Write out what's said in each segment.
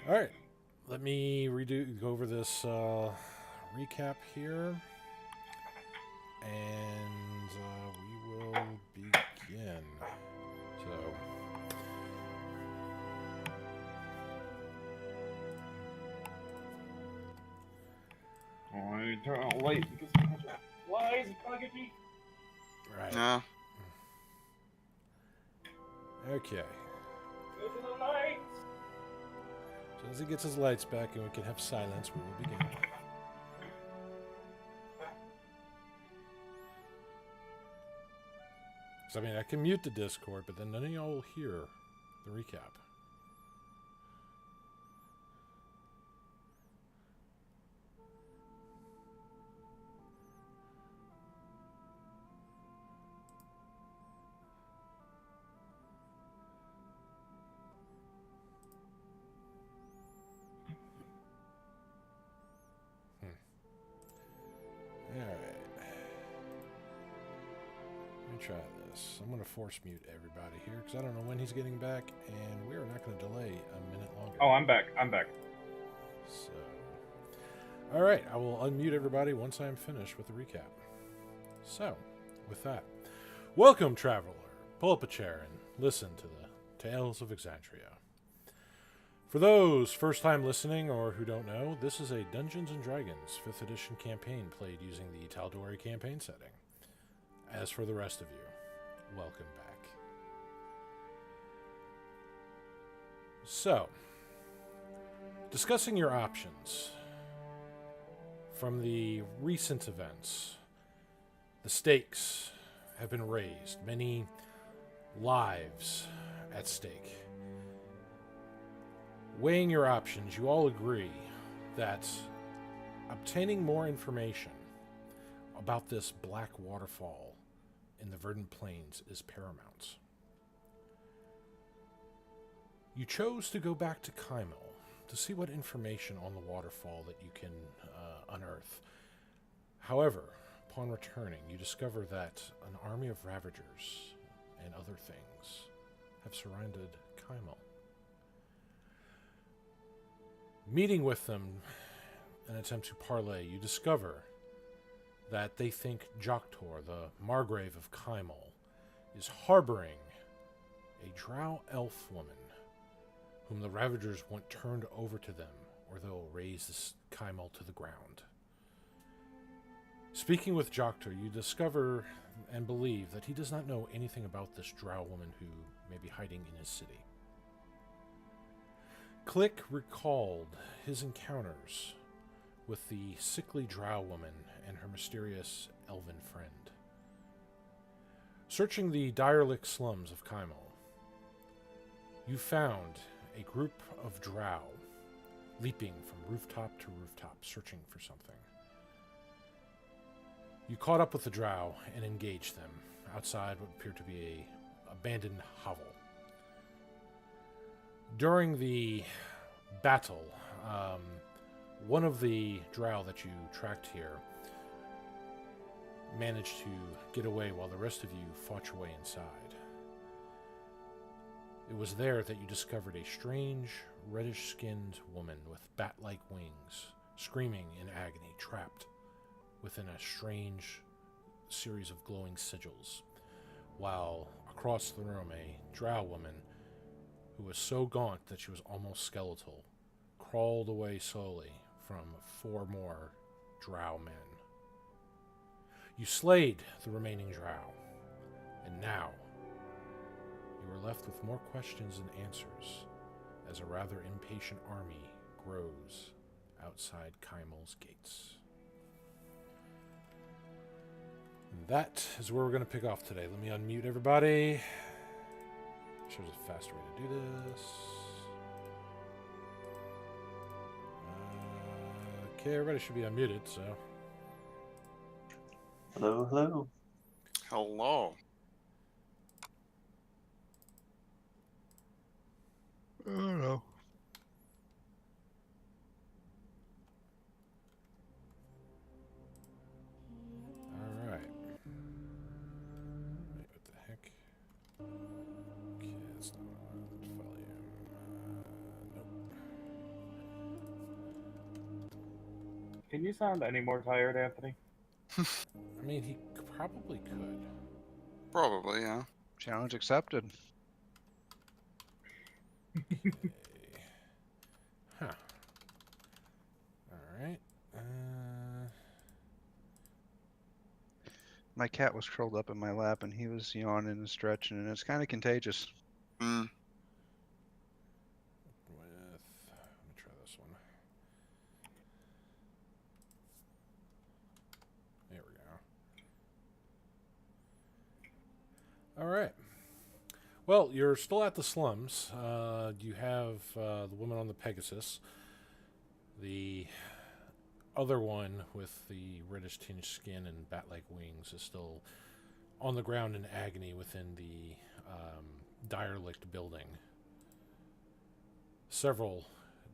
All right, let me go over this recap here, and we will begin. So, Oh, I need to turn on a light because flies bugging me. right, No. okay. Go to the lights. As soon as he gets his lights back and we can have silence, we will begin. So, I mean, I can mute the Discord, but then none of y'all will hear the recap. Alright. Let me try this. I'm going to force mute everybody here because I don't know when he's getting back, and we are not going to delay a minute longer. Oh, I'm back. I'm back. So, alright, I will unmute everybody once I'm finished with the recap. So, with that, welcome, traveler. Pull up a chair and listen to the Tales of Exandria. For those first time listening or who don't know, this is a Dungeons & Dragons 5th edition campaign played using the Tal'Dorei Campaign setting. As for the rest of you, welcome back. So, discussing your options from the recent events, the stakes have been raised, many lives at stake. Weighing your options, you all agree that obtaining more information about this black waterfall in the Verdant Plains is paramount. You chose to go back to Kymal to see what information on the waterfall that you can unearth. However, upon returning, you discover that an army of Ravagers and other things have surrounded Kymal. Meeting with them in an attempt to parley, you discover that they think Joktor, the Margrave of Kymal, is harboring a drow elf woman whom the Ravagers want turned over to them, or they'll raise this Kymal to the ground. Speaking with Joktor, you discover and believe that he does not know anything about this drow woman who may be hiding in his city. Click recalled his encounters with the sickly drow woman and her mysterious elven friend. Searching the direlic slums of Kymal, you found a group of drow leaping from rooftop to rooftop, searching for something. You caught up with the drow and engaged them outside what appeared to be an abandoned hovel. During the battle, one of the drow that you tracked here managed to get away while the rest of you fought your way inside. It was there that you discovered a strange, reddish-skinned woman with bat-like wings, screaming in agony, trapped within a strange series of glowing sigils, while across the room a drow woman who was so gaunt that she was almost skeletal, crawled away slowly from 4 more drow men. You slayed the remaining drow, and now you are left with more questions than answers as a rather impatient army grows outside Kymal's gates. And that is where we're going to pick off today. Let me unmute everybody. Shows a faster way to do this. Okay, everybody should be unmuted, so. Hello, hello. Hello. I don't know. Alright. Wait, what the heck? Okay, that's not volume. Nope. Can you sound any more tired, Anthony? I mean, he probably could. Probably, yeah. Challenge accepted. Okay. Huh. All right. My cat was curled up in my lap and he was yawning and stretching, and it's kind of contagious. Mm. Let me try this one. There we go. All right. Well, you're still at the slums. You have the woman on the Pegasus. The other one with the reddish tinged skin and bat-like wings is still on the ground in agony within the derelict building. Several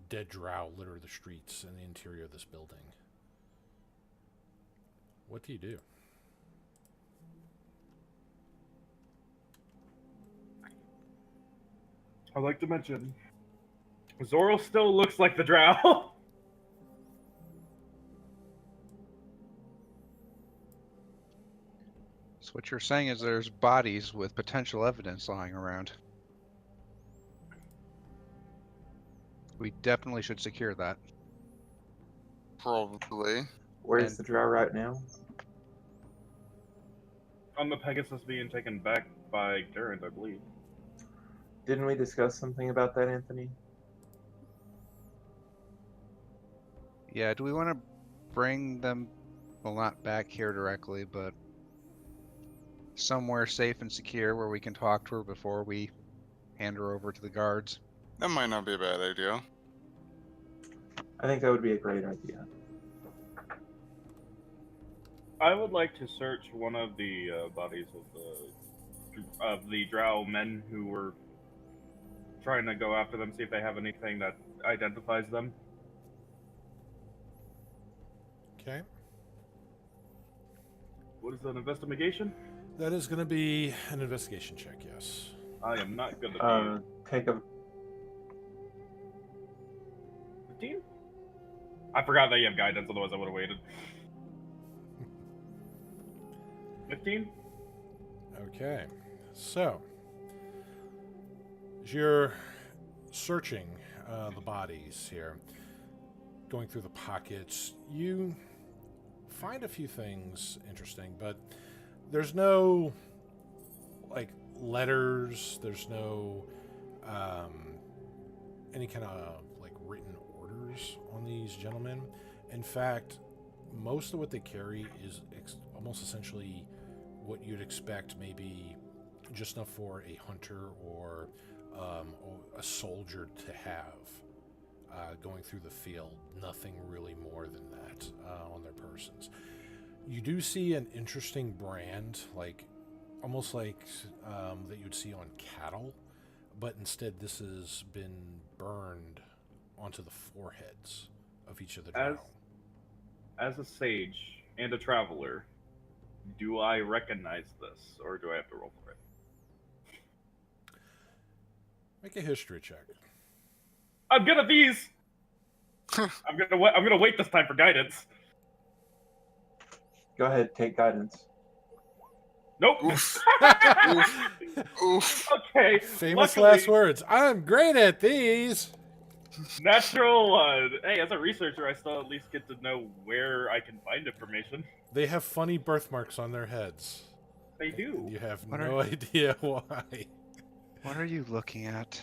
dead drow litter the streets and the interior of this building. What do you do? I'd like to mention, Zoro still looks like the drow. So what you're saying is there's bodies with potential evidence lying around. We definitely should secure that. Probably. Where's And- the drow right now? On the Pegasus being taken back by Durant, I believe. Didn't we discuss something about that, Anthony? Yeah, do we want to bring them, well, not back here directly, but somewhere safe and secure where we can talk to her before we hand her over to the guards? That might not be a bad idea. I think that would be a great idea. I would like to search one of the bodies of the drow men who were trying to go after them, see if they have anything that identifies them. Okay. What is an investigation? That is going to be an investigation check, yes. I am not good at Take a 15? I forgot that you have guidance, otherwise I would have waited. 15? Okay. So, as you're searching the bodies here, going through the pockets, you find a few things interesting, but there's no, like, letters, there's no any kind of, like, written orders on these gentlemen. In fact, most of what they carry is almost essentially what you'd expect, maybe just enough for a hunter or a soldier to have going through the field. Nothing really more than that on their persons. You do see an interesting brand, like almost like that you'd see on cattle, but instead this has been burned onto the foreheads of each of the drow. As a sage and a traveler, do I recognize this, or do I have to roll for it? Make a history check. I'm good at these. I'm gonna wait this time for guidance. Go ahead, take guidance. Nope. Oof. Oof. Okay. Famous luckily, last words. I'm great at these. Natural. Hey, as a researcher, I still at least get to know where I can find information. They have funny birthmarks on their heads. They do. You have What no idea why. What are you looking at?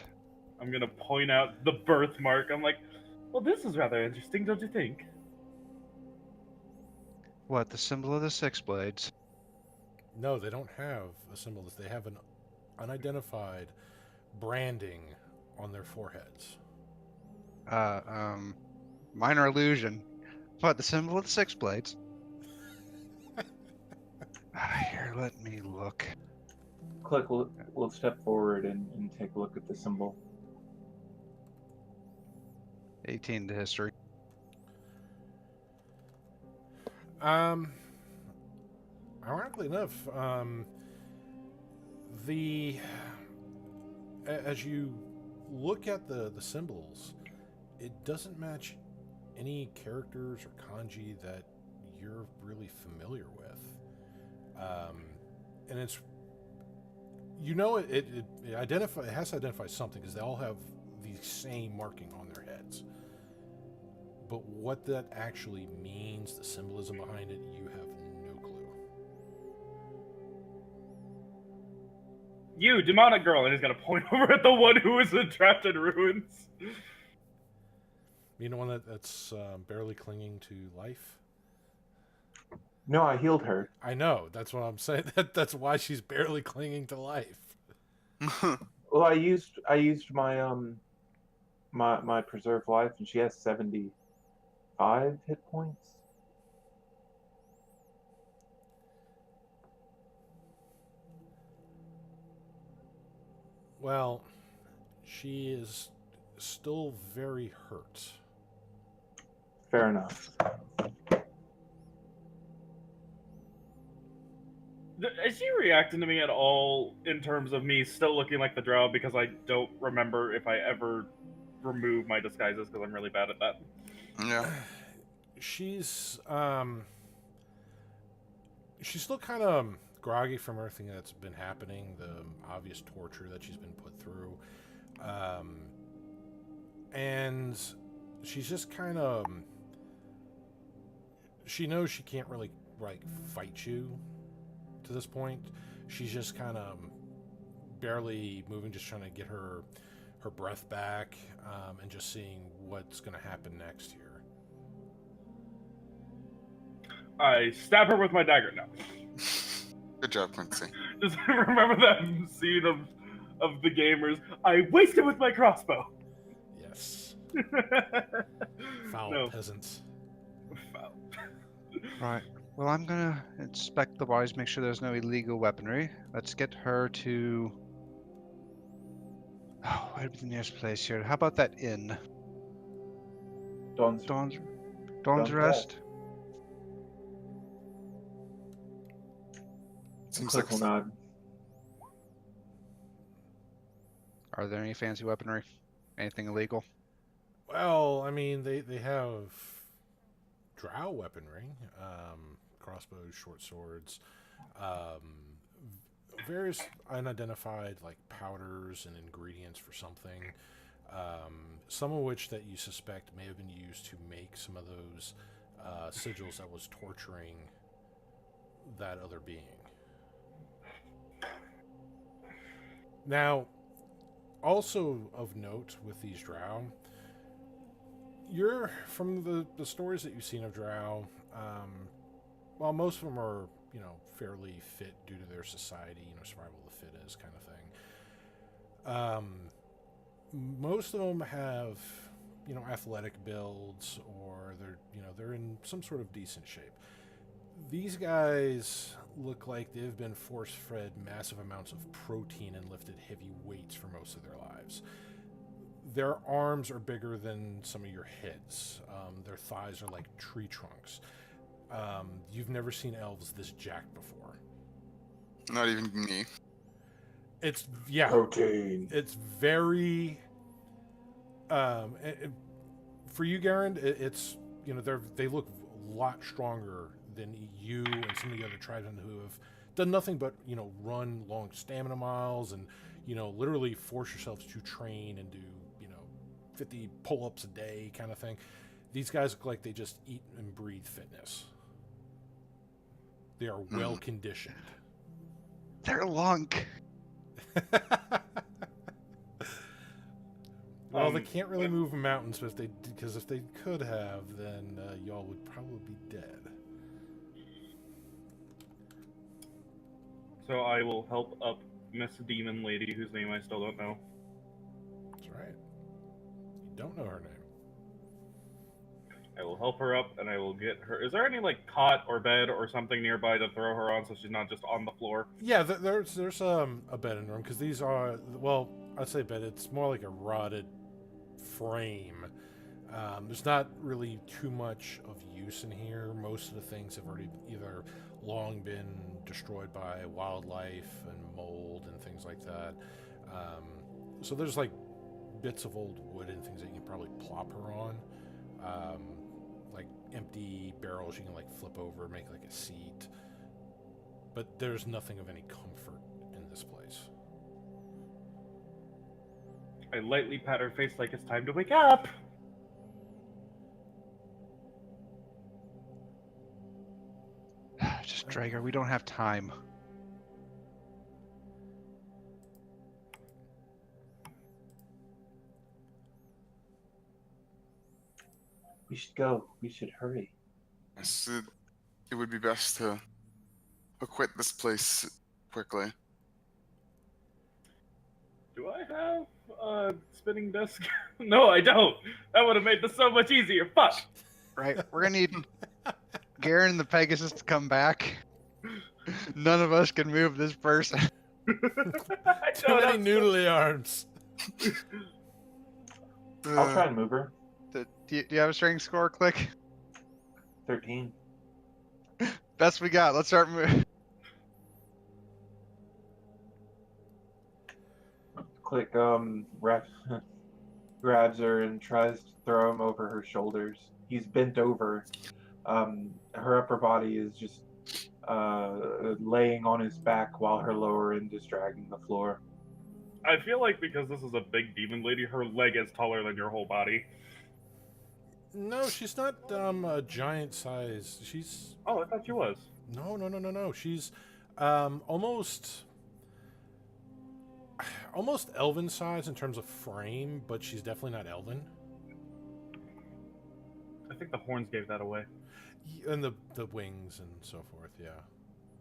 I'm gonna point out the birthmark. I'm like, well, this is rather interesting, don't you think? What, the symbol of the Six Blades? No, they don't have a symbol. They have an unidentified branding on their foreheads. Minor illusion. What, the symbol of the Six Blades? Here, let me look. Click, we'll step forward and take a look at the symbol. 18 to history. Ironically enough, as you look at the symbols, it doesn't match any characters or kanji that you're really familiar with. And it's, you know, it has to identify something because they all have the same marking on their heads. But what that actually means, the symbolism behind it, you have no clue. You, demonic girl, and he's gonna point over at the one who is trapped in ruins. You know, one that's barely clinging to life. No, I healed her. I know. That's what I'm saying. That's why she's barely clinging to life. Well, I used my my preserve life, and she has 75 hit points. Well, she is still very hurt. Fair enough. Is she reacting to me at all in terms of me still looking like the drow? Because I don't remember if I ever remove my disguises because I'm really bad at that. Yeah. She's still kind of groggy from everything that's been happening, the obvious torture that she's been put through. And she's just kind of, she knows she can't really like fight you to this point. She's just kind of barely moving, just trying to get her breath back, and just seeing what's going to happen next here. I stab her with my dagger now. Good job, Quincy. Just remember that scene of the gamers. I waste it with my crossbow. Yes. Foul No. peasants. Foul. Right. Well, I'm gonna inspect the bodies, make sure there's no illegal weaponry. Let's get her to... Oh, where'd be the nearest place here? How about that inn? Dawn's Dawn's Rest? Seems like Click will nod. Are there any fancy weaponry? Anything illegal? Well, I mean, they have drow weaponry, crossbows, short swords, various unidentified like powders and ingredients for something, some of which that you suspect may have been used to make some of those sigils that was torturing that other being. Now, also of note with these drow, you're from the stories that you've seen of drow, while most of them are, you know, fairly fit due to their society, you know, survival of the fittest kind of thing. Most of them have, you know, athletic builds, or they're in some sort of decent shape. These guys look like they've been force-fed massive amounts of protein and lifted heavy weights for most of their lives. Their arms are bigger than some of your heads. Their thighs are like tree trunks. You've never seen elves this jacked before. not even me. It's, yeah. Protein. It's very... for you, Garen, it's, you know, they look a lot stronger than you and some of the other tribesmen who have done nothing but, you know, run long stamina miles and, you know, literally force yourselves to train and do, you know, 50 pull-ups a day kind of thing. These guys look like they just eat and breathe fitness. They are well conditioned. They're lunk. Well, they can't really move mountains, but because if they could have, then y'all would probably be dead. So I will help up Miss Demon Lady, whose name I still don't know. That's right. You don't know her name. I will help her up, and I will get her. Is there any like cot or bed or something nearby to throw her on, so she's not just on the floor? Yeah, there's a bed in the room, because these are, well, I'd say bed. It's more like a rotted frame. There's not really too much of use in here. Most of the things have already either long been destroyed by wildlife and mold and things like that. So there's like bits of old wood and things that you can probably plop her on. like empty barrels you can like flip over, make like a seat. But there's nothing of any comfort in this place. I lightly pat her face like it's time to wake up. Just drag her. We don't have time. We should go. We should hurry. Yes, it would be best to quit this place quickly. Do I have a spinning disc? No, I don't. That would have made this so much easier. Fuck. Right, we're gonna need Garen and the Pegasus to come back. None of us can move this person. Too many noodly arms. I'll try and move her. Do you have a strength score, Click? 13. Best we got. Let's start moving. Click grabs her and tries to throw him over her shoulders. He's bent over. Her upper body is just laying on his back while her lower end is dragging the floor. I feel like because this is a big demon lady, her leg is taller than your whole body. No, she's not a giant size. She's Oh, I thought she was. no. She's almost elven size in terms of frame, but she's definitely not elven. I think the horns gave that away. And the wings and so forth, yeah.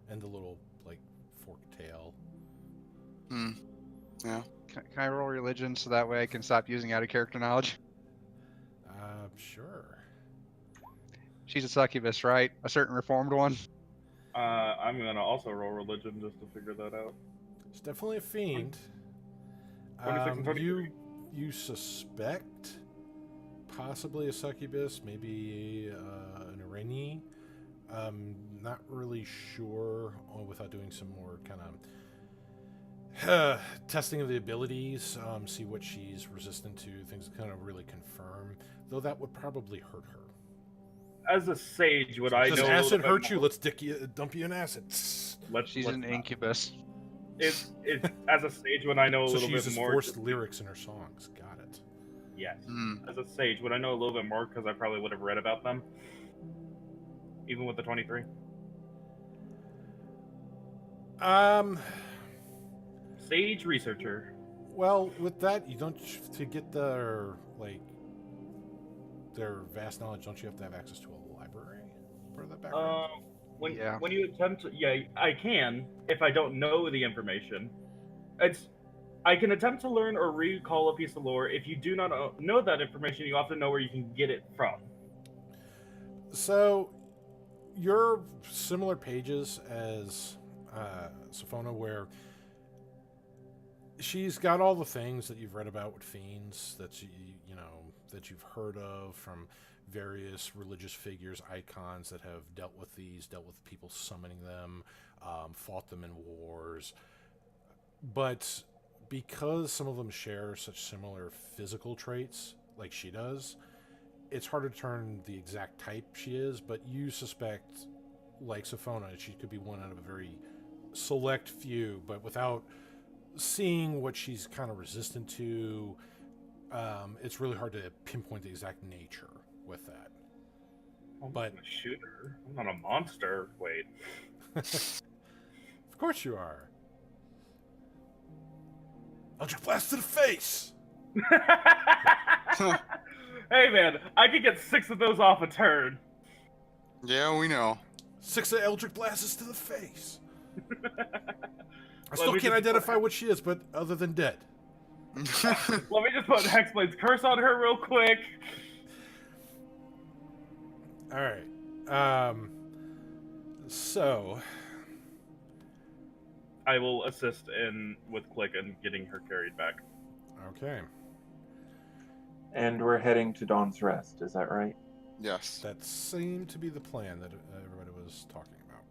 And the little like forked tail. Yeah. Can I roll religion so that way I can stop using out of character knowledge? Sure. She's a succubus, right? A certain reformed one. I'm gonna also roll religion just to figure that out. It's definitely a fiend. 26 and 23. You suspect possibly a succubus, maybe an Irene. Not really sure without doing some more kind of testing of the abilities, see what she's resistant to, things to kind of really confirm. Though that would probably hurt her. As a sage, would I Does know? acid a little hurt bit you? more? Let's dump you in acid. She's an incubus. If as a sage, would I know a So little she bit uses more? forced lyrics in her songs. Got it. Yes. As a sage, would I know a little bit more because I probably would have read about them, even with the 23. Sage researcher. Well, with that, you don't to get their vast knowledge. Don't you have to have access to a library for that background? When you attempt to, I can if I don't know the information. I can attempt to learn or recall a piece of lore. If you do not know that information, you often know where you can get it from. So, you're similar pages as Sophona, where she's got all the things that you've read about with fiends that that you've heard of from various religious figures, icons that have dealt with people summoning them, fought them in wars. But because some of them share such similar physical traits, like she does, it's hard to determine the exact type she is, but you suspect, like Sophona, she could be one out of a very select few, but without seeing what she's kind of resistant to, it's really hard to pinpoint the exact nature with that. I'm But not a shooter. I'm not a monster. Wait. of course you are. Eldritch blast to the face. Hey man, I could get 6 of those off a turn. Yeah, we know. 6 Eldritch blasts to the face. I Let still me can't just- identify what she is, but other than dead. Let me just put Hexblade's curse on her real quick. All right. So I will assist with Click and getting her carried back. okay, And we're heading to Dawn's Rest, is that right? Yes. that seemed to be the plan that everybody was talking about.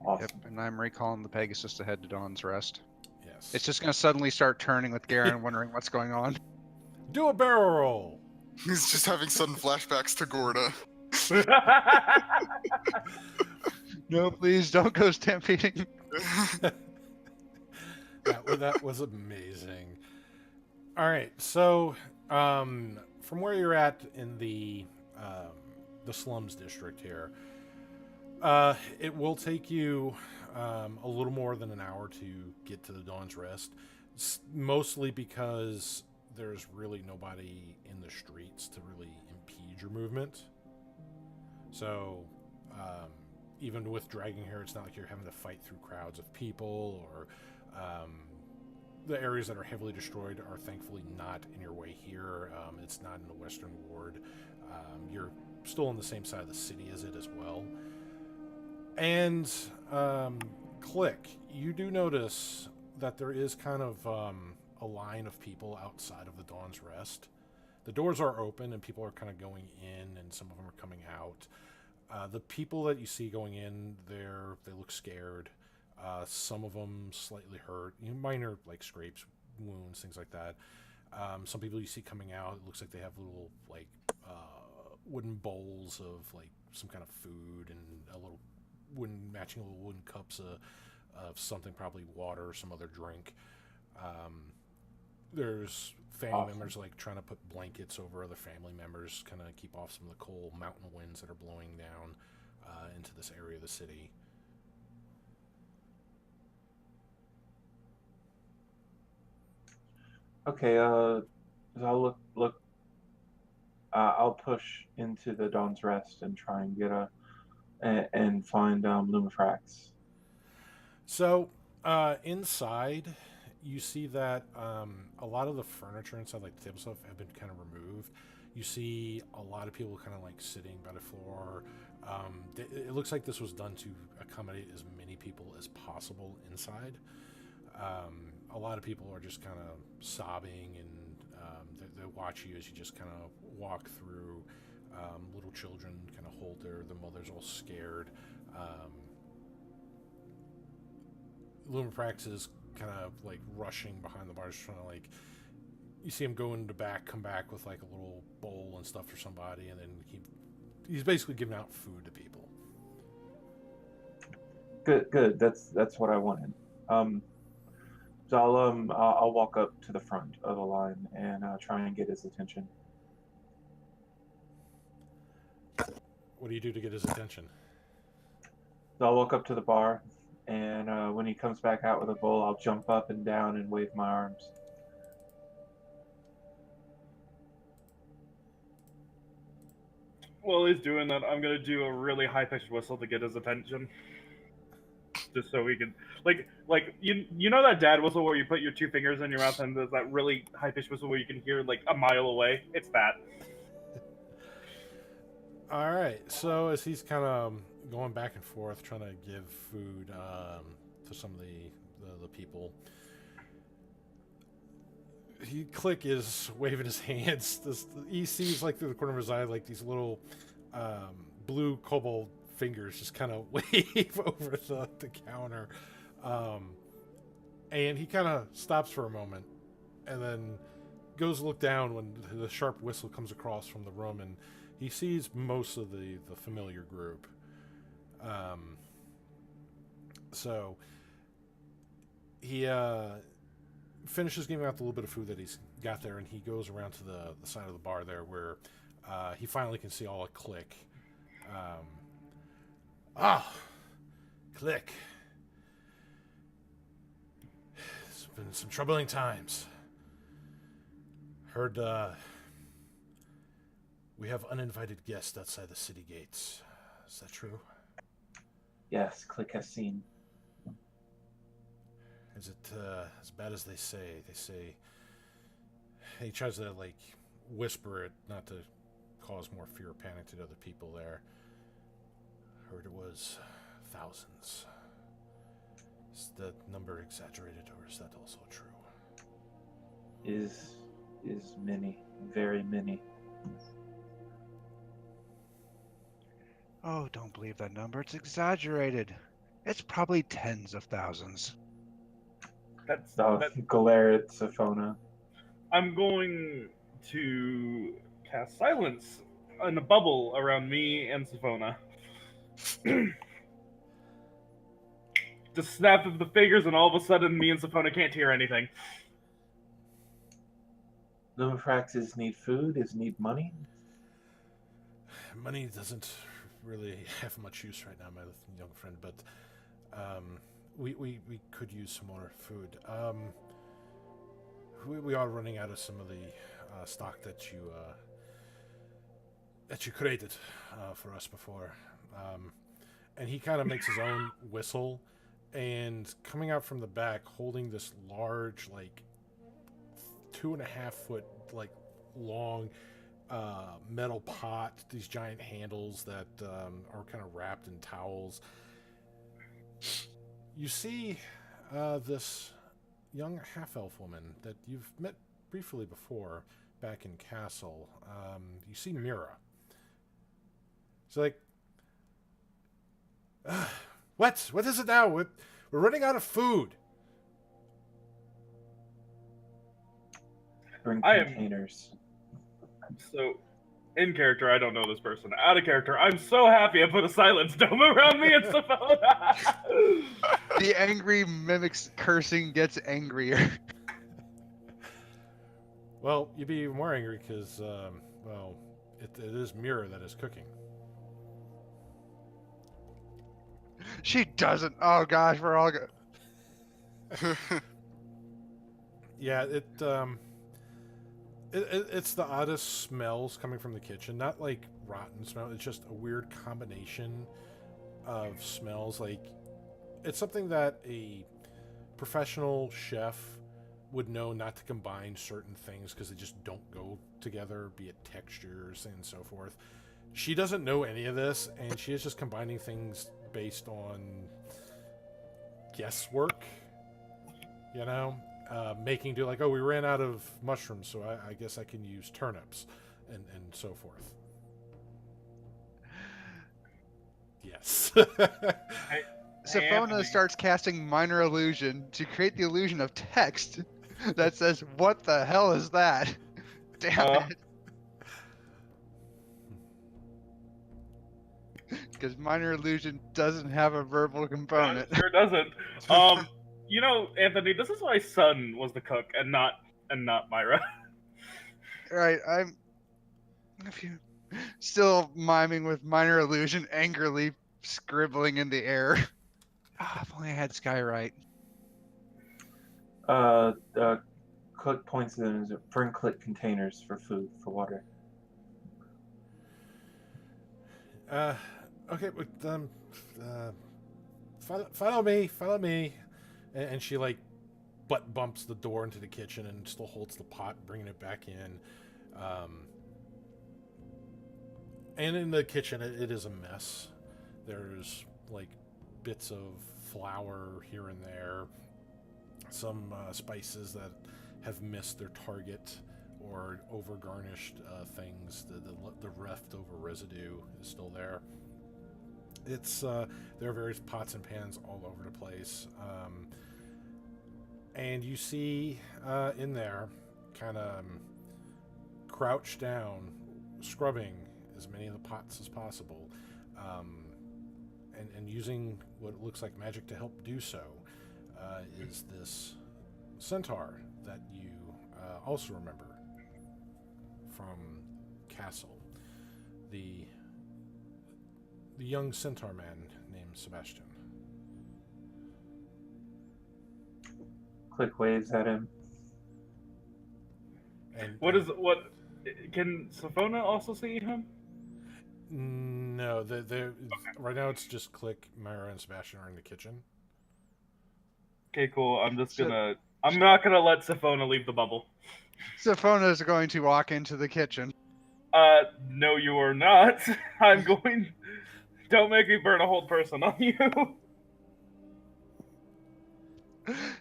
Awesome. Yep, and I'm recalling the Pegasus to head to Dawn's Rest. Yes. It's just gonna suddenly start turning with Garen wondering what's going on. Do a barrel roll. He's just having sudden flashbacks to Gorda. No, please don't go stampeding. That was amazing. All right, so from where you're at in the slums district here, it will take you a little more than an hour to get to the Dawn's Rest, mostly because there's really nobody in the streets to really impede your movement. So even with dragging here, it's not like you're having to fight through crowds of people, or the areas that are heavily destroyed are thankfully not in your way here. It's not in the Western Ward. You're still on the same side of the city as it as well. And Click, you do notice that there is kind of a line of people outside of the Dawn's Rest. The doors are open and people are kind of going in, and some of them are coming out. The people that you see going in, they look scared. Some of them slightly hurt, minor like scrapes, wounds, things like that. Some people you see coming out, it looks like they have little like wooden bowls of like some kind of food, and a little matching little wooden cups of something, probably water or some other drink. There's family members like trying to put blankets over other family members, kind of keep off some of the cold mountain winds that are blowing down into this area of the city. Okay, I'll look. I'll push into the Dawn's Rest and try and get and find Lumifrax. So inside, you see that a lot of the furniture inside, like the table stuff, have been kind of removed. You see a lot of people kind of like sitting by the floor. It looks like this was done to accommodate as many people as possible inside. A lot of people are just kind of sobbing, and they watch you as you just kind of walk through. Little children kind of hold their mothers, all scared. Lumifrax is kind of like rushing behind the bars, trying to like. You see him go into the back, come back with like a little bowl and stuff for somebody, and then he's basically giving out food to people. Good. That's what I wanted. So I'll walk up to the front of the line and try and get his attention. What do you do to get his attention? So I'll walk up to the bar, and when he comes back out with a bowl, I'll jump up and down and wave my arms. While he's doing that, I'm gonna do a really high-pitched whistle to get his attention, just so we can, like you know that dad whistle where you put your two fingers in your mouth and there's that really high-pitched whistle where you can hear like a mile away. It's that. All right. So as he's kind of going back and forth, trying to give food to some of the people, Click is waving his hands. He sees like through the corner of his eye, like these little blue cobalt fingers just kind of wave over the counter, and he kind of stops for a moment, and then goes to look down when the sharp whistle comes across from the room, and he sees most of the familiar group. So he finishes giving out the little bit of food that he's got there, and he goes around to the side of the bar there where he finally can see all a Click. Click. It's been some troubling times. Heard we have uninvited guests outside the city gates. Is that true? Yes, Click has seen. Is it as bad as they say? They say he tries to like whisper it, not to cause more fear or panic to the other people there. Heard it was thousands. Is that number exaggerated, or is that also true? Is many, very many. Oh, don't believe that number. It's exaggerated. It's probably tens of thousands. That's Glare at Sophona. I'm going to cast silence in a bubble around me and Sifona. Just snap of the fingers, and all of a sudden, me and Sifona can't hear anything. Lumifraxes need food, is need money. Money doesn't really have much use right now, my young friend, but we could use some more food. We are running out of some of the stock that you created for us before. And he kind of makes his own whistle, and coming out from the back, holding this large, like 2.5 foot, like long metal pot, these giant handles that are kind of wrapped in towels. You see this young half-elf woman that you've met briefly before back in Castle. You see Mira. She's like, what is it now? We're running out of food. Bring I am- containers. So, in character, I don't know this person. Out of character, I'm so happy I put a silence dome around me and Sifona. The angry mimic's cursing gets angrier. Well, you'd be even more angry because, well, it is Mira that is cooking. She doesn't. Oh gosh, we're all good. Yeah, it's the oddest smells coming from the kitchen. Not like rotten smell. It's just a weird combination of smells. Like, it's something that a professional chef would know not to combine certain things because they just don't go together, be it textures and so forth. She doesn't know any of this, and she is just combining things based on guesswork, you know? Making do like, oh, we ran out of mushrooms, so I guess I can use turnips, and so forth. Yes. Sifona starts casting minor illusion to create the illusion of text that says, "What the hell is that?" Damn it. Because minor illusion doesn't have a verbal component. Sure doesn't. You know, Anthony, this is why Sun was the cook and not Myra. Right, I'm still miming with minor illusion, angrily scribbling in the air. Ah, if only I had Sky right. Click points to them as bring click containers for food, for water. Okay, but follow me, and she like butt bumps the door into the kitchen and still holds the pot, bringing it back in. And in the kitchen, it is a mess. There's like bits of flour here and there, some spices that have missed their target or over garnished things. The leftover residue is still there. It's there are various pots and pans all over the place, and you see in there, kind of crouched down, scrubbing as many of the pots as possible, and using what looks like magic to help do so, is this centaur that you also remember from Castle, the young centaur man named Sebastian. Click waves at him. And What can Sifona also see him? No, they're right now it's just Click, Myra, and Sebastian are in the kitchen. Okay, cool. I'm not gonna let Sifona leave the bubble. Sifona is going to walk into the kitchen. No, you are not. I'm going. Don't make me burn a whole person on you.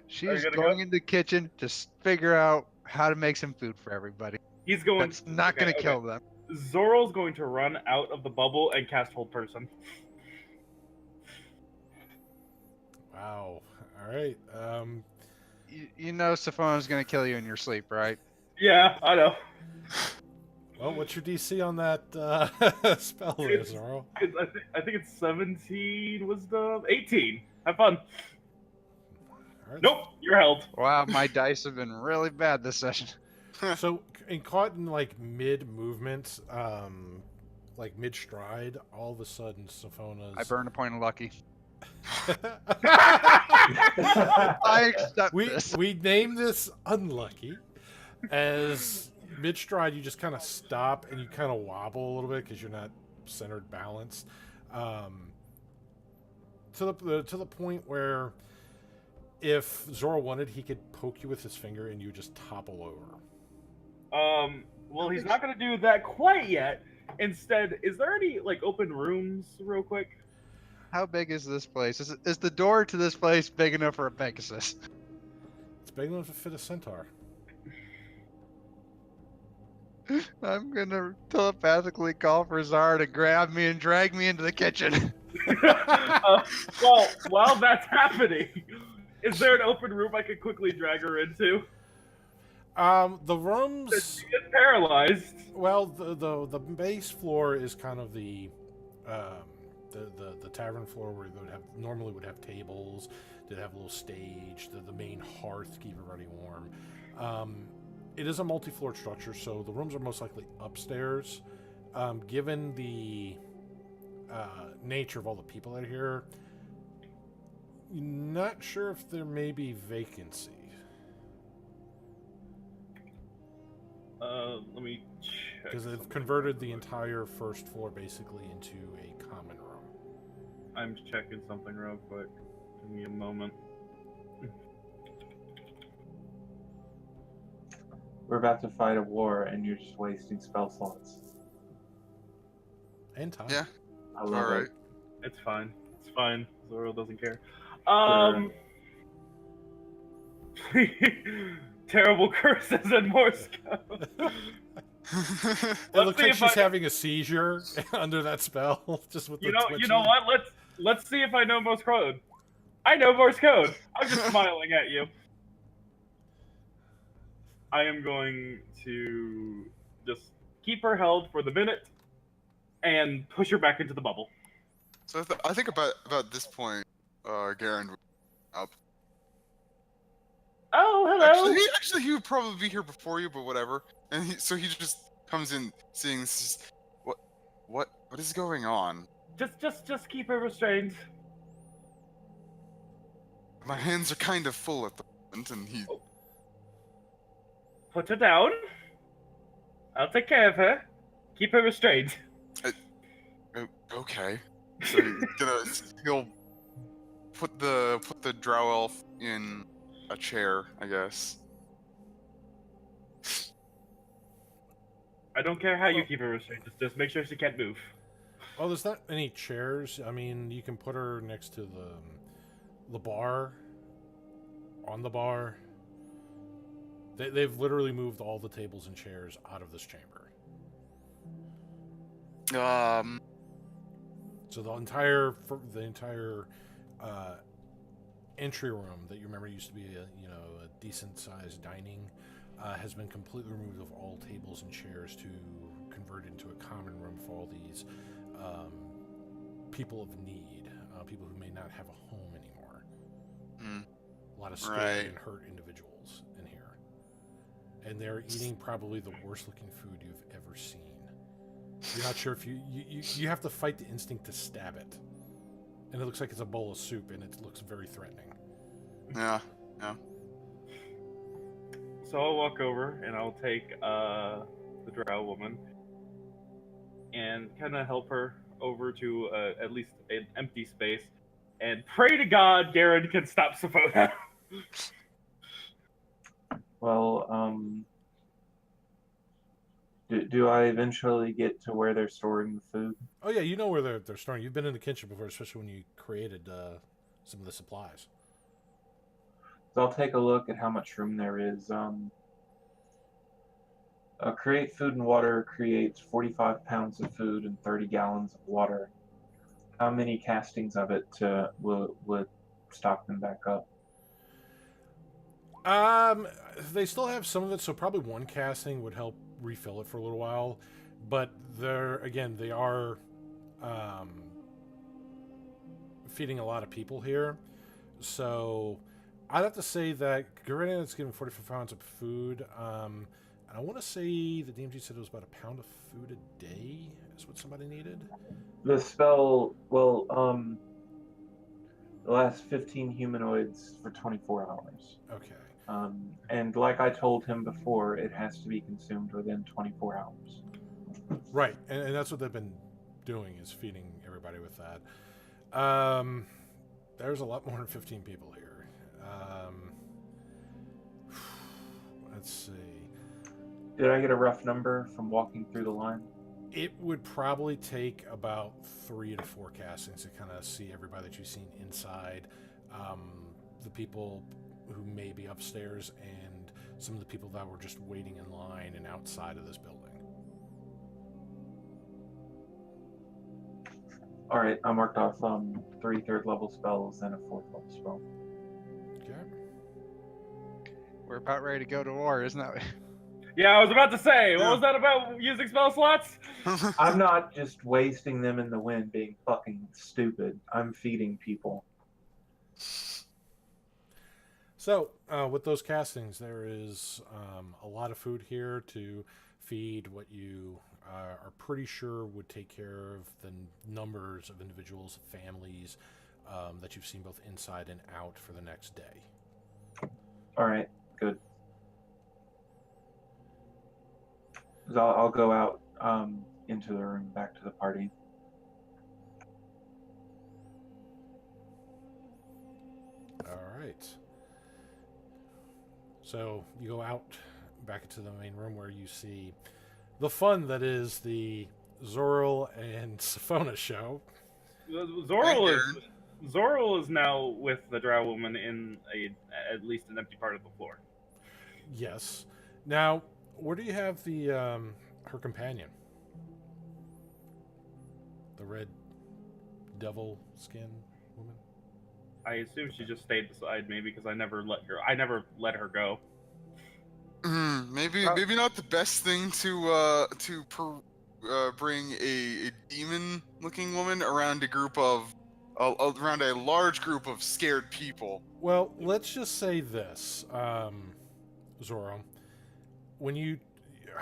She's gonna going go? in the kitchen to figure out how to make some food for everybody. He's going. That's not going to kill them. Zorro's going to run out of the bubble and cast hold person. Wow. All right. You know Sifona's going to kill you in your sleep, right? Yeah, I know. Well, what's your DC on that spell there, It's- Zoro? I think it's 17 wisdom. 18. Have fun. All right. Nope, you're held. Wow, my dice have been really bad this session. So, in caught in like mid movement, like mid stride, all of a sudden, Sophona's. I burned a point of lucky. I I accept we this. we name this unlucky, as mid stride you just kind of stop and you kind of wobble a little bit because you're not centered balanced, to the point where if Zoro wanted, he could poke you with his finger and you would just topple over. Well, he's not gonna do that quite yet. Instead, is there any like open rooms, real quick? How big is this place? Is the door to this place big enough for a Pegasus? It's big enough to fit a centaur. I'm gonna telepathically call for Zara to grab me and drag me into the kitchen. Well, while that's happening, is there an open room I could quickly drag her into? The rooms. She is paralyzed. Well, the base floor is kind of the tavern floor where they normally would have tables. They'd have a little stage, the main hearth to keep everybody warm. It is a multi-floor structure, so the rooms are most likely upstairs. Given the nature of all the people that are here, not sure if there may be vacancy. Let me check. Because they've something converted the real quick. entire first floor basically into a common room. I'm checking something real quick. Give me a moment. We're about to fight a war, and you're just wasting spell slots. And time. Yeah. I love All right. it. It's fine. It's fine. Zoro doesn't care. Terrible curses and Morse code. It Let's looks see like if she's I- having a seizure under that spell, just with the You know twitching. what? Let's see if I know Morse code. I know Morse code. I'm just smiling at you. I am going to just keep her held for the minute and push her back into the bubble. So I think about this point, Garen would up. Oh, hello. Actually, he would probably be here before you, but whatever. And so he just comes in, seeing this. What is going on? Just keep her restrained. My hands are kind of full at the moment, and he. Put her down. I'll take care of her. Keep her restrained. Okay. So he'll put the drow elf in a chair, I guess. I don't care how you keep her restrained. Just make sure she can't move. Well, there's not any chairs. I mean, you can put her next to the bar. On the bar. They've literally moved all the tables and chairs out of this chamber. So the entire entry room that you remember used to be a decent sized dining has been completely removed of all tables and chairs to convert into a common room for all these people of need, people who may not have a home anymore. A lot of scared Right. and hurt individuals in here, and they're eating probably the worst looking food you've ever seen. You're not sure if you have to fight the instinct to stab it, and it looks like it's a bowl of soup, and it looks very threatening. Yeah. So I'll walk over and I'll take the drow woman and kind of help her over to at least an empty space and pray to God Garen can stop Saphona. Well, do I eventually get to where they're storing the food? Oh yeah, you know where they're storing. You've been in the kitchen before, especially when you created some of the supplies. So I'll take a look at how much room there is. Create food and water creates 45 pounds of food and 30 gallons of water. How many castings of it would stock them back up? They still have some of it, so probably one casting would help refill it for a little while. But they are feeding a lot of people here. So I'd have to say that Garena is giving 45 pounds of food. And I want to say the DMG said it was about a pound of food a day is what somebody needed. The spell will last 15 humanoids for 24 hours. Okay. And like I told him before, it has to be consumed within 24 hours. Right, and that's what they've been doing, is feeding everybody with that. There's a lot more than 15 people here. Let's see. Did I get a rough number from walking through the line? It would probably take about 3 to 4 castings to kind of see everybody that you've seen inside, the people who may be upstairs, and some of the people that were just waiting in line and outside of this building. All right, I marked off 3 third-level spells and a 4th-level spell. Okay. We're about ready to go to war, isn't that? Yeah, I was about to say, what was that about using spell slots? I'm not just wasting them in the wind being fucking stupid. I'm feeding people. So, with those castings, there is a lot of food here to feed what you are pretty sure would take care of the numbers of individuals, families that you've seen both inside and out for the next day. All right, good. So I'll go out into the room, back to the party. All right. So you go out back into the main room where you see the fun that is the Zoril and Siphona show. Zoril is now with the Drow woman in at least an empty part of the floor. Yes. Now, where do you have the her companion? The red devil skin woman? I assume she just stayed beside me because I never let her go. Maybe not the best thing to bring a demon-looking woman around a group of around a large group of scared people. Well, let's just say this, Zoro. When you,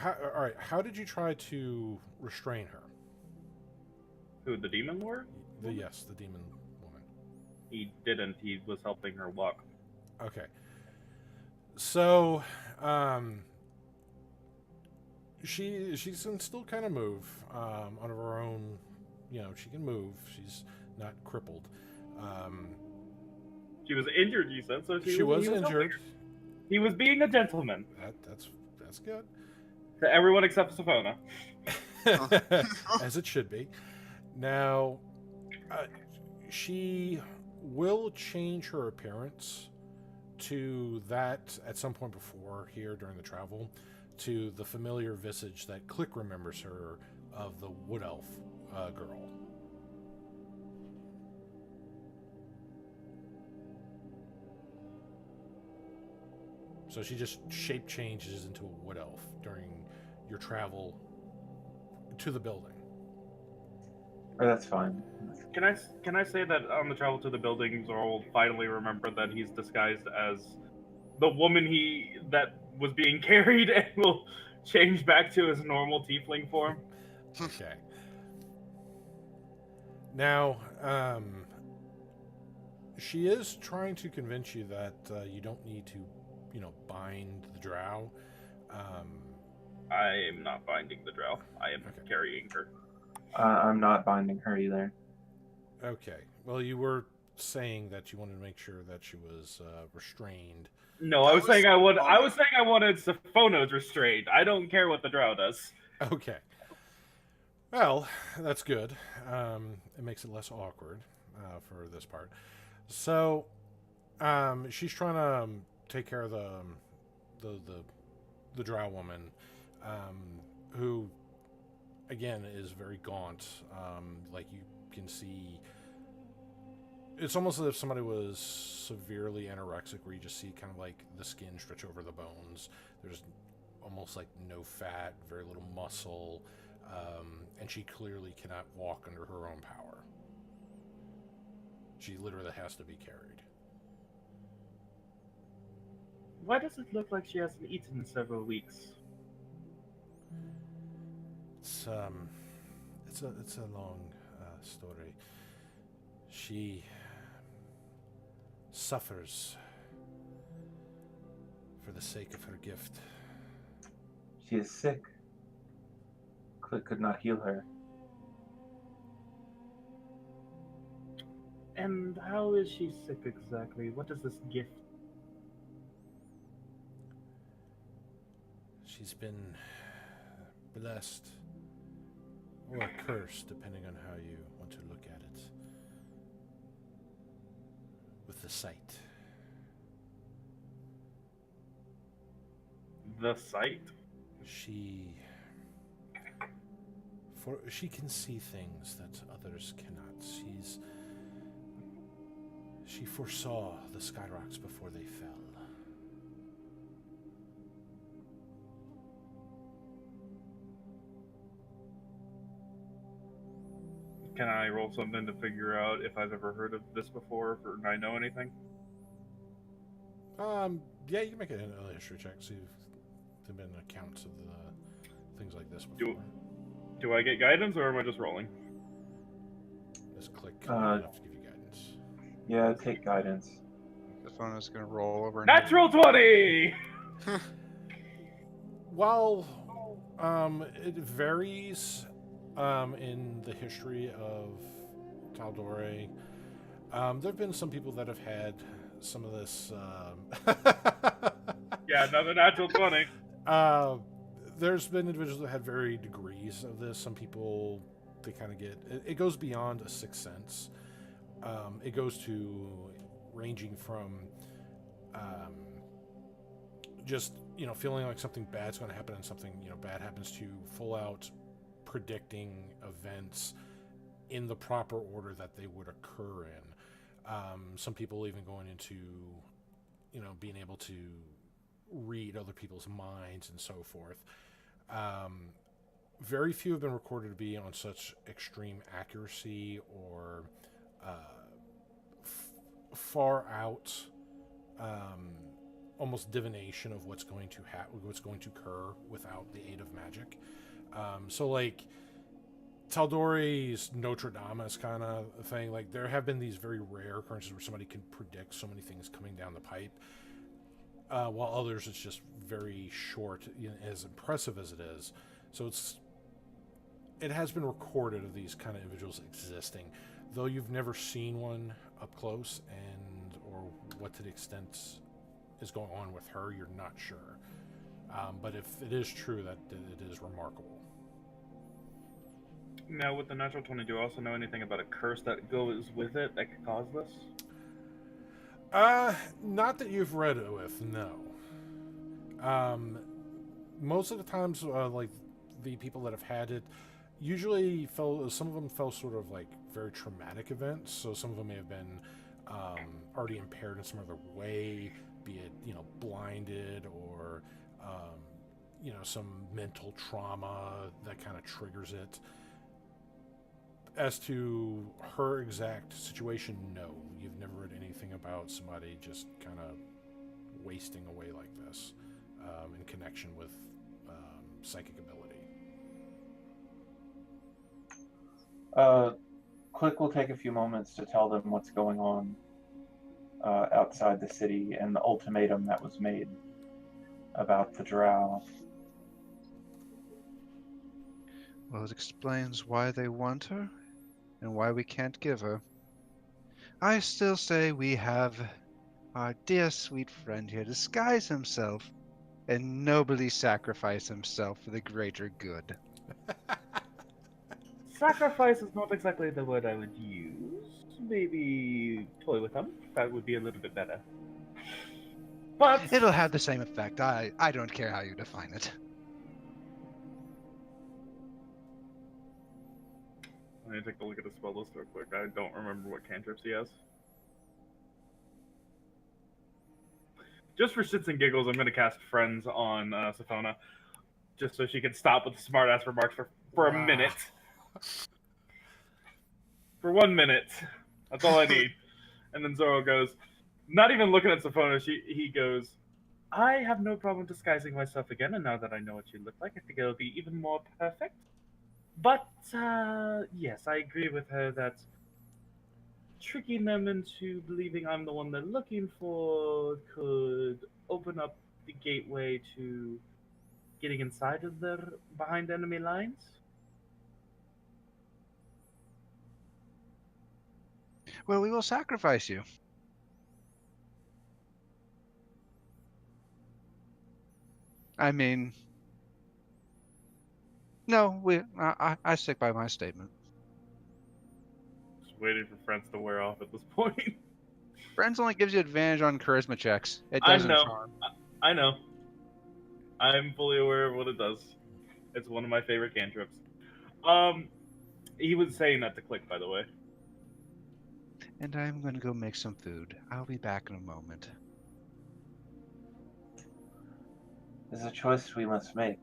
all right, how did you try to restrain her? Who, the demon lord? Yes, the demon woman. He didn't. He was helping her walk. Okay. So, she can still kind of move on her own. You know, she can move. She's not crippled. She was injured, you said, so She was injured. He was being a gentleman. That's good. To everyone except Siphona. As it should be. Now, she will change her appearance to that at some point before here during the travel, to the familiar visage that Click remembers her of, the wood elf girl. So she just shape changes into a wood elf during your travel to the building. Oh, that's fine. Can I say that on the travel to the building, Zorro will finally remember that he's disguised as the woman that was being carried, and will change back to his normal tiefling form? Okay. Now, she is trying to convince you that you don't need to, bind the drow. I am not binding the drow. I am carrying her. I'm not binding her either. Okay. Well, you were saying that you wanted to make sure that she was restrained. No, I was saying I wanted Siphona's restrained. I don't care what the drow does. Okay. Well, that's good. It makes it less awkward for this part. So, she's trying to take care of the drow woman, who, again, is very gaunt. Like you can see, it's almost as if somebody was severely anorexic, where you just see kind of like the skin stretch over the bones. There's almost like no fat, very little muscle, and she clearly cannot walk under her own power. She literally has to be carried. Why does it look like she hasn't eaten in several weeks? It's a long story. She suffers for the sake of her gift. She is sick. Click could not heal her. And how is she sick exactly? What is this gift? She's been blessed or cursed, depending on how you want to look at it, with the sight. The sight? She can see things that others cannot. She foresaw the skyrocks before they fell. Can I roll something to figure out if I've ever heard of this before, or I know anything? Yeah, you can make an history check, see if there have been accounts of things like this before. Do I get guidance, or am I just rolling? Just click enough to give you guidance. Yeah, take guidance. The phone is going to roll over. Natural 20! While it varies in the history of Tal'Dorei, there have been some people that have had some of this. Yeah, another natural 20. There's been individuals that had varying degrees of this. Some people, they kind of get it goes beyond a sixth sense. It goes to ranging from just feeling like something bad's going to happen and something bad happens, to full out predicting events in the proper order that they would occur in. Some people even going into being able to read other people's minds and so forth. Very few have been recorded to be on such extreme accuracy or far out almost divination of what's going to occur without the aid of magic. So like Tal'Dorei's Notre Dame kind of thing, like there have been these very rare occurrences where somebody can predict so many things coming down the pipe, while others it's just very short, as impressive as it is. So it has been recorded of these kind of individuals existing, though you've never seen one up close, and or what to the extent is going on with her, you're not sure. But if it is true, that it is remarkable. Now, with the natural 20, do you also know anything about a curse that goes with it that could cause this? Not that you've read it with, no. Most of the times, like the people that have had it, usually some of them fell sort of like very traumatic events. So some of them may have been already impaired in some other way, be it blinded or some mental trauma that kind of triggers it. As to her exact situation, no. You've never read anything about somebody just kind of wasting away like this in connection with psychic ability. Click will take a few moments to tell them what's going on outside the city and the ultimatum that was made about the drow. Well, it explains why they want her and why we can't give her. I still say we have our dear sweet friend here disguise himself and nobly sacrifice himself for the greater good. Sacrifice is not exactly the word I would use. Maybe toy with them. That would be a little bit better. But It'll have the same effect. I don't care how you define it. I need to take a look at the spell list real quick. I don't remember what cantrips he has. Just for shits and giggles, I'm going to cast Friends on Safona, just so she can stop with the smart-ass remarks for a Wow. minute. For 1 minute. That's all I need. And then Zoro goes, not even looking at Safona, he goes, I have no problem disguising myself again, and now that I know what you look like, I think it'll be even more perfect. But, yes, I agree with her that tricking them into believing I'm the one they're looking for could open up the gateway to getting inside of their behind enemy lines. Well, we will sacrifice you. I mean, no, I stick by my statement. Just waiting for Friends to wear off at this point. Friends only gives you advantage on charisma checks. It I doesn't know. charm. I know. I'm fully aware of what it does. It's one of my favorite cantrips. He was saying that to Click, by the way. And I'm going to go make some food. I'll be back in a moment. There's a choice we must make.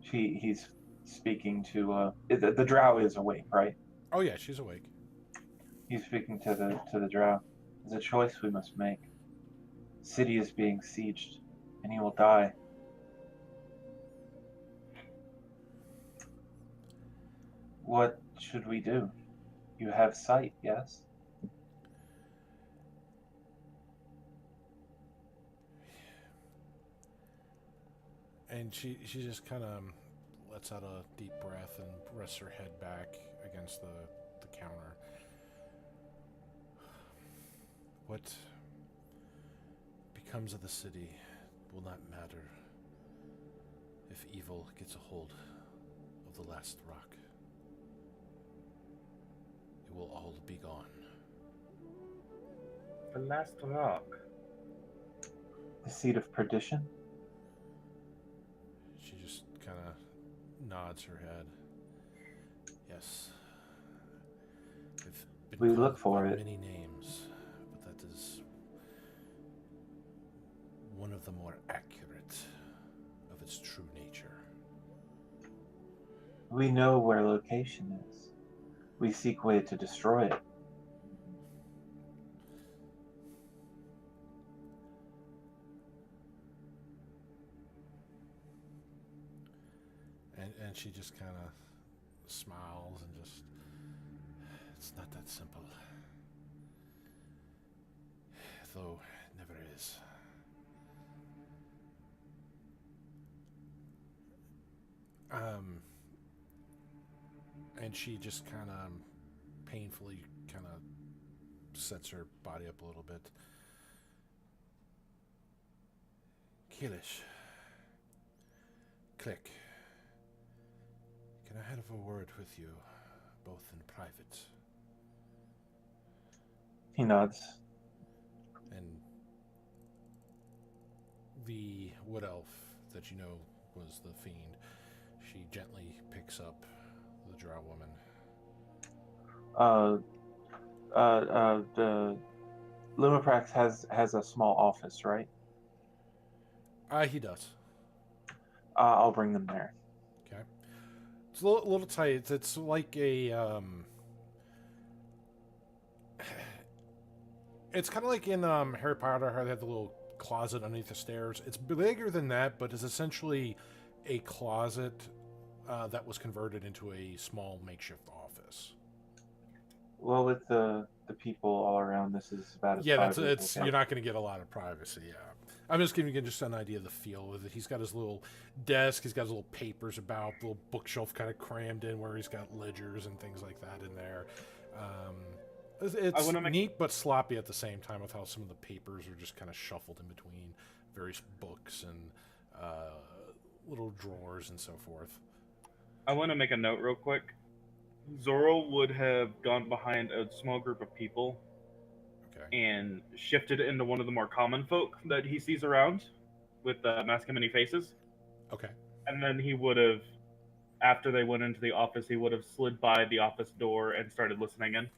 He's speaking to the drow is awake, right? Oh yeah, she's awake. He's speaking to the drow. There's a choice we must make. City is being sieged, and he will die. What should we do? You have sight, yes? And she just kind of lets out a deep breath and rests her head back against the counter. What becomes of the city will not matter if evil gets a hold of the last rock. It will all be gone. The last rock. The seed of perdition? She just kind of nods her head. Yes. It's been We called look for by it. many names, but that is one of the more accurate of its true nature. We know where location is. We seek way to destroy it. And she just kind of smiles and just, it's not that simple. Though it never is. And she just kind of painfully kind of sets her body up a little bit. Kilish. Click. Can I have a word with you, both in private? He nods. And the wood elf that you know was the fiend, she gently picks up the drow woman. The Lumiprax has a small office, right? He does. I'll bring them there. Okay. It's a little tight. It's like a it's kind of like in Harry Potter, how they have the little closet underneath the stairs. It's bigger than that, but it's essentially a closet that was converted into a small makeshift office. Well, with the people all around, this is about as private as it's we'll you're not going to get a lot of privacy. Yeah, I'm just giving you just an idea of the feel with it. He's got his little desk. He's got his little papers about, little bookshelf kind of crammed in where he's got ledgers and things like that in there. It's neat but sloppy at the same time with how some of the papers are just kind of shuffled in between various books and little drawers and so forth. I want to make a note real quick. Zoro would have gone behind a small group of people and shifted into one of the more common folk that he sees around with mask and many faces. Okay. And then he would have, after they went into the office, he would have slid by the office door and started listening in.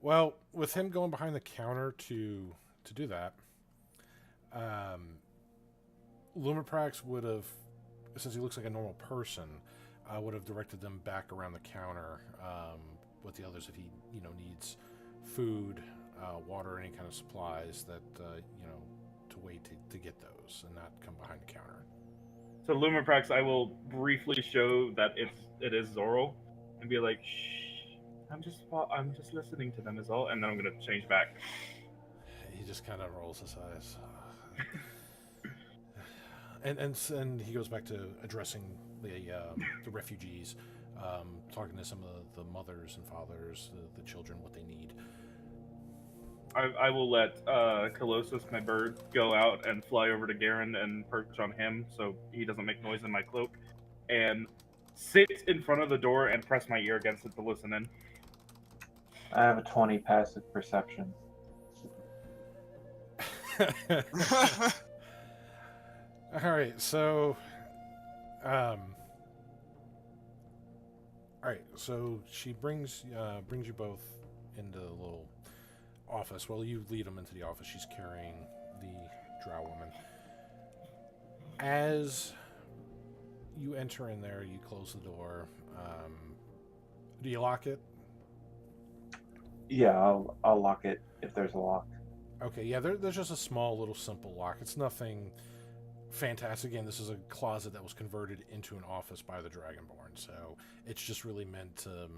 Well, with him going behind the counter to do that, Lumiprax would have, since he looks like a normal person, would have directed them back around the counter with the others if he, needs food, water, any kind of supplies that, to wait to get those and not come behind the counter. So Lumiprax, I will briefly show that it is Zoral, and be like, "Shh, I'm just listening to them is all," and then I'm gonna change back. He just kind of rolls his eyes. And he goes back to addressing the refugees, talking to some of the mothers and fathers, the children, what they need. I will let Colossus, my bird, go out and fly over to Garen and perch on him so he doesn't make noise in my cloak, and sit in front of the door and press my ear against it to listen in. I have a 20 passive perception. All right, so, all right, so she brings you both into the little office. Well, you lead them into the office. She's carrying the drow woman. As you enter in there, you close the door. Do you lock it? Yeah, I'll lock it if there's a lock. Okay, yeah, there's just a small little simple lock. It's nothing fantastic. Again, this is a closet that was converted into an office by the Dragonborn, so it's just really meant to,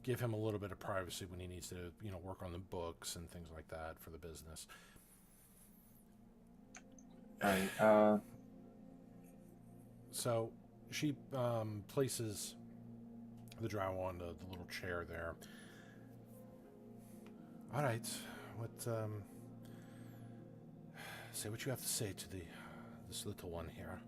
give him a little bit of privacy when he needs to, work on the books and things like that for the business. Right. So she places the drow on the little chair there. All right, what say what you have to say to this little one here.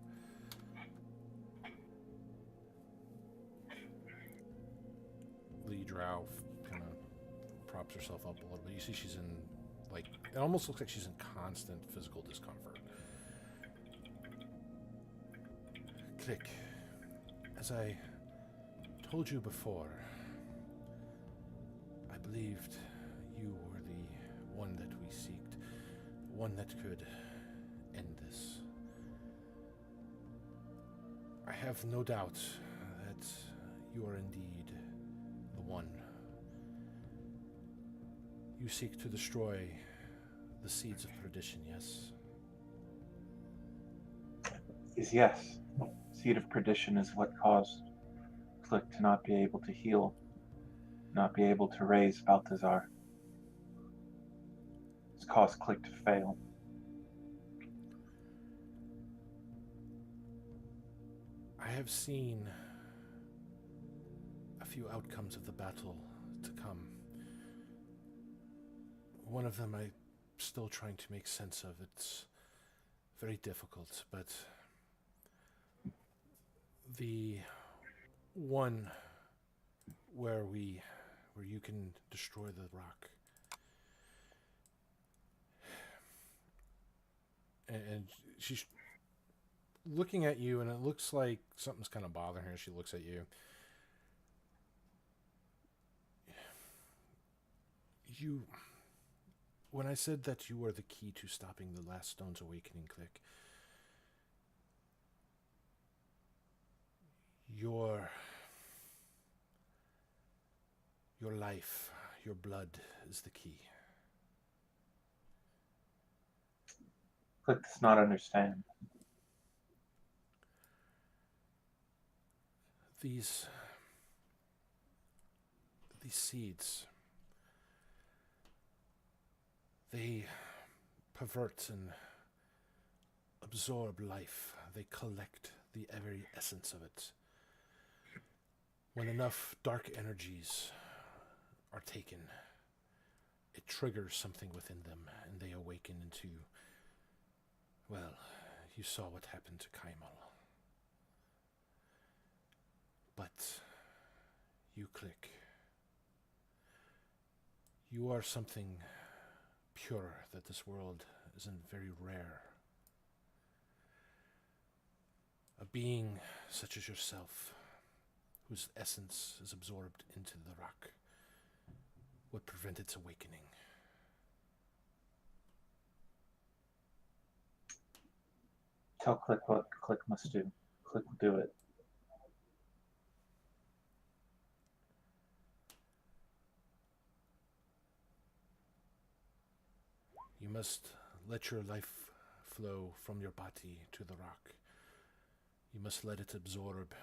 The drow kind of props herself up a little bit. You see she's in, it almost looks like she's in constant physical discomfort. Click. As I told you before, I believed you were the one that we seeked, one that could end this. I have no doubt that you are indeed the one. You seek to destroy the seeds of perdition, yes? Yes. Seed of perdition is what caused Click to not be able to heal, not be able to raise Balthazar. It's caused Click to fail. I have seen a few outcomes of the battle to come. One of them I'm still trying to make sense of. It's very difficult, but the one where you can destroy the rock. And she's looking at you, and it looks like something's kind of bothering her. She looks at you. When I said that you were the key to stopping the last stone's awakening, Click, your life, your blood is the key. Click does not understand. These seeds, they pervert and absorb life. They collect the very essence of it. When enough dark energies are taken, it triggers something within them, and they awaken into, well, you saw what happened to Kymal. But you, Click, you are something pure that this world isn't very rare. A being such as yourself, whose essence is absorbed into the rock. What prevented its awakening? Tell Click what Click must do. Click will do it. You must let your life flow from your body to the rock. You must let it absorb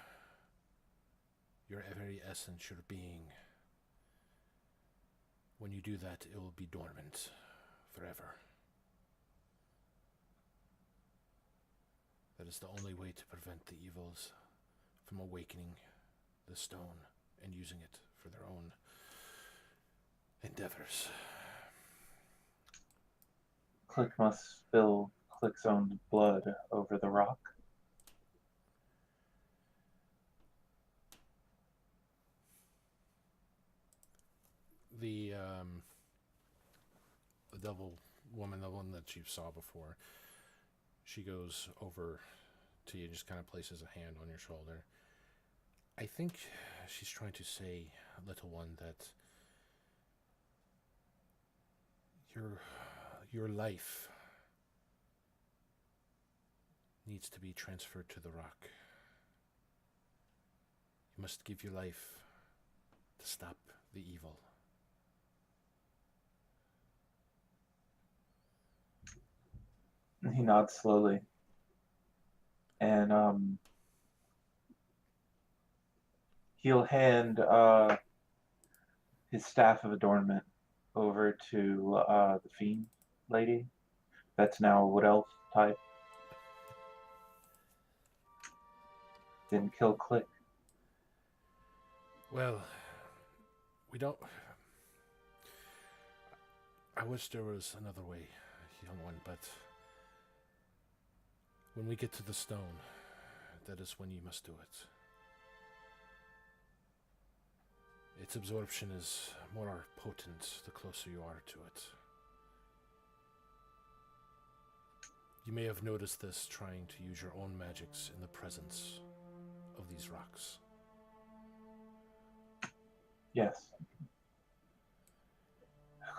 your very essence, your being. When you do that, it will be dormant forever. That is the only way to prevent the evils from awakening the stone and using it for their own endeavors. Click must spill Click's own blood over the rock. The devil woman, the one that you saw before, she goes over to you, just kind of places a hand on your shoulder. I think she's trying to say, little one, that your life needs to be transferred to the rock. You must give your life to stop the evil. He nods slowly. And he'll hand his staff of adornment over to the fiend lady. That's now a wood elf type. Then kill Click. Well, we don't... I wish there was another way, young one, but when we get to the stone, that is when you must do it. Its absorption is more potent the closer you are to it. You may have noticed this trying to use your own magics in the presence of these rocks. Yes.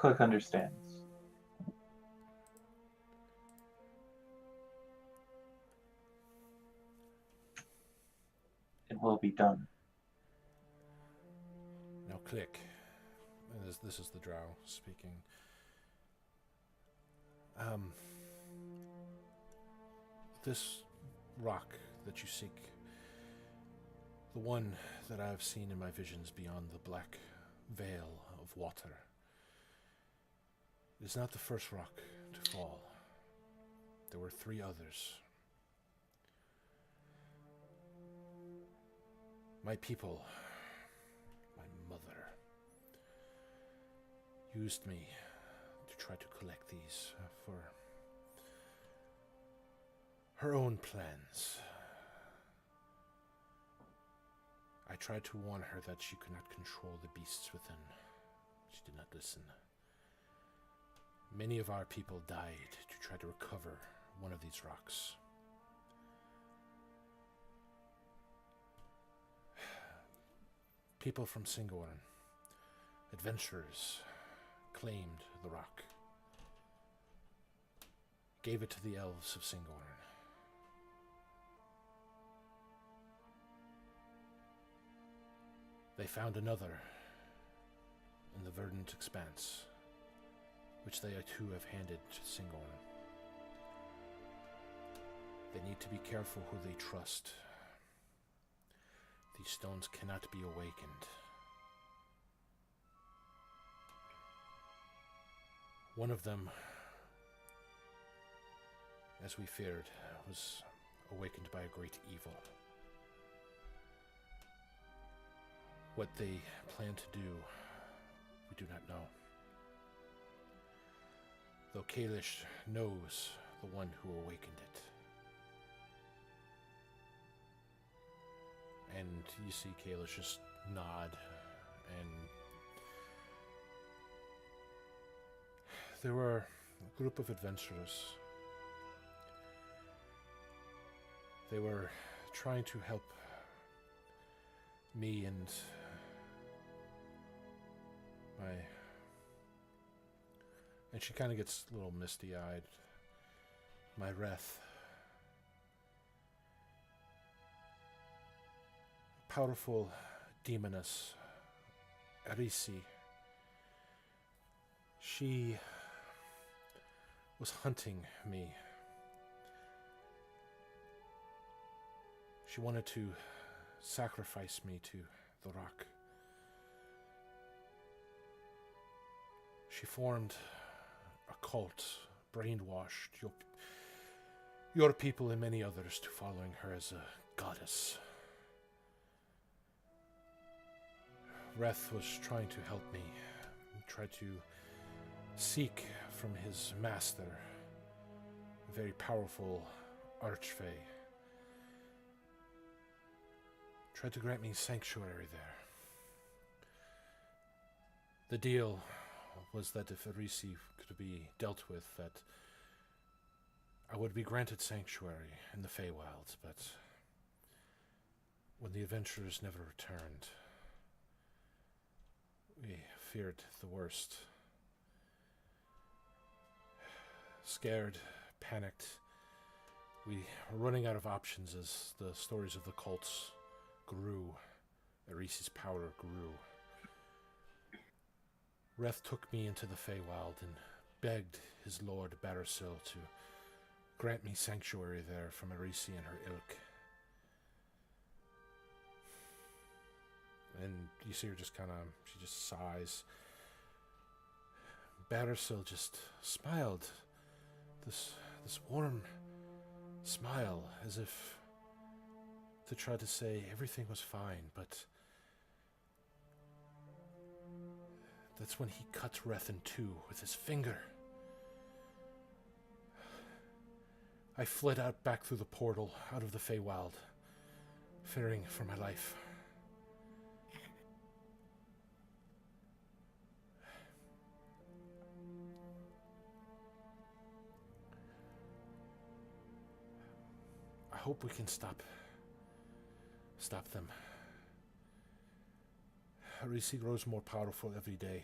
Click understands. It will be done. Now Click, and this is the drow speaking. This rock that you seek, the one that I have seen in my visions beyond the black veil of water, is not the first rock to fall. There were 3 others. My people, my mother, used me to try to collect these for her own plans. I tried to warn her that she could not control the beasts within. She did not listen. Many of our people died to try to recover one of these rocks. People from Singorn, adventurers, claimed the rock, gave it to the elves of Singorn. They found another in the verdant expanse, which they too have handed to Singorn. They need to be careful who they trust. These stones cannot be awakened. One of them, as we feared, was awakened by a great evil. What they plan to do, we do not know. Though Kalish knows the one who awakened it. And you see Kalish just nod, and there were a group of adventurers. They were trying to help me and my And she kind of gets a little misty-eyed. My wrath. Powerful demoness, Arisi. She was hunting me. She wanted to sacrifice me to the rock. She formed a cult, brainwashed your people and many others to following her as a goddess. Reth was trying to help me, tried to seek from his master, a very powerful archfey. Tried to grant me sanctuary there. The deal was that if Arisi could be dealt with, that I would be granted sanctuary in the Feywilds, but when the adventurers never returned, we feared the worst. Scared, panicked, we were running out of options as the stories of the cults grew. Arisi's power grew. Reth took me into the Feywild and begged his lord Barasil to grant me sanctuary there from Arisi and her ilk. And you see her just she just sighs. Barasil just smiled. This warm smile, as if to try to say everything was fine, but that's when he cut Reth in two with his finger. I fled out back through the portal, out of the Feywild, fearing for my life. I hope we can stop them. Arisi grows more powerful every day.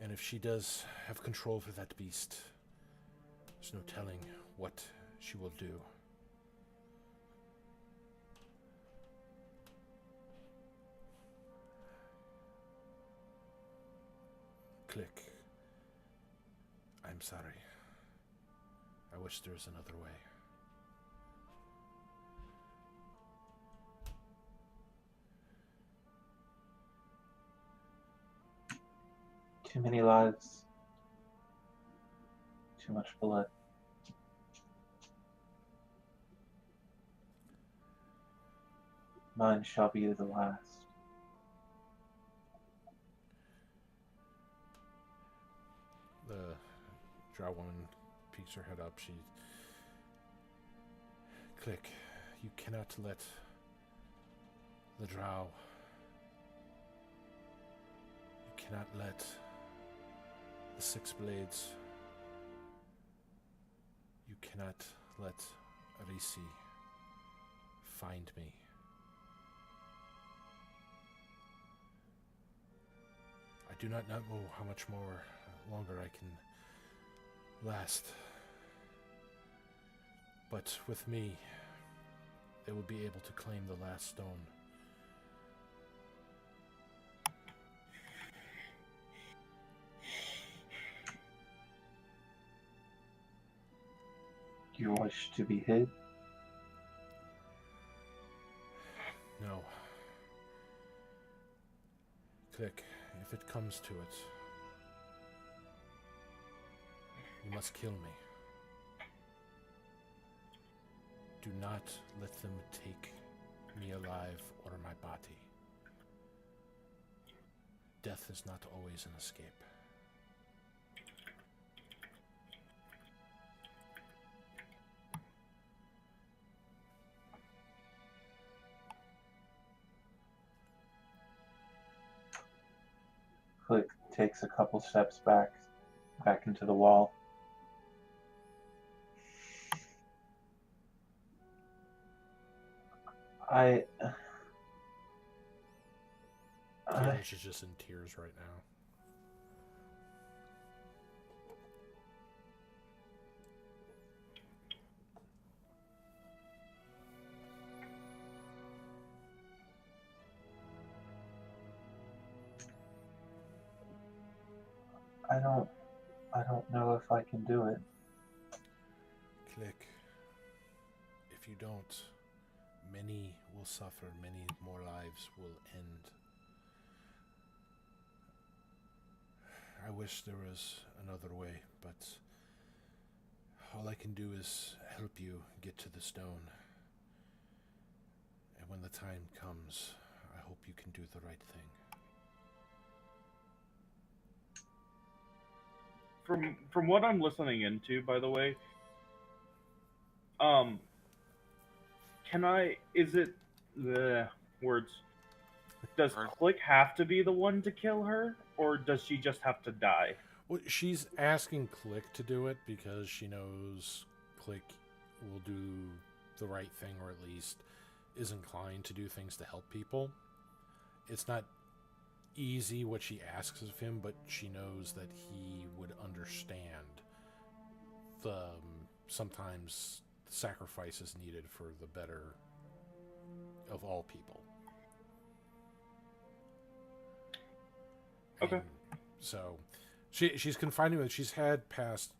And if she does have control over that beast, there's no telling what she will do. Click. I'm sorry. I wish there was another way. Too many lives. Too much blood. Mine shall be the last. The drow woman peeks her head up. Click. You cannot let the drow. You cannot let the Six Blades. You cannot let Arisi find me. I do not know how much longer I can last. But with me, they will be able to claim the last stone. Do you wish to be hid? No. Click. If it comes to it, you must kill me. Do not let them take me alive or my body. Death is not always an escape. Click takes a couple steps back into the wall. She's just in tears right now. I don't know if I can do it. Click. If you don't, many will suffer, many more lives will end. I wish there was another way, but all I can do is help you get to the stone. And when the time comes, I hope you can do the right thing. From what I'm listening into, by the way, is it the words? Does Click have to be the one to kill her, or does she just have to die? Well, she's asking Click to do it because she knows Click will do the right thing, or at least is inclined to do things to help people. It's not easy what she asks of him, but she knows that he would understand the sometimes sacrifices needed for the better of all people. Okay. And so she's confiding with, she's had past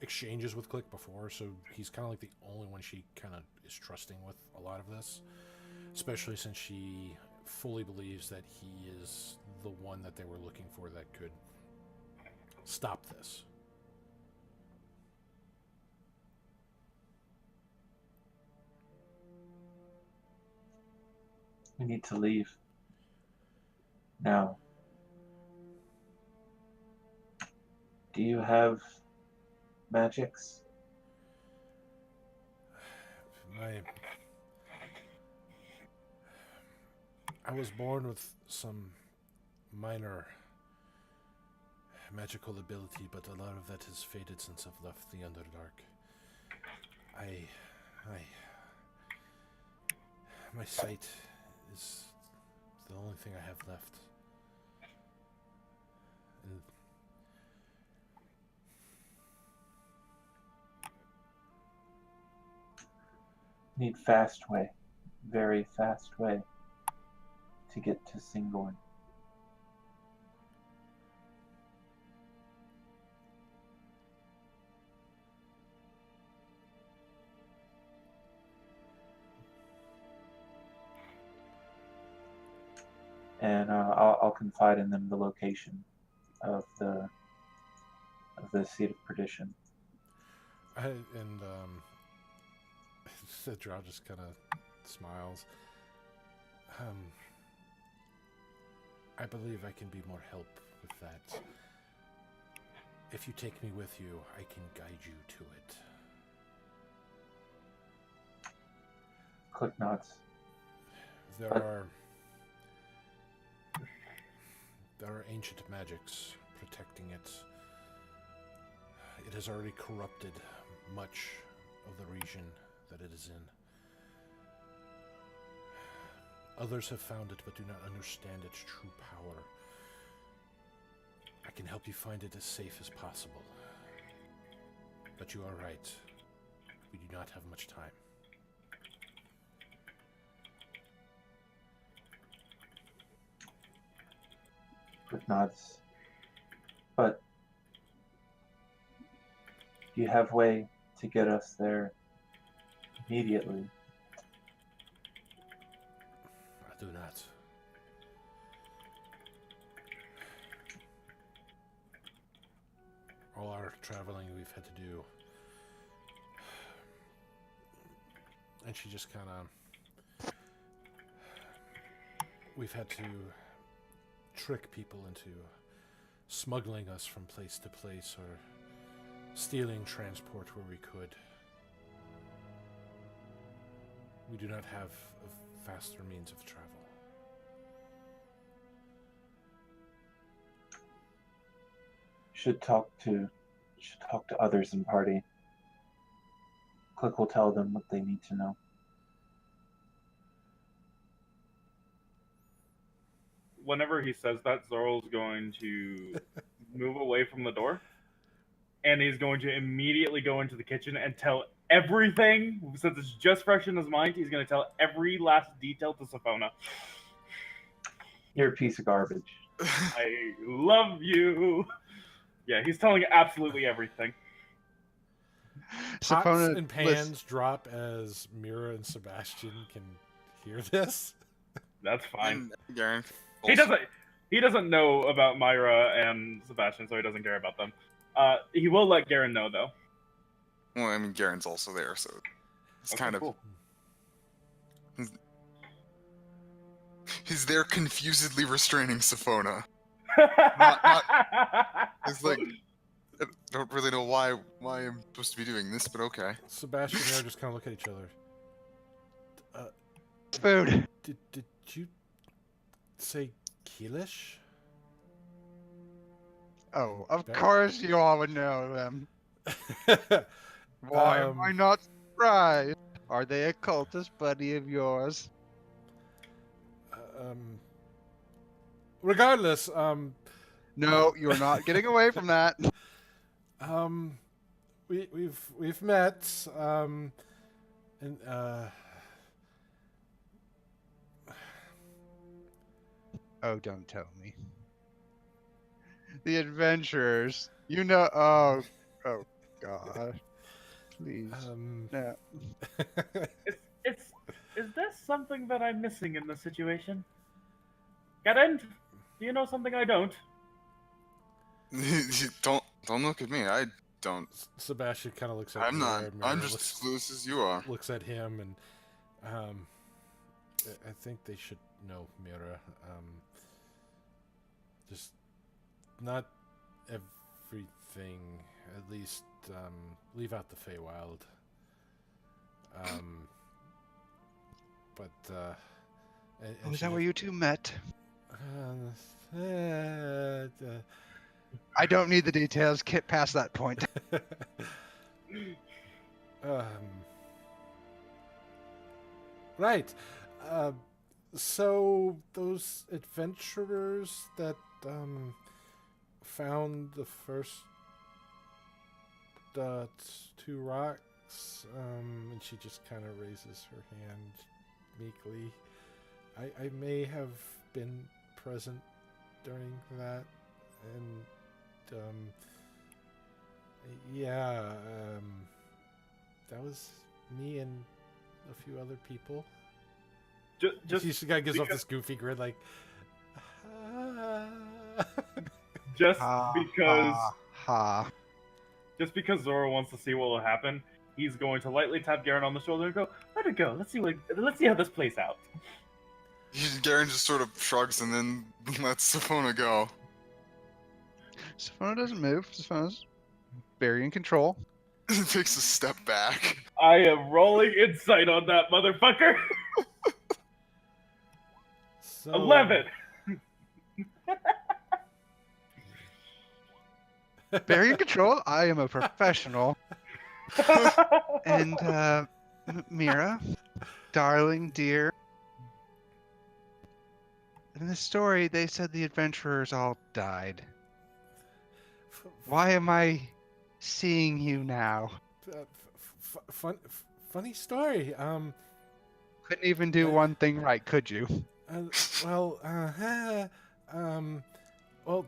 exchanges with Click before, so he's kind of like the only one she kind of is trusting with a lot of this, especially since she fully believes that he is the one that they were looking for that could stop this. We need to leave. Now, do you have magics? I was born with some minor magical ability, but a lot of that has faded since I've left the Underdark. My sight is the only thing I have left. And Need fast way, very fast way to get to Singorn. And I'll confide in them the location of the seat of perdition. The drow just kind of smiles. I believe I can be more help with that. If you take me with you, I can guide you to it. Click nods. There are ancient magics protecting it. It has already corrupted much of the region that it is in. Others have found it but do not understand its true power. I can help you find it as safe as possible. But you are right. We do not have much time. Click nods. But do you have way to get us there immediately? I do not. All our traveling we've had to do. And she just kind of... We've had to trick people into smuggling us from place to place or stealing transport where we could. We do not have a faster means of travel. Should talk to others in party. Click will tell them what they need to know. Whenever he says that, Zorl's going to move away from the door, and he's going to immediately go into the kitchen and tell everything. Since it's just fresh in his mind, he's going to tell every last detail to Safona. You're a piece of garbage. I love you. Yeah, he's telling absolutely everything. Pots Sapona, and pans drop as Mira and Sebastian can hear this. That's fine. And Garen. He doesn't know about Myra and Sebastian, so he doesn't care about them. He will let Garen know though. Well, I mean, Garen's also there, so it's Okay, kind of. cool. He's there confusedly restraining Safona. It's like, I don't really know why I'm supposed to be doing this, but okay. Sebastian and Mira just kind of look at each other. food. Did you say Keelish? Oh, of That- course you all would know them. Why am I not surprised? Are they a cultist buddy of yours? Regardless, No, you're not getting away from that. we've met, and Oh, don't tell me. The adventurers. You know. Oh God. Please. No. Is there something that I'm missing in this situation? Garen, do you know something I don't? don't look at me. I don't. Sebastian kind of looks at I'm Mira, not. and Mira I'm just as clueless as you are. looks at him, and I think they should know Mira. Just not everything. At least leave out the Feywild. But and Is she that where you two met? uh, I don't need the details. Get past that point. Right. So those adventurers that found the first two rocks, and she just kind of raises her hand meekly. I may have been present during that, and that was me and a few other people. Just She guy gives off this goofy grin, like. just Ha, because ha. just because Zoro wants to see what will happen, he's going to lightly tap Garen on the shoulder and go, "Let it go. Let's see how this plays out." Garen just sort of shrugs and then lets Safona go. Sapona doesn't move. Sapona's very in control. He takes a step back. I am rolling insight on that motherfucker. So, 11. Very in control. I am a professional. And Mira, darling, dear. In the story, they said the adventurers all died. Why am I seeing you now? Funny story. Couldn't even do one thing right, could you? Well,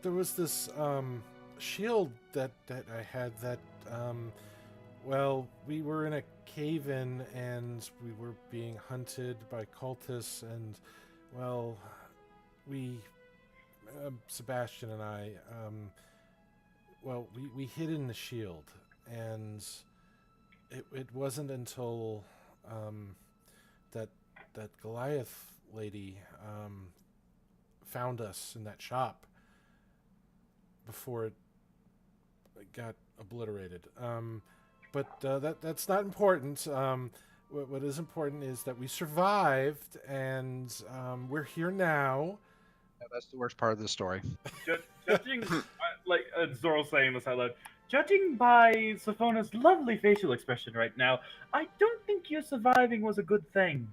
there was this shield that I had that we were in a cave-in and we were being hunted by cultists, and we Sebastian and I we hid in the shield, and it wasn't until that Goliath lady found us in that shop before it got obliterated. But that's not important. What is important is that we survived, and we're here now. Yeah, that's the worst part of the story. Judging, like Zoro's saying this out loud, judging by Safona's lovely facial expression right now, I don't think you surviving was a good thing.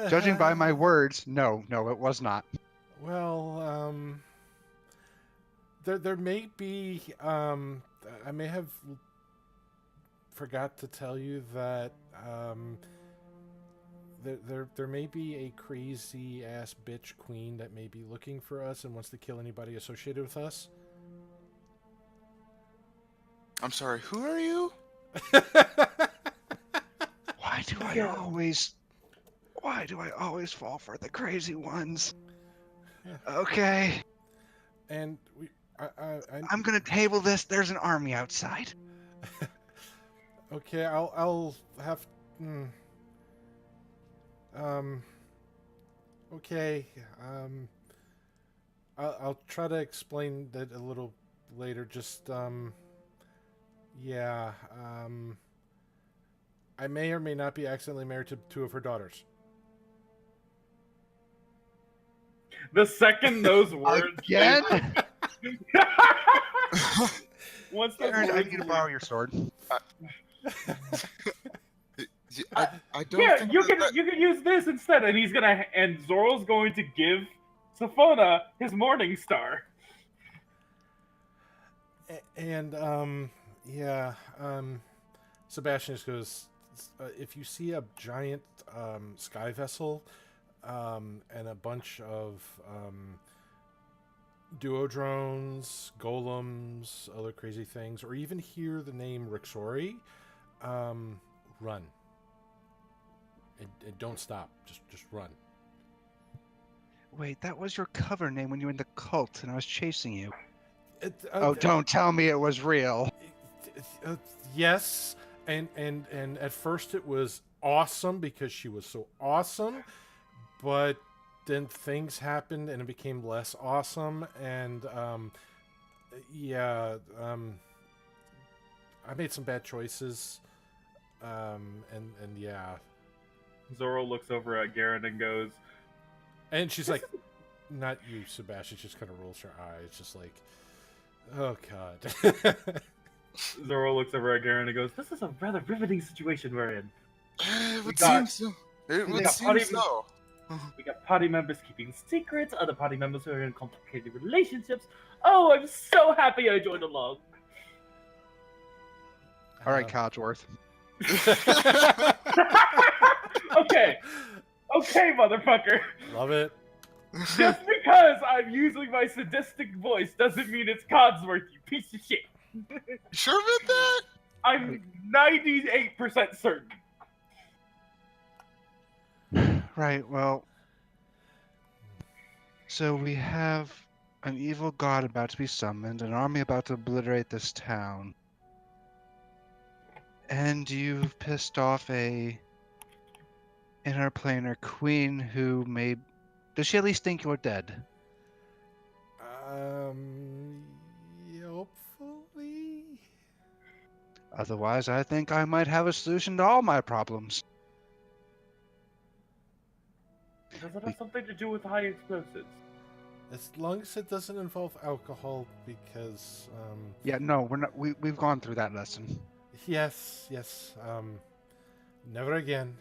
Judging by my words, no, it was not. Well, there may be. I may have forgot to tell you that there may be a crazy ass bitch queen that may be looking for us and wants to kill anybody associated with us. I'm sorry, who are you? Why do I always fall for the crazy ones? Okay, And I'm gonna table this. There's an army outside. okay, I'll have. Okay. I'll try to explain that a little later. Just yeah. I may or may not be accidentally married to two of her daughters. The second those words Again? once those Aaron, I words need to were- borrow your sword. I don't Yeah, think you that- can use this instead, and Zoral's going to give Safona his Morning Star. And yeah, Sebastian just goes, if you see a giant sky vessel and a bunch of duo drones, golems, other crazy things, or even hear the name Rixori, run. And don't stop. Just run. Wait, that was your cover name when you were in the cult and I was chasing you. Oh, Don't tell me it was real. Yes, and at first it was awesome because she was so awesome, but then things happened and it became less awesome, and yeah, I made some bad choices, and yeah, Zoral looks over at Garen and goes, and she's like, not you, Sebastian. She just kind of rolls her eyes, just like, oh god. Zoral looks over at Garen and goes, "This is a rather riveting situation we're in. It would got- seem so. It we would got seem party- so. We got party members keeping secrets, other party members who are in complicated relationships. Oh, I'm so happy I joined along." All right, Codsworth. Okay, motherfucker. Love it. Just because I'm using my sadistic voice doesn't mean it's Codsworth, you piece of shit. You sure about that? I'm 98% certain. Right, well. So we have an evil god about to be summoned, an army about to obliterate this town. And you've pissed off a interplanar queen who may... Does she at least think you're dead? Hopefully. Otherwise, I think I might have a solution to all my problems. Does it have something to do with high explosives? As long as it doesn't involve alcohol, because Yeah, no, we're not. We've gone through that lesson. yes, never again.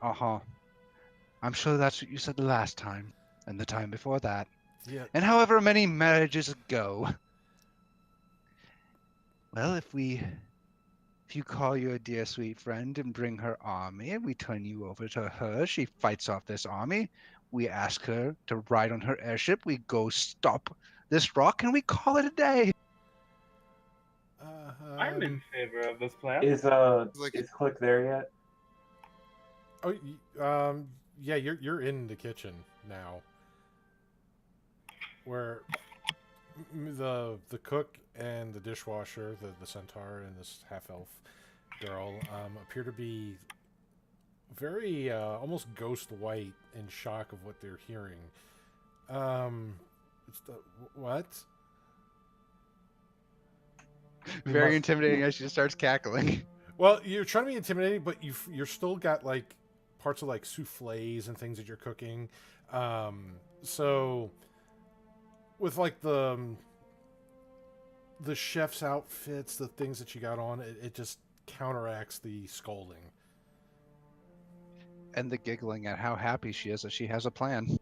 I'm sure that's what you said the last time, and the time before that, Yeah. and however many marriages ago. Well, if you call your dear sweet friend and bring her army, and we turn you over to her, she fights off this army. We ask her to ride on her airship. We go stop this rock, and we call it a day. I'm in favor of this plan. Is Like- is Click there yet? Oh, yeah, you're in the kitchen now, where the cook and the dishwasher, the centaur and this half elf girl, appear to be very almost ghost white, in shock of what they're hearing. It's the what? Very must- intimidating as she starts cackling. Well, you're trying to be intimidating, but you're still got like parts of like souffles and things that you're cooking. So with like the chef's outfits, the things that you got on, it just counteracts the scolding. And the giggling at how happy she is that she has a plan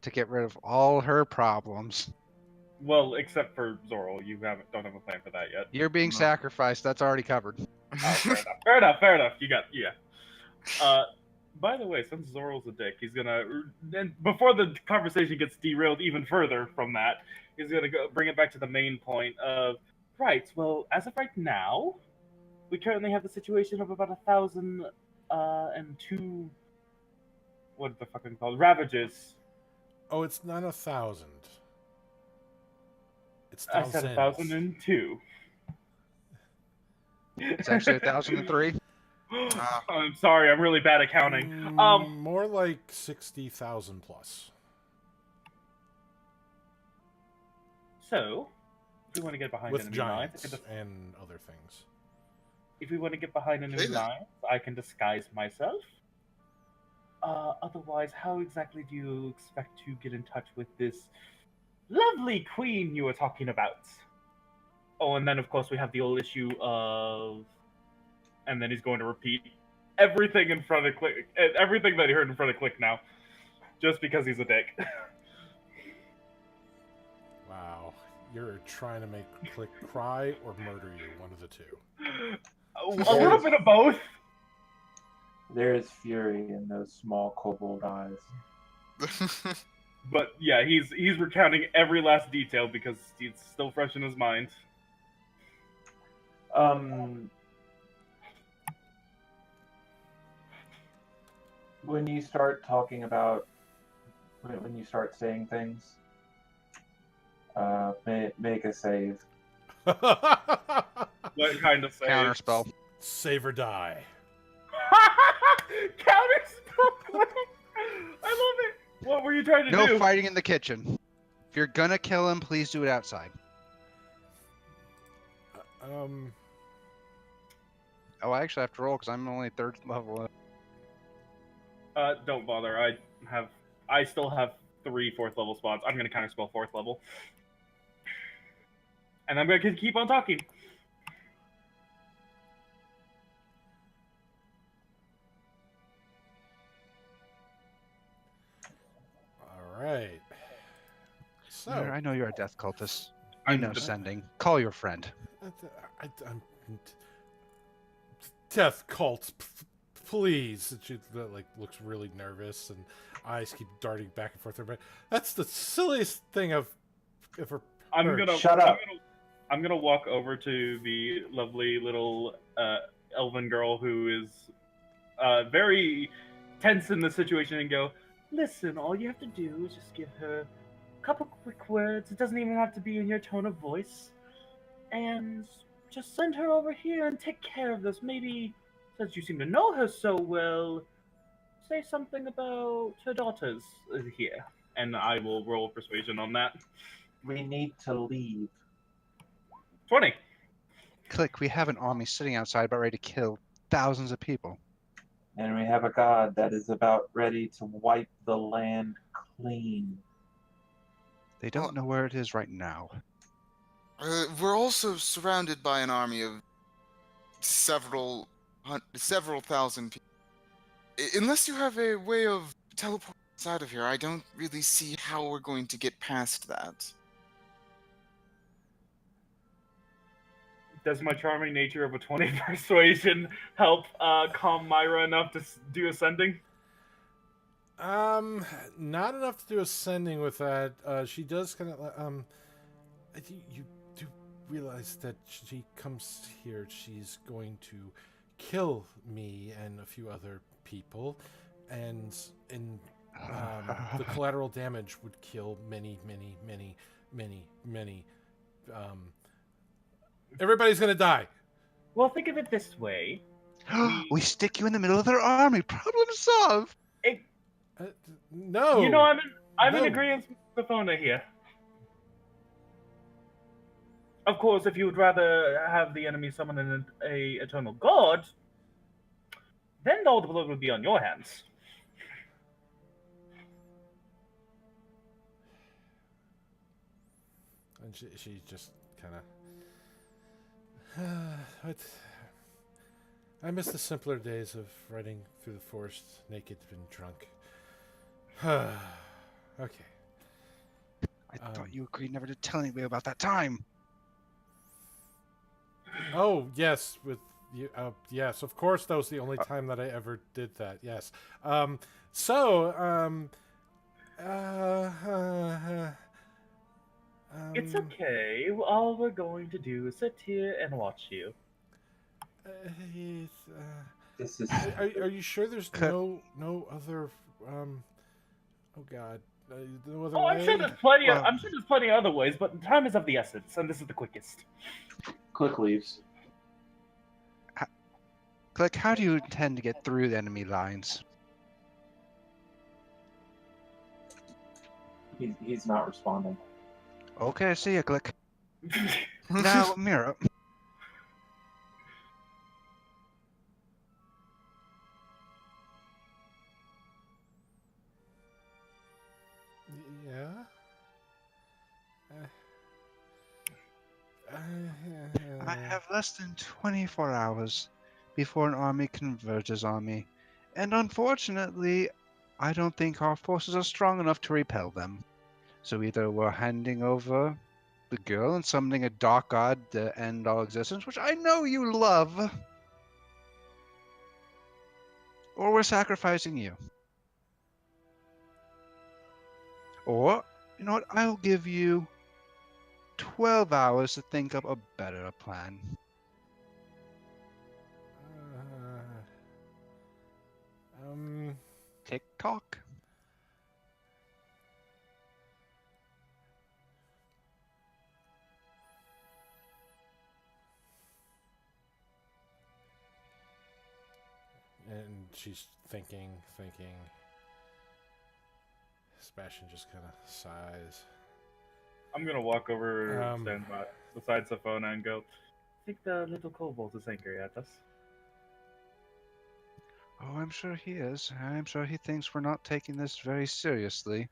to get rid of all her problems. Well, except for Zoral, you don't have a plan for that yet. You're being No. sacrificed. That's already covered. Oh, fair enough. You got, yeah. By the way, since Zoral's a dick, he's gonna. And before the conversation gets derailed even further from that, he's gonna go bring it back to the main point of. Right. Well, as of right now, we currently have the situation of about 1,002. What the fucking called? Ravagers. Oh, it's not 1,000. It's I said thousands. 1,002. It's actually 1,003. I'm sorry, I'm really bad at counting. More like 60,000 plus. So, if we want to get behind With enemy giants lines, and other things. if we want to get behind enemy Okay, then. lines, I can disguise myself. Otherwise, how exactly do you expect to get in touch with this lovely queen you were talking about? Oh, and then of course we have the old issue of, and then he's going to repeat everything in front of Click, everything that he heard in front of Click now, just because he's a dick. Wow. You're trying to make Click cry or murder you, one of the two. A little bit of both. There is fury in those small kobold eyes. But yeah, he's recounting every last detail because it's still fresh in his mind. When you start talking about, when you start saying things, make a save. What kind of save? Counterspell. Save or die. Counterspell! I love it! What were you trying to No do? fighting in the kitchen. If you're gonna kill him, please do it outside. Oh, I actually have to roll because I'm only 3rd level. Don't bother. I still have 3 4th level spots. I'm gonna counterspell 4th level. And I'm gonna keep on talking. Alright. So, I know you're a death cultist. I know sending. Call your friend. I'm death cult, please. She looks really nervous, and eyes keep darting back and forth. But that's the silliest thing I've ever heard. Shut up. I'm gonna walk over to the lovely little elven girl who is very tense in the situation and go, listen, all you have to do is just give her a couple quick words. It doesn't even have to be in your tone of voice. And just send her over here and take care of this. Maybe, since you seem to know her so well, say something about her daughters here. And I will roll persuasion on that. We need to leave. 20. Click, we have an army sitting outside about ready to kill thousands of people. And we have a god that is about ready to wipe the land clean. They don't know where it is right now. We're also surrounded by an army of several thousand people. Unless you have a way of teleporting us out of here, I don't really see how we're going to get past that. Does my charming nature of a 20 persuasion help calm Myra enough to do ascending? Not enough to do ascending with that. She does kind of, you do realize that she comes here, she's going to kill me and a few other people, and the collateral damage would kill many. Everybody's gonna die. Well, think of it this way. We stick you in the middle of their army. Problem solved. No. You know, I'm No. in agreement with Fona here. Of course, if you would rather have the enemy summon an eternal god, then all the blood would be on your hands. And she just kind of. I miss the simpler days of riding through the forest naked and drunk. Okay. I thought you agreed never to tell anybody about that time. Oh, yes, with Yes, of course. That was the only time that I ever did that. Yes. So. It's okay. All we're going to do is sit here and watch you. This is Are you sure there's no other? Oh God, no other Oh, I'm sure way? there's plenty. Well- I'm sure there's plenty of other ways, but time is of the essence, and this is the quickest. Click leaves. Click, how do you intend to get through the enemy lines? He's not responding. Okay, see ya, Click. Now, Mira. Yeah. I have less than 24 hours before an army converges on me, and unfortunately, I don't think our forces are strong enough to repel them. So either we're handing over the girl and summoning a dark god to end all existence, which I know you love, or we're sacrificing you. Or, you know what, I'll give you 12 hours to think up a better plan. Tick tock. And she's thinking. Sebastian just kind of sighs. I'm gonna walk over, Um, stand beside Safona, and go. I think the little kobold is angry at us. Oh, I'm sure he is. I'm sure he thinks we're not taking this very seriously.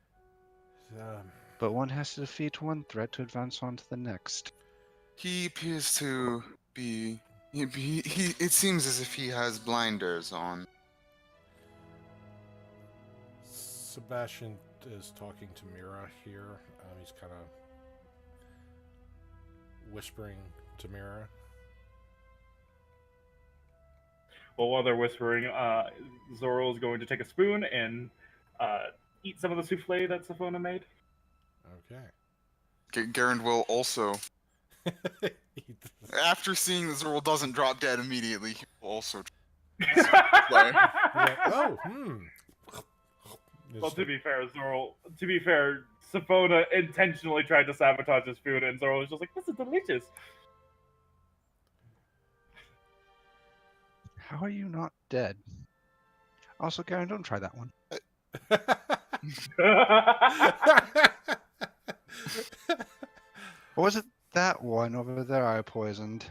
But one has to defeat one threat to advance on to the next. He appears to be. It seems as if he has blinders on. Sebastian is talking to Mira here. He's kind of whispering to Mira. Well, while they're whispering, Zoro is going to take a spoon and eat some of the souffle that Safona made. Okay. Garand will also, after seeing that Zorl doesn't drop dead immediately, he will also play. Oh, Well, to be fair, Safona intentionally tried to sabotage his food, and Zoro was just like, "This is delicious." How are you not dead? Also, Garen, don't try that one. Or was it that one over there I poisoned?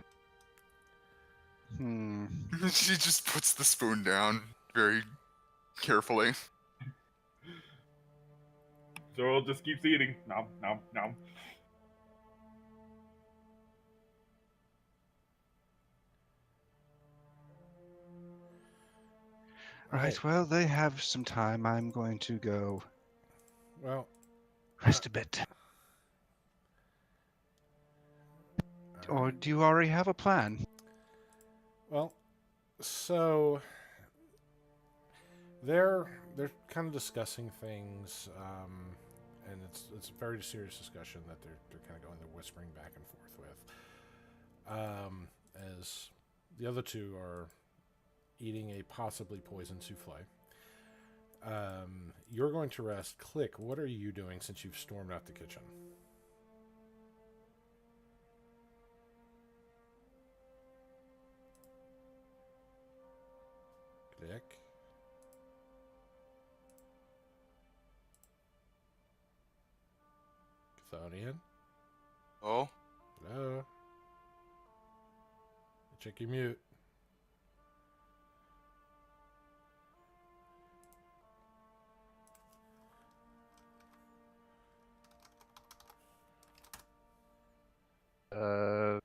She just puts the spoon down very carefully. Zoro just keeps eating. Nom nom nom. Right, well, they have some time. I'm going to go Well, rest a bit. Or do you already have a plan? well, so they're kind of discussing things, and it's a very serious discussion that they're kind of going. They're whispering back and forth with, as the other two are eating a possibly poisoned souffle. You're going to rest. Click. What are you doing since you've stormed out the kitchen? Click. Chthonian? Oh? Hello? Check your mute. No.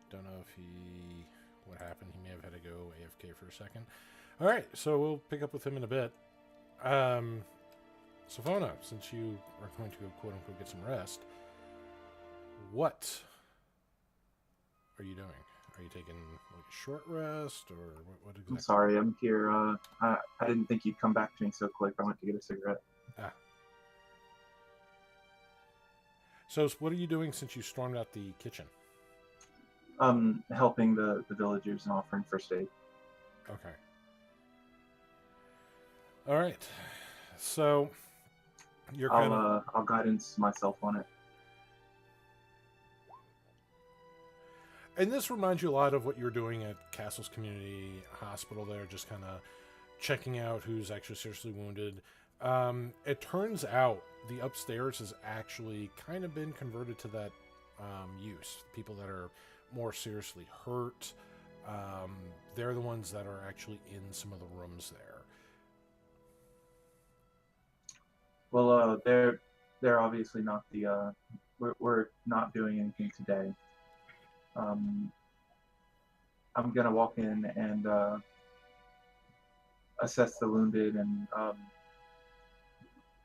Don't know if what happened. He may have had to go AFK for a second. All right, so we'll pick up with him in a bit. Sophona, since you are going to go quote unquote get some rest, what are you doing? Are you taking like a short rest, or what exactly? I'm sorry, I'm here. I didn't think you'd come back to me so quick. I went to get a cigarette. Ah. So what are you doing since you stormed out the kitchen? Helping the villagers and offering first aid. Okay. All right. So you're kind of. I'll guidance myself on it. And this reminds you a lot of what you're doing at Castle's Community Hospital there, just kind of checking out who's actually seriously wounded. It turns out the upstairs has actually kind of been converted to that use. People that are more seriously hurt, they're the ones that are actually in some of the rooms there. Well, they're obviously not the. We're not doing anything today. I'm gonna walk in and assess the wounded and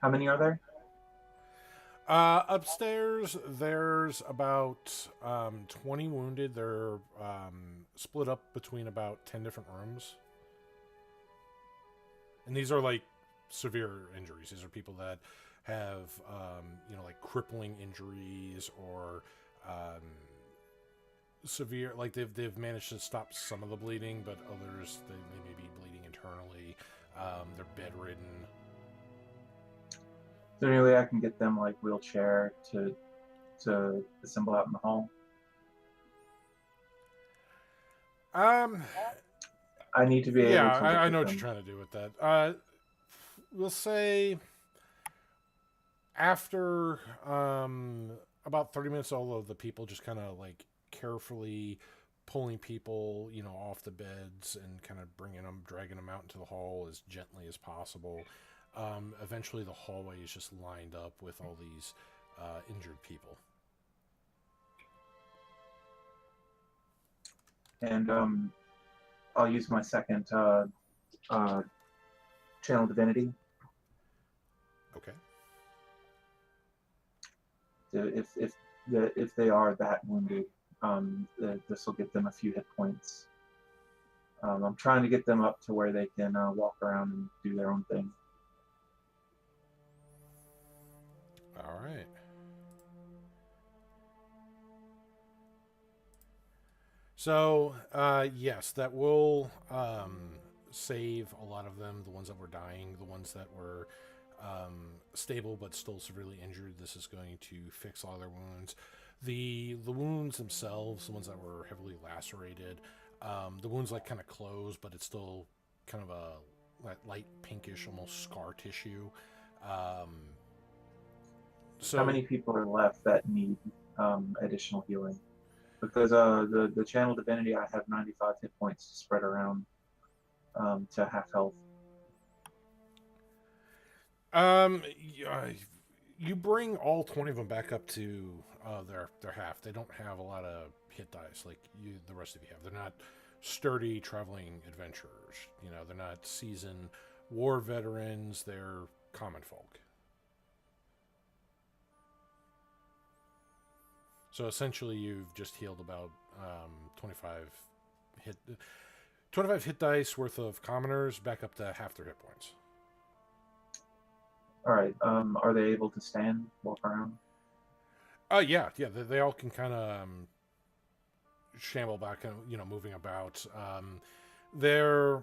how many are there? Upstairs, there's about 20 wounded. They're split up between about 10 different rooms. And these are like severe injuries. These are people that have, like crippling injuries or severe, like they've managed to stop some of the bleeding, but others, they may be bleeding internally. They're bedridden. Is there any way I can get them like wheelchair to assemble out in the hall? I need to be able to. Yeah, I know what you're trying to do with that. We'll say after about 30 minutes, all of the people just kind of like carefully pulling people, off the beds and kind of dragging them out into the hall as gently as possible. Eventually, the hallway is just lined up with all these injured people. And I'll use my second channel divinity. Okay. If they are that wounded, this will get them a few hit points. I'm trying to get them up to where they can walk around and do their own thing. All right. So, yes, that will save a lot of them, the ones that were dying, the ones that were stable but still severely injured. This is going to fix all their wounds. The wounds themselves, the ones that were heavily lacerated, the wounds like kind of close, but it's still kind of a light pinkish, almost scar tissue. So how many people are left that need additional healing? Because the channel divinity, I have 95 hit points to spread around to half health. You bring all 20 of them back up to their half. They don't have a lot of hit dice like the rest of you have. They're not sturdy traveling adventurers. They're not seasoned war veterans. They're common folk. So essentially, you've just healed about 25 hit dice worth of commoners back up to half their hit points. All right. Are they able to stand, walk around? Yeah. They all can kind of shamble back and moving about. They're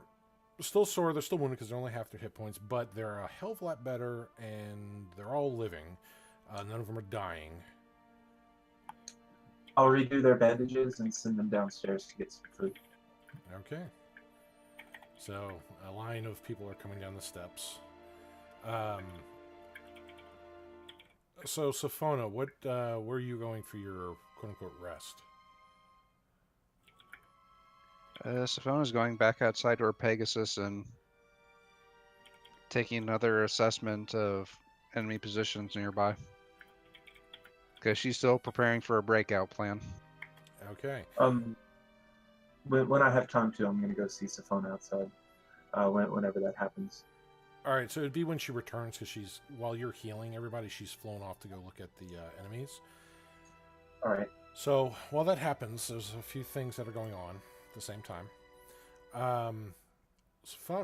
still sore. They're still wounded because they're only half their hit points, but they're a hell of a lot better, and they're all living. None of them are dying. I'll redo their bandages and send them downstairs to get some food. Okay. So a line of people are coming down the steps. So Sophona, where are you going for your quote-unquote rest? Sophona's going back outside to her Pegasus and taking another assessment of enemy positions nearby. Because she's still preparing for a breakout plan. Okay. When I have time to, I'm going to go see Sophona outside. whenever that happens. All right, so it'd be when she returns because while you're healing everybody, she's flown off to go look at the enemies. All right. So while that happens, there's a few things that are going on at the same time. Sophona,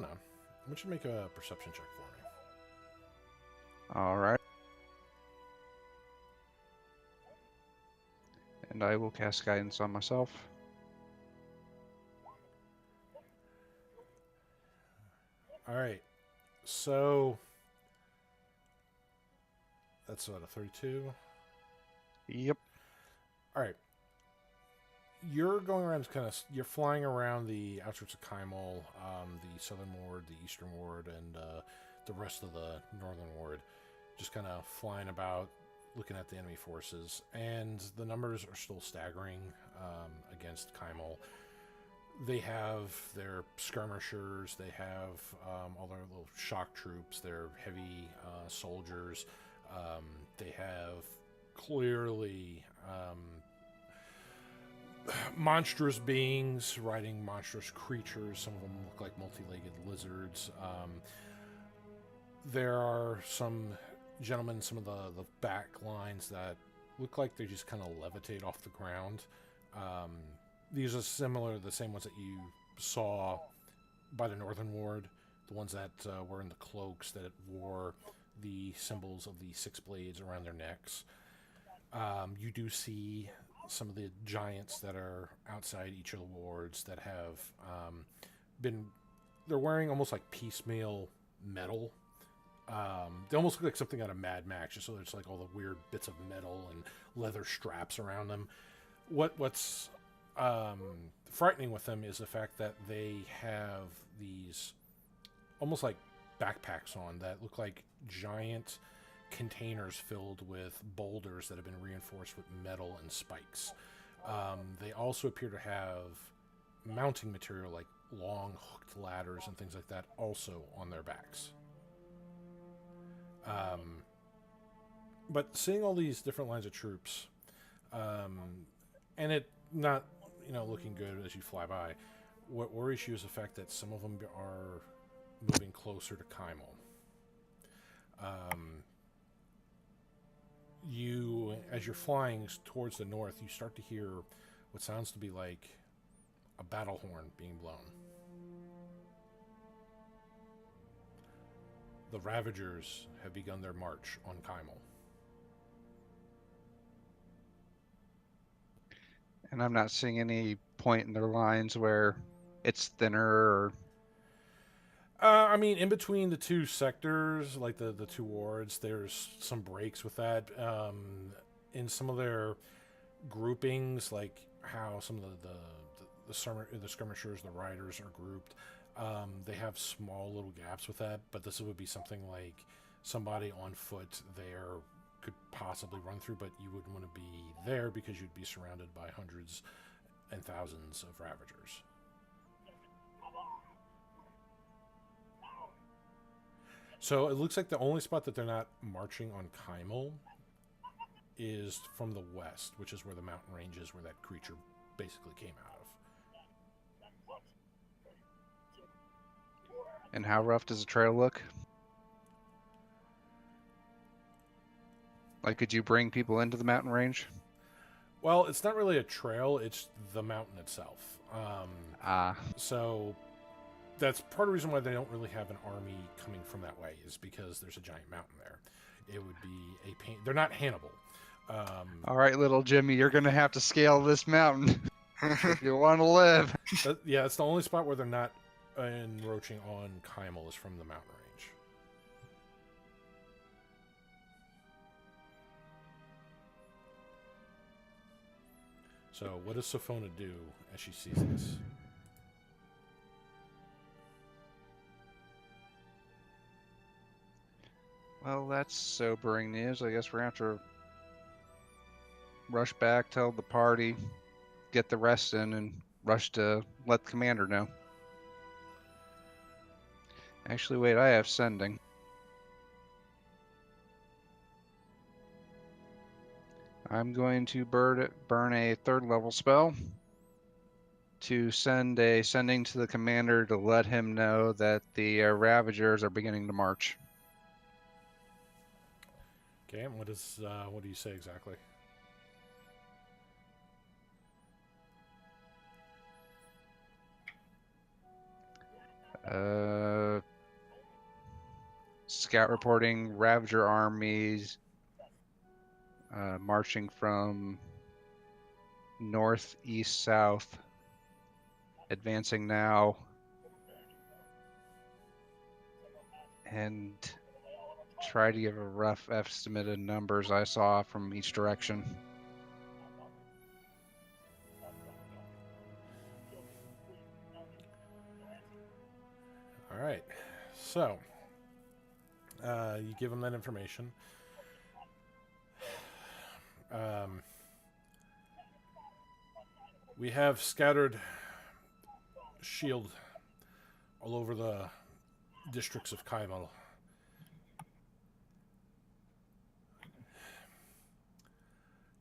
I want you to make a perception check for me. All right. And I will cast guidance on myself. All right, so that's what, a 32? Yep. All right. You're going around you're flying around the outskirts of Kymal, the southern ward, the eastern ward, and the rest of the northern ward. Just kind of flying about, looking at the enemy forces. And the numbers are still staggering against Kymal. They have their skirmishers, they have all their little shock troops, their heavy soldiers. They have clearly monstrous beings riding monstrous creatures. Some of them look like multi-legged lizards. There are some gentlemen, some of the back lines that look like they just kind of levitate off the ground. These are the same ones that you saw by the northern ward, the ones that were in the cloaks that wore the symbols of the six blades around their necks. You do see some of the giants that are outside each of the wards that have they're wearing almost like piecemeal metal. They almost look like something out of Mad Max, just so there's like all the weird bits of metal and leather straps around them. What's frightening with them is the fact that they have these almost like backpacks on that look like giant containers filled with boulders that have been reinforced with metal and spikes. They also appear to have mounting material like long hooked ladders and things like that also on their backs. But seeing all these different lines of troops, and it not looking good as you fly by, what worries you is the fact that some of them are moving closer to Kymal. As you're flying towards the north, you start to hear what sounds to be like a battle horn being blown. The Ravagers have begun their march on Kymal. And I'm not seeing any point in their lines where it's thinner or... I mean, in between the two sectors, like the two wards, there's some breaks with that. In some of their groupings, like how some of the skirmishers, the riders are grouped, they have small little gaps with that. But this would be something like somebody on foot there could possibly run through, but you wouldn't want to be there because you'd be surrounded by hundreds and thousands of Ravagers. So it looks like the only spot that they're not marching on Kymal is from the west, which is where the mountain range is, where that creature basically came out of. And how rough does the trail look? Like, could you bring people into the mountain range? Well, it's not really a trail, it's the mountain itself. So that's part of the reason why they don't really have an army coming from that way, is because there's a giant mountain there. It would be a pain. They're not Hannibal. All right, little Jimmy, you're going to have to scale this mountain if you want to live. Yeah, it's the only spot where they're not encroaching on Kymal is from the mountain range. So what does Sophona do as she sees this? Well, that's sobering news. I guess we're going to have to rush back, tell the party, get the rest in, and rush to let the commander know. Actually, wait, I have sending. I'm going to burn a 3rd level spell. to send a sending to the commander to let him know that the Ravagers are beginning to march. Okay, and what do you say exactly? Scout reporting Ravager armies marching from north, east, south, advancing now, and try to give a rough estimate of numbers I saw from each direction. All right, so you give them that information. We have scattered shield all over the districts of Kymal.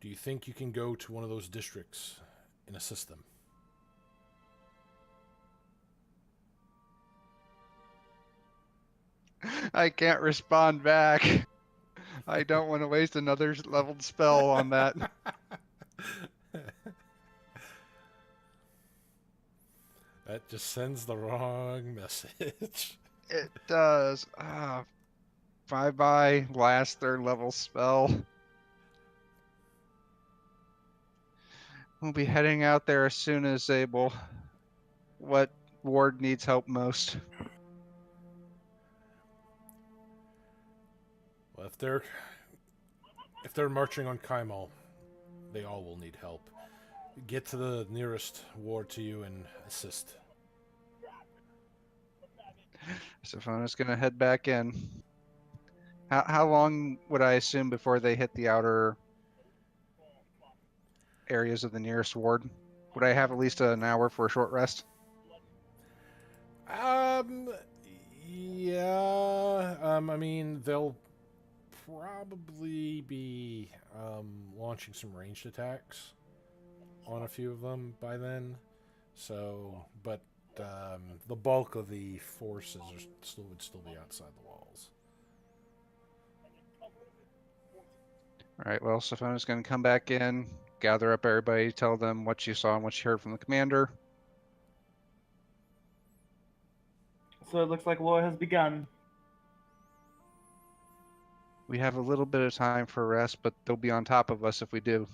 Do you think you can go to one of those districts and assist them? I can't respond back. I don't want to waste another leveled spell on that. That just sends the wrong message. It does. Bye-bye, last third level spell. We'll be heading out there as soon as able. What ward needs help most? Well, if they're marching on Kymal, they all will need help. Get to the nearest ward to you and assist. Sophona's gonna head back in. How long would I assume before they hit the outer areas of the nearest ward? Would I have at least an hour for a short rest? Yeah. I mean, they'll probably be launching some ranged attacks on a few of them by then. So, but the bulk of the forces would still be outside the walls. All right, well, Sophona's going to come back in, gather up everybody, tell them what you saw and what you heard from the commander. So it looks like war has begun. We have a little bit of time for rest, but they'll be on top of us if we do.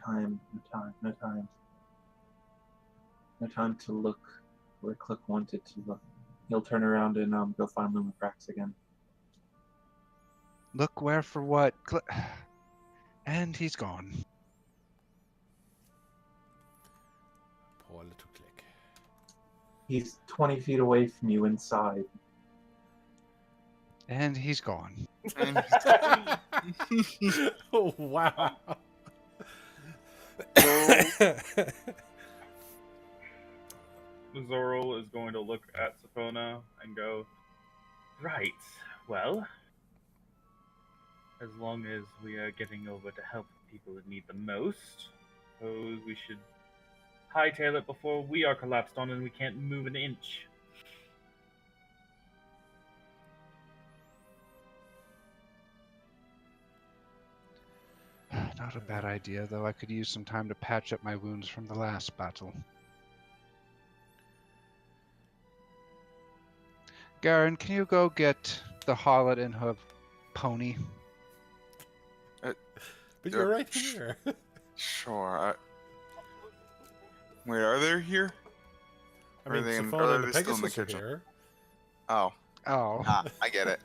No time. No time to look where Click wanted to look. He'll turn around and go find Lumifrax again. Look where for what? And he's gone. Poor little Click. He's 20 feet away from you inside. And he's gone. And Oh, wow. Zoril is going to look at Sophona and go, right, well, as long as we are getting over to help the people that need the most, suppose we should hightail it before we are collapsed on and we can't move an inch. Not a bad idea, though I could use some time to patch up my wounds from the last battle. Garen, can you go get the harlot and her pony? But you're right here. sure. Wait, are they here? I mean, Are they Sophona and the still in the Pegasus are kitchen? here. Oh. Oh. I get it.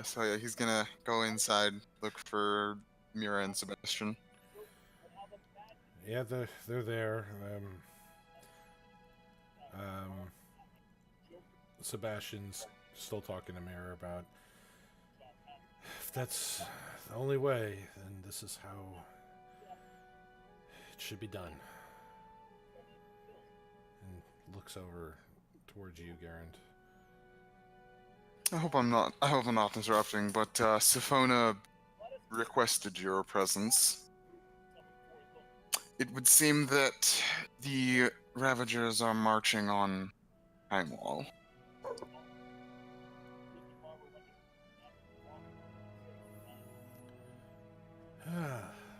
So yeah, he's gonna go inside, look for Mira and Sebastian. Yeah, they're there. Sebastian's still talking to Mira about if that's the only way, then this is how it should be done. And looks over towards you, Garand. I hope I'm not interrupting, but Sophona requested your presence. It would seem that the Ravagers are marching on Kymal.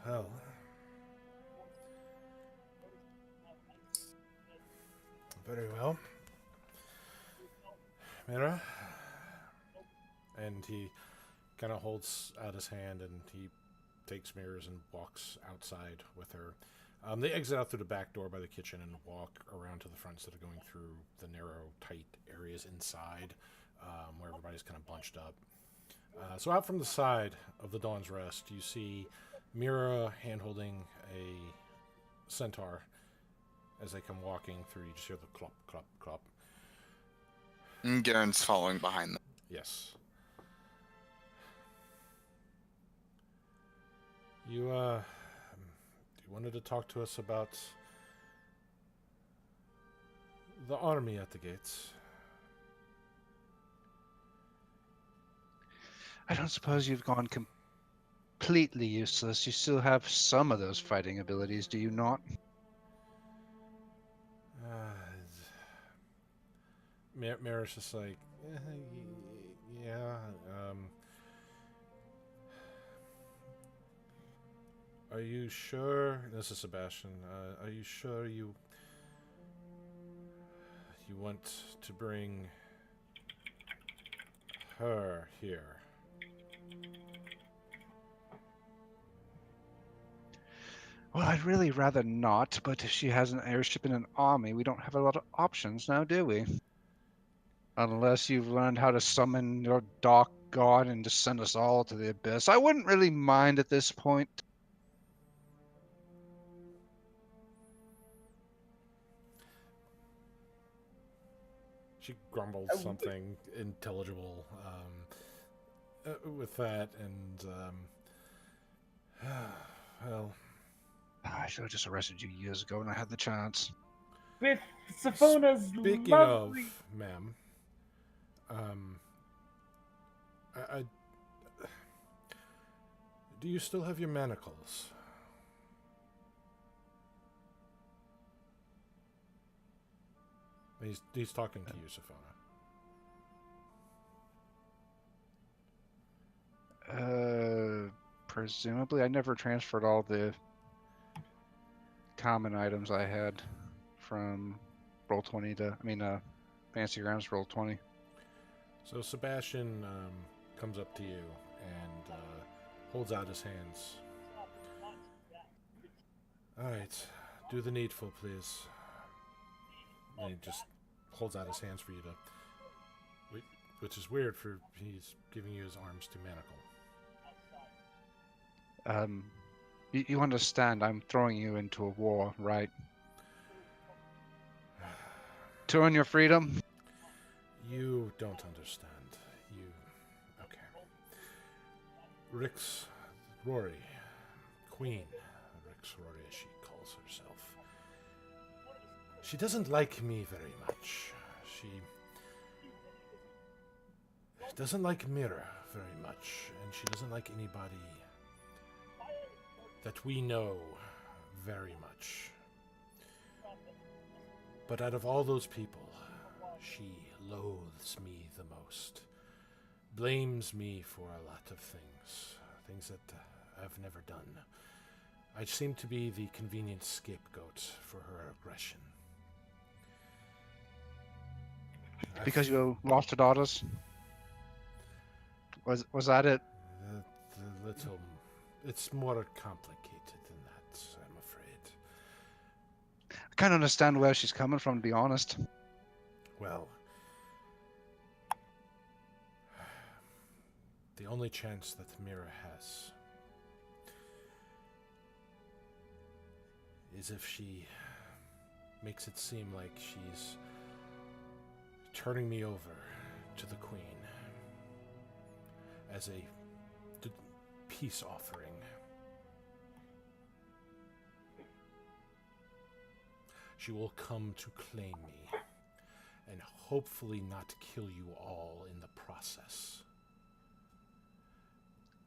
Well, very well. Mira? And he kind of holds out his hand and he takes Mira's and walks outside with her. They exit out through the back door by the kitchen and walk around to the front instead of going through the narrow, tight areas inside where everybody's kind of bunched up. So out from the side of the Dawn's Rest, you see Mira hand-holding a centaur as they come walking through. You just hear the clop, clop, clop. And Garen's following behind them. Yes. You wanted to talk to us about the army at the gates. I don't suppose you've gone completely useless. You still have some of those fighting abilities, do you not? Mira's just like, yeah. Are you sure? This is Sebastian. Are you sure you want to bring her here? Well, I'd really rather not, but if she has an airship and an army, we don't have a lot of options now, do we? Unless you've learned how to summon your dark god and just send us all to the abyss. I wouldn't really mind at this point. She grumbles something intelligible with that, and well, I should have just arrested you years ago when I had the chance. With Siphona's speaking lovely... of, ma'am, I do you still have your manacles? He's talking to you, Siphona. Presumably. I never transferred all the common items I had from Roll20 to, Fancy Grounds Roll20. So Sebastian comes up to you and holds out his hands. All right, do the needful, please. And he just holds out his hands for you to, which is weird for he's giving you his arms to manacle. You understand I'm throwing you into a war, right? To earn your freedom? You don't understand. Okay. Rix Rory, Queen Rix Rory as she calls herself. She doesn't like me very much. She doesn't like Mira very much, and she doesn't like anybody that we know very much. But out of all those people, she loathes me the most. Blames me for a lot of things that I've never done. I seem to be the convenient scapegoat for her aggression. Because you lost your daughters? Was that it? It's more complicated than that, I'm afraid. I can't understand where she's coming from, to be honest. Well, the only chance that Mira has is if she makes it seem like she's turning me over to the Queen as a peace offering. She will come to claim me and hopefully not kill you all in the process.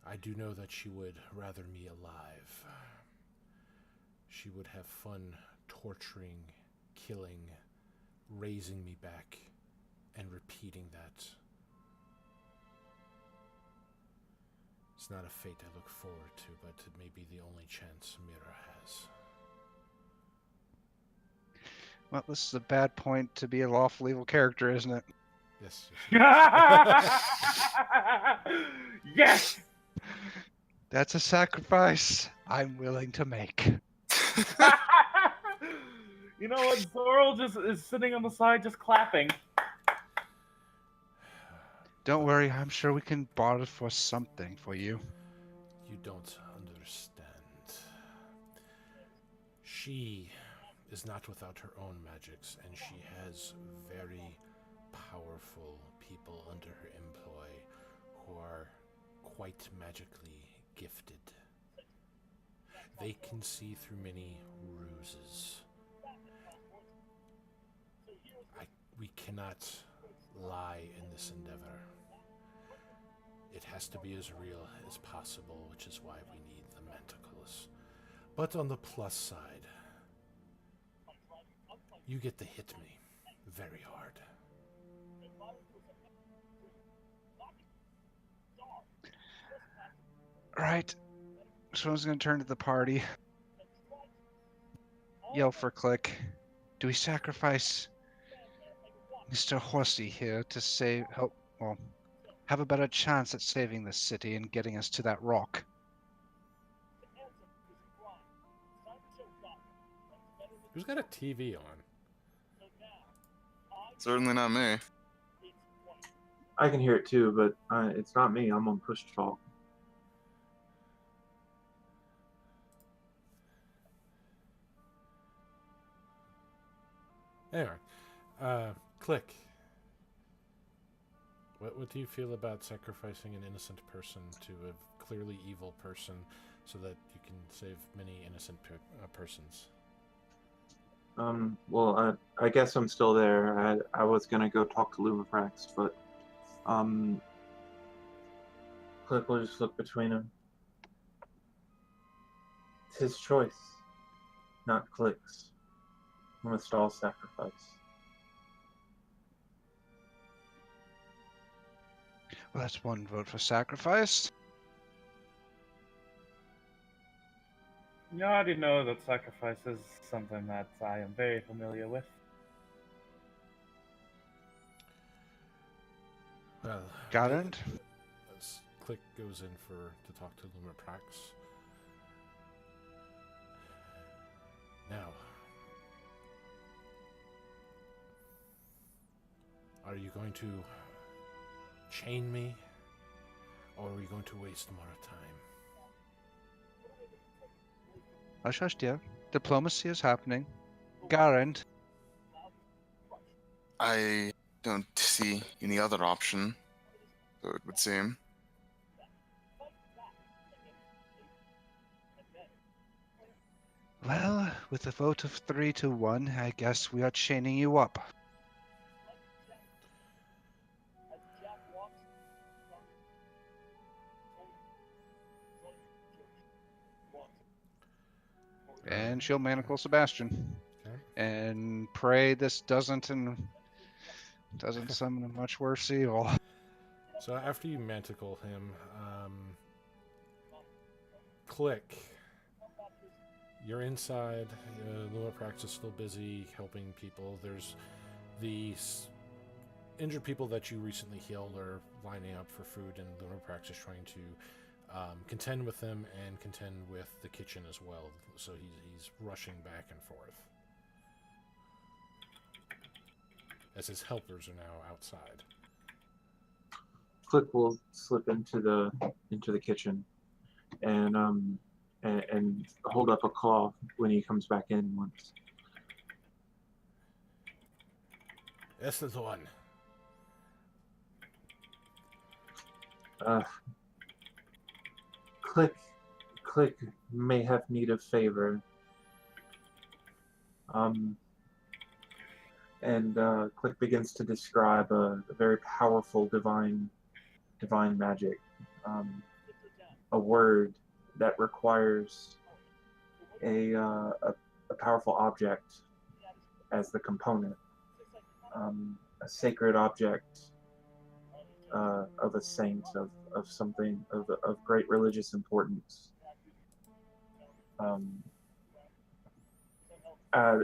I do know that she would rather me alive. she would have fun torturing, killing, raising me back, and repeating that. It's not a fate I look forward to, but it may be the only chance Mira has. Well, this is a bad point to be a lawful evil character, isn't it? Yes. Yes. Yes! That's a sacrifice I'm willing to make. You know what? Zorl just is sitting on the side just clapping. Don't worry, I'm sure we can barter for something for you. You don't understand. She is not without her own magics, and she has very powerful people under her employ who are quite magically gifted. They can see through many ruses. We cannot lie in this endeavor. It has to be as real as possible, which is why we need the manticles. But on the plus side, you get to hit me very hard. Right. Someone's gonna turn to the party. Yell for Click. Do we sacrifice Mr. Horsey here to have a better chance at saving the city and getting us to that rock? Who's got a TV on? Certainly not me. I can hear it too, but it's not me. I'm on push talk. Anyway, Click. What do you feel about sacrificing an innocent person to a clearly evil person so that you can save many innocent persons? Well, I guess I'm still there. I was gonna go talk to Lumiprax, but Click will just look between them. It's his choice, not Click's. We must all sacrifice. Well, that's one vote for sacrifice. You already know that sacrifice is something that I am very familiar with. Well, Garland? as Click goes in to talk to Lumiprax. Now, are you going to chain me, or are we going to waste more time? Hush, hush, dear. Diplomacy is happening. Garand. I don't see any other option, so it would seem. Well, with a vote of 3-1, I guess we are chaining you up. And she'll manacle Sebastian. Okay. And pray this doesn't summon a much worse evil. So after you manticle him, Click. You're inside. Lumiprax is still busy helping people. There's the injured people that you recently healed are lining up for food, and Lumiprax is trying to contend with them and contend with the kitchen as well. So he's rushing back and forth as his helpers are now outside. Click will slip into the kitchen and hold up a claw when he comes back in once. This is the one. Click may have need of favor. Click begins to describe a very powerful divine magic. A word that requires a powerful object as the component, a sacred object of a saint, of something of great religious importance.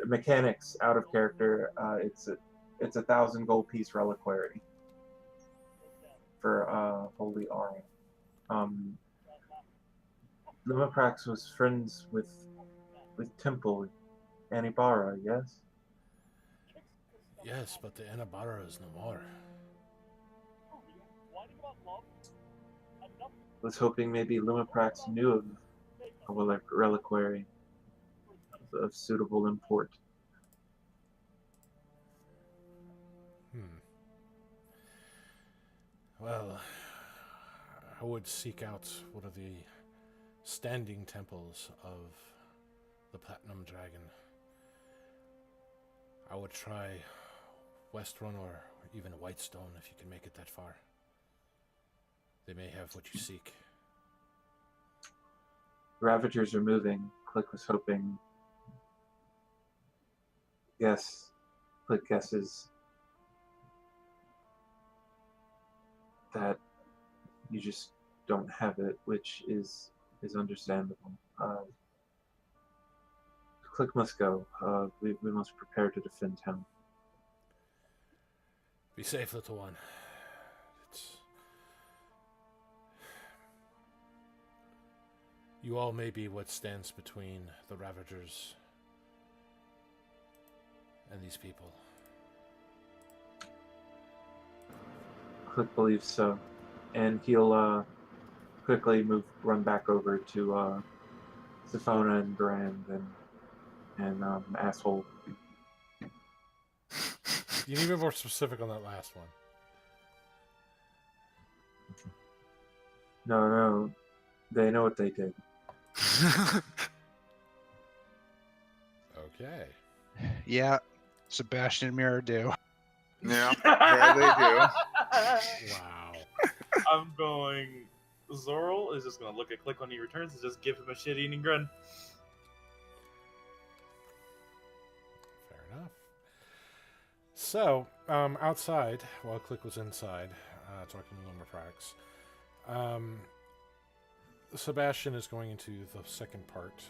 Mechanics out of character. It's a 1,000 gold piece reliquary for holy aura. Lumaprax was friends with Temple Anibara, yes? Yes, but the Anibara is no more. Was hoping maybe Lumaprax knew of a reliquary of suitable import. Well, I would seek out one of the standing temples of the Platinum Dragon. I would try Westrun or even Whitestone if you can make it that far. They may have what you seek. Ravagers are moving. Click was hoping. Yes, Click guesses that you just don't have it, which is understandable. Click must go. We must prepare to defend town. Be safe, little one. You all may be what stands between the Ravagers and these people. Click believes so, and he'll quickly run back over to Sifona and Brand and asshole. You need to be more specific on that last one. No, they know what they did. Okay. Yeah, Sebastian and Mira do. Yeah, yeah, they Wow. I'm going. Zorl is just gonna look at Click when he returns and just give him a shit-eating grin. Fair enough. So, outside, while Click was inside, talking to Lumaprax, Sebastian is going into the second part,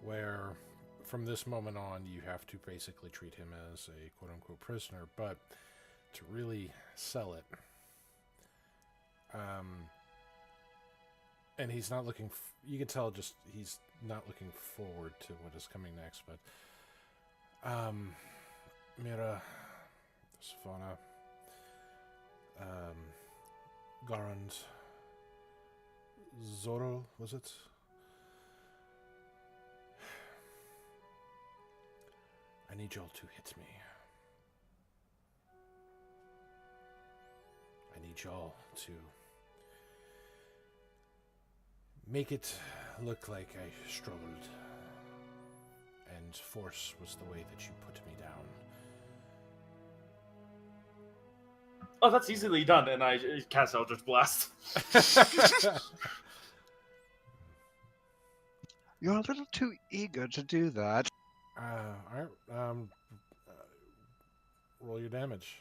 where from this moment on, you have to basically treat him as a quote-unquote prisoner, but to really sell it. And he's not looking... you can tell just he's not looking forward to what is coming next, but... Mira, Sifona, Garand, Zoro, was it? I need y'all to hit me. I need y'all to make it look like I struggled, and force was the way that you put me down. Oh, that's easily done, and I cast Eldritch Blast. You're a little too eager to do that. Alright, roll your damage.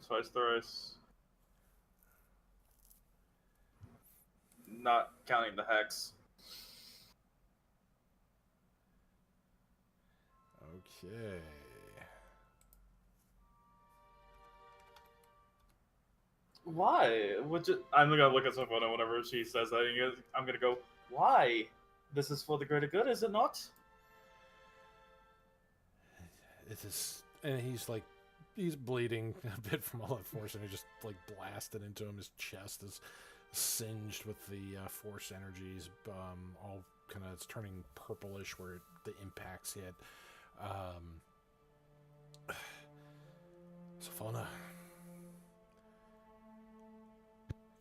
Twice, thrice. Not counting the hex. Okay. Why? I'm gonna look at Sophona whenever she says that. And I'm gonna go, why? This is for the greater good, is it not? It is, and he's bleeding a bit from all that force, and he just blasted into him. His chest is singed with the force energies, all kind of, it's turning purplish where the impacts hit. Sophona,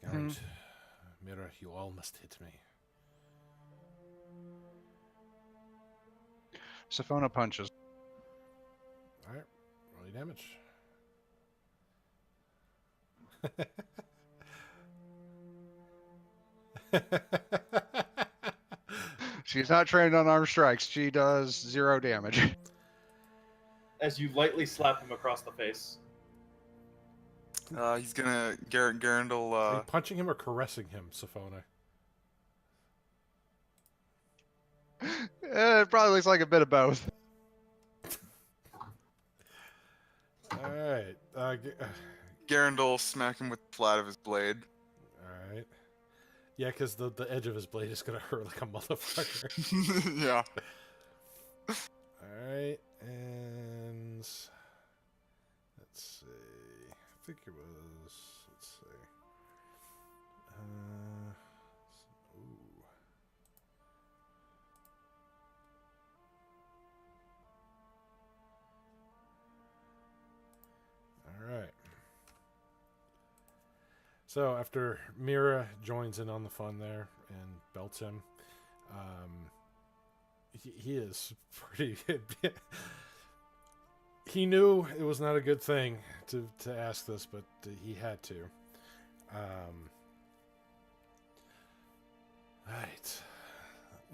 Garant, Mira, you all must hit me. Sifona punches. Alright, roll your damage. She's not trained on armed strikes. She does 0 damage. As you lightly slap him across the face. He's gonna Garandel. Are you punching him or caressing him, Sophona? It probably looks like a bit of both. All right. Garandel smack him with the flat of his blade. All right. Yeah, because the edge of his blade is gonna hurt like a motherfucker. Yeah. All right, and let's see. I think it was. Let's see. Ooh. All right. So after Mira joins in on the fun there and belts him, he is pretty. He knew it was not a good thing to ask this, but he had to. Right.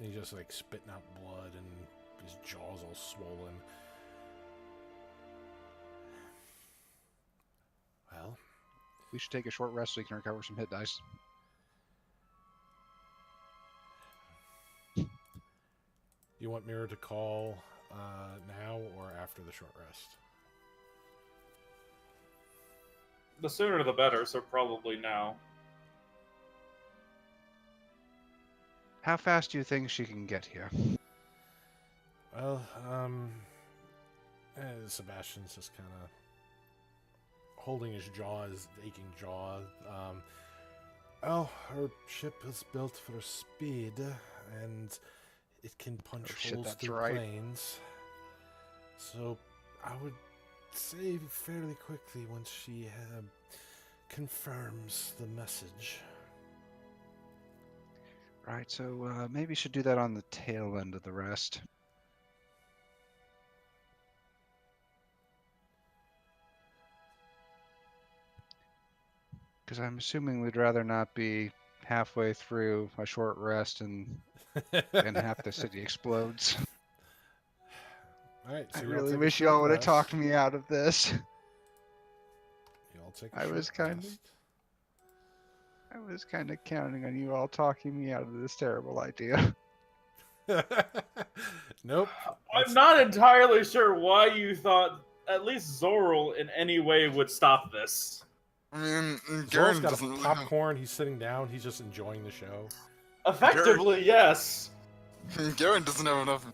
He's just like spitting out blood and his jaw's all swollen. Well, We should take a short rest so we can recover some hit dice. you want Mira to call now or after the short rest? The sooner the better, so probably now. How fast do you think she can get here? Well, Sebastian's just kind of holding his jaw, his aching jaw. Well, her ship is built for speed, and it can punch holes that's through right. planes. So I would say fairly quickly once she confirms the message. Right, so maybe you should do that on the tail end of the rest. Because I'm assuming we'd rather not be halfway through a short rest and half the city explodes. All right, so I y'all really take a wish short y'all would have rest. talked me out of this. Y'all take a I short was kind of- rest. I was kind of counting on you all talking me out of this terrible idea. Nope. I'm not entirely sure why you thought at least Zorl in any way would stop this. I mean, Zor's Garen got doesn't a really have, popcorn. He's sitting down. He's just enjoying the show. Effectively, yes. Garen doesn't have enough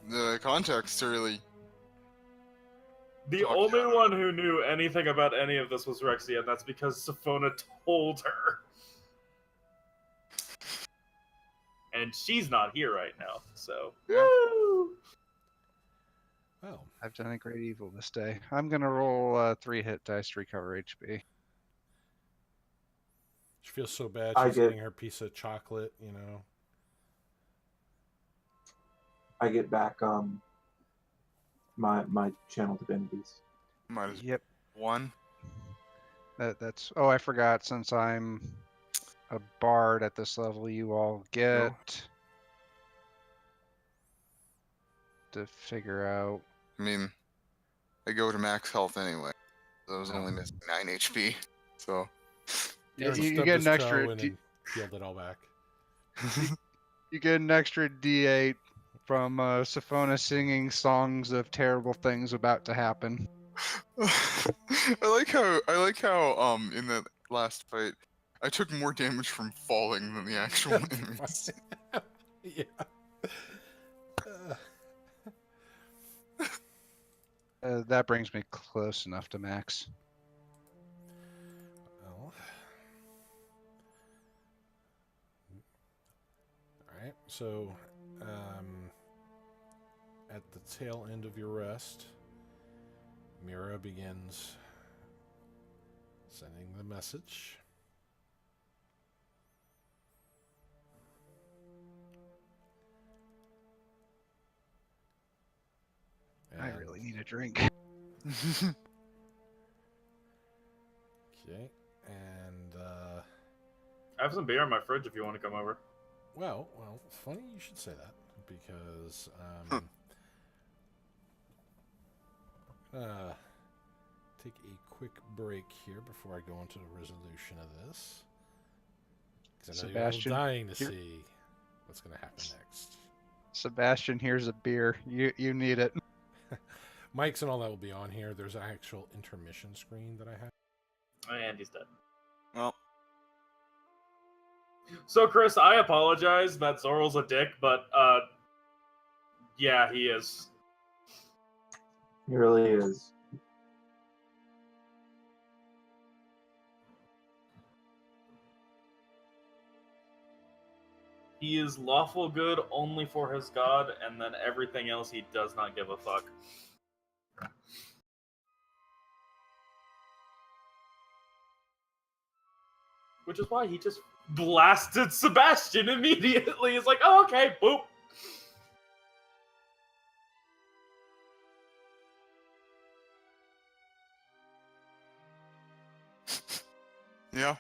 context to really. The Talk only about it. one who knew anything about any of this was Rexia, and that's because Sophona told her. And she's not here right now, so. Yeah. Woo! Well, I've done a great evil this day. I'm gonna roll 3 hit dice to recover HP. she feels so bad. I She's get- eating her piece of chocolate, you know. I get back my channel divinities. Might as Yep. one. That's. Oh, I forgot. Since I'm a bard at this level, you all get to figure out. I mean, I go to max health anyway. So I was only missing 9 HP. So. You, Aaron you stubbed get his an toe extra. and then healed it all back. You get an extra D8 from Sophona singing songs of terrible things about to happen. I like how in the last fight I took more damage from falling than the actual enemies. Yeah. That brings me close enough to max. Well. Alright, so at the tail end of your rest, Mira begins sending the message. I And- really need a drink. Okay, and I have some beer in my fridge if you want to come over. well, funny you should say that because take a quick break here before I go into the resolution of this. Because I know Sebastian, you're all dying to here- see what's going to happen next. Sebastian, here's a beer. You need it. Mics and all that will be on here. There's an actual intermission screen that I have. And he's dead. Well, So, Chris, I apologize that Zoral's a dick, but, yeah, he is. He really is. He is lawful good only for his god, and then everything else he does not give a fuck. Which is why he just blasted Sebastian immediately. It's like, oh, okay, boop. yeah.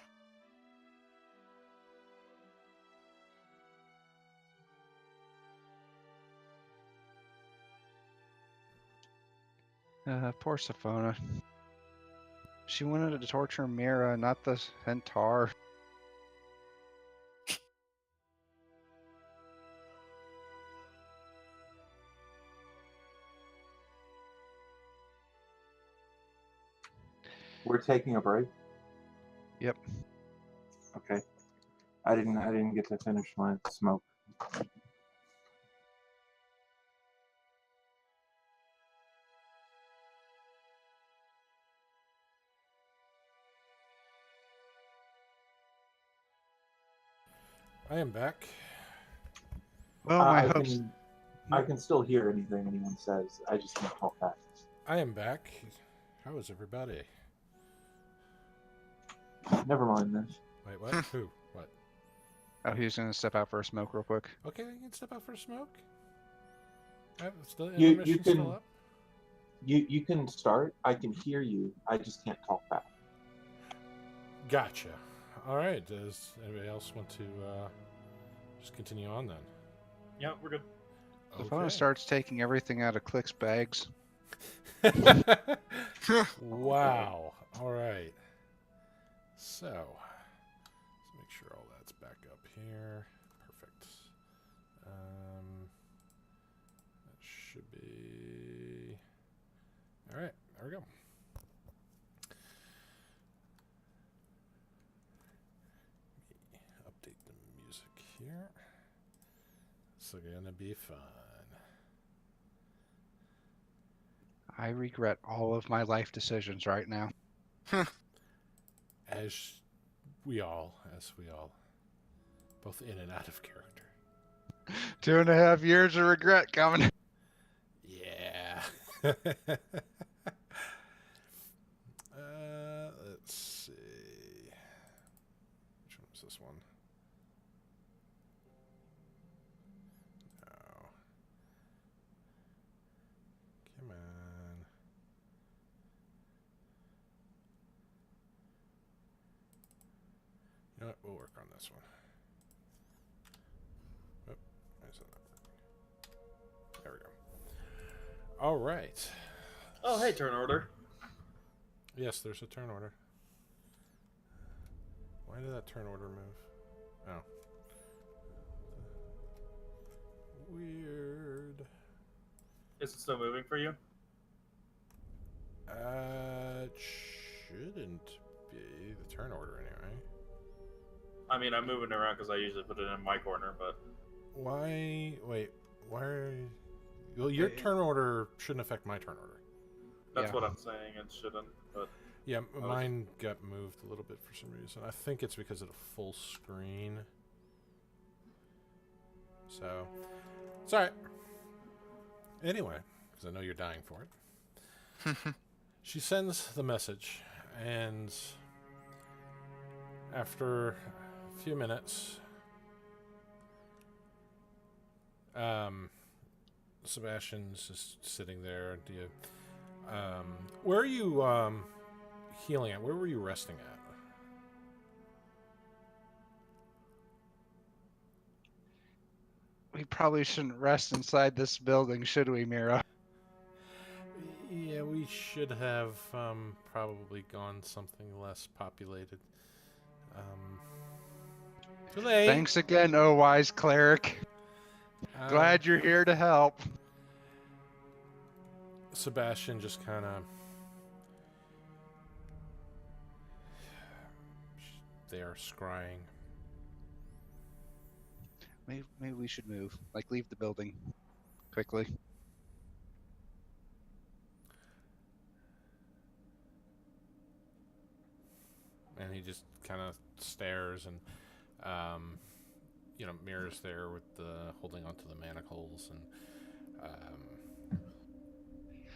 Poor Safona. She wanted to torture Mira, not the centaur. We're taking a break. Yep. Okay. I didn't get to finish my smoke. I am back. Well, my I hopes. can still hear anything anyone says. I just can't talk back. I am back. How is everybody? Never mind this. Wait, what? Who? What? Oh, he's gonna step out for a smoke real quick. Okay, I can step out for a smoke. Still, You intermission's can- still up. You can start. I can hear you. I just can't talk back. Gotcha. All right. Does anybody else want to just continue on then? Yeah, we're good. Safona starts taking everything out of Click's bags. Wow. All right. So, let's make sure all that's back up here. Perfect. That should be. All right. There we go. Update the music here. It's gonna be fun. I regret all of my life decisions right now. As we all, both in and out of character. 2.5 years of regret coming. Yeah. Let's see. Which one was this one? No. Come on. You know what? We'll work on this one. Oh, why is that not working? There we go. All right. Oh, hey, turn order. Yes, there's a turn order. Why did that turn order move? Oh. Weird. Is it still moving for you? It shouldn't be the turn order anyway. I mean, I'm moving around because I usually put it in my corner, but... Why? Wait. Why are you... Well, your turn order shouldn't affect my turn order. That's Yeah. what I'm saying, it shouldn't, but... Yeah, mine got moved a little bit for some reason. I think it's because of the full screen. So, it's alright. Anyway, because I know you're dying for it. She sends the message, and after a few minutes, Sebastian's just sitting there. Do you, where are you healing at? Where were you resting at? We probably shouldn't rest inside this building, should we, Mira? Yeah, we should have probably gone something less populated. Too late. Thanks again, oh wise cleric. Glad you're here to help. Sebastian just kind of. They are scrying. Maybe we should move. Like, leave the building. Quickly. And he just kind of stares and, Mira's there with the holding onto the manacles and.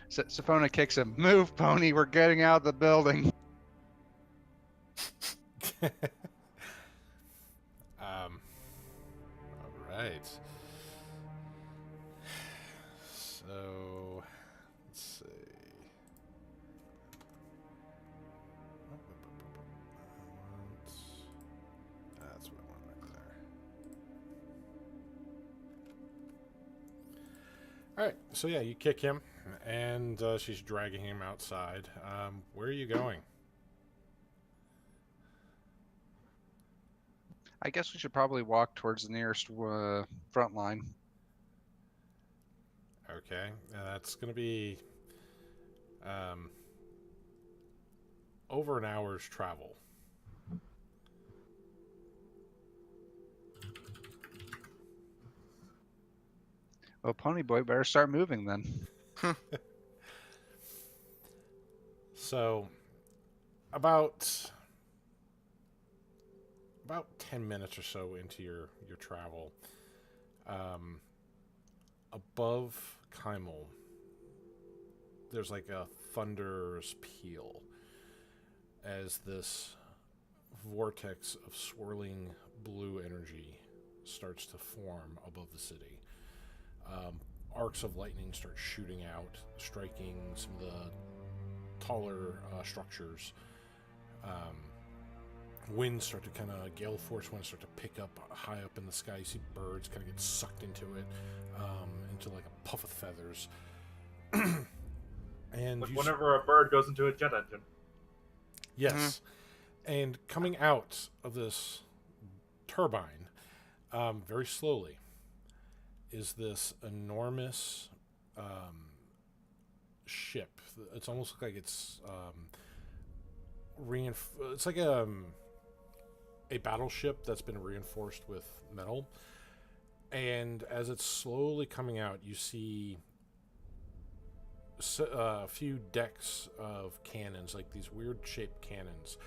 Safona kicks him. Move, pony. We're getting out of the building. All right. So, let's see. That's what I want right there. All right. So yeah, you kick him, and she's dragging him outside. Where are you going? I guess we should probably walk towards the nearest front line. Okay, that's going to be over an hour's travel. Well, pony boy, better start moving then. So, about 10 minutes or so into your travel, above Kymal, there's like a thunder's peal as this vortex of swirling blue energy starts to form above the city. Arcs of lightning start shooting out, striking some of the taller structures. Winds start to kind of, gale force winds start to pick up high up in the sky. You see birds kind of get sucked into it, into like a puff of feathers. And like whenever a bird goes into a jet engine. Yes. And coming out of this turbine, very slowly, is this enormous ship. It's almost like it's it's like a battleship that's been reinforced with metal. And as it's slowly coming out, you see a few decks of cannons, like these weird shaped cannons,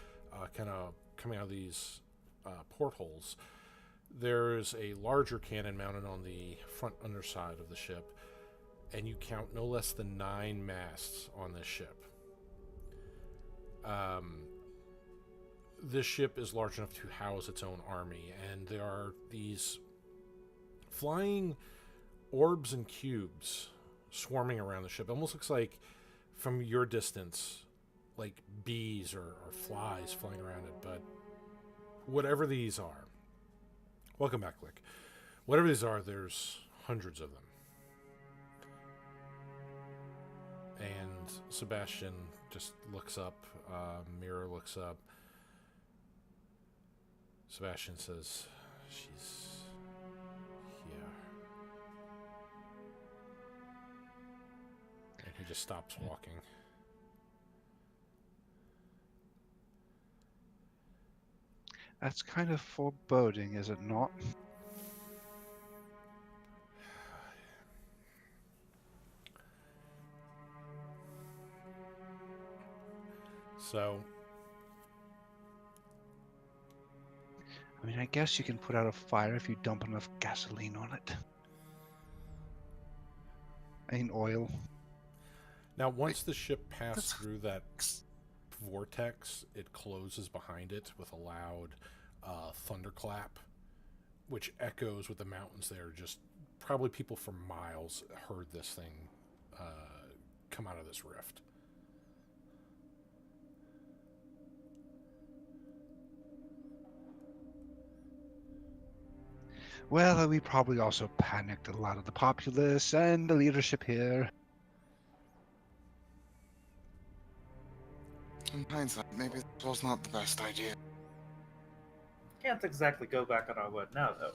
kind of coming out of these portholes. There's a larger cannon mounted on the front underside of the ship, and you count no less than 9 masts on this ship. This ship is large enough to house its own army, and there are these flying orbs and cubes swarming around the ship. It almost looks like, from your distance, like bees or flies flying around it. But whatever these are, welcome back, Lick. Whatever these are, there's hundreds of them. And Sebastian just looks up. Mira looks up. Sebastian says, "She's here." And he just stops walking. That's kind of foreboding, is it not? So, I mean, I guess you can put out a fire if you dump enough gasoline on it. And oil. now once the ship passed through that vortex, it closes behind it with a loud thunderclap, which echoes with the mountains there. Just probably people for miles heard this thing come out of this rift. Well, we probably also panicked a lot of the populace and the leadership here. In hindsight, maybe this was not the best idea. Can't exactly go back on our word now, though.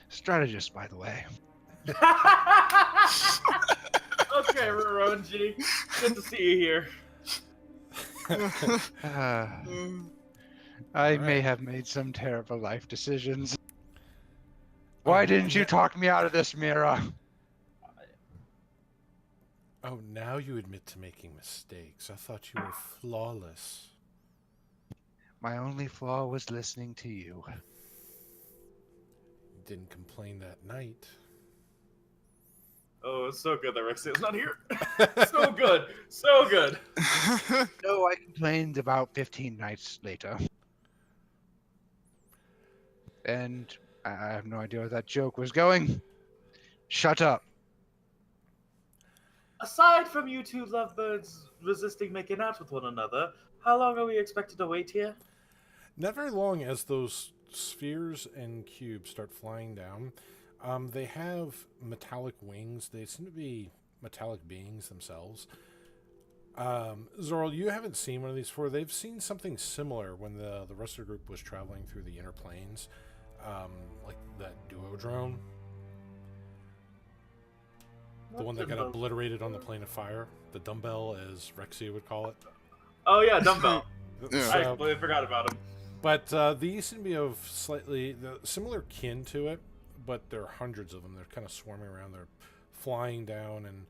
Strategist, by the way. Okay, Raronji. Good to see you here. I may Alright. have made some terrible life decisions. Why didn't you talk me out of this, Mira? Oh, now you admit to making mistakes. I thought you were flawless. My only flaw was listening to you. Didn't complain that night. Oh, it's so good that Rexia's not here. So good. So good. No, I complained about 15 nights later. And I have no idea where that joke was going. Shut up. Aside from you two lovebirds resisting making out with one another, how long are we expected to wait here? Not very long as those spheres and cubes start flying down. They have metallic wings. They seem to be metallic beings themselves. Zoral, you haven't seen one of these before. They've seen something similar when the rest of the group was traveling through the inner planes, like that duo drone. The one that got obliterated on the plane of fire. The dumbbell, as Rexia would call it. Oh yeah, dumbbell. Yeah. I completely forgot about him. But these seem to be of slightly similar kin to it, but there are hundreds of them. They're kind of swarming around. They're flying down, and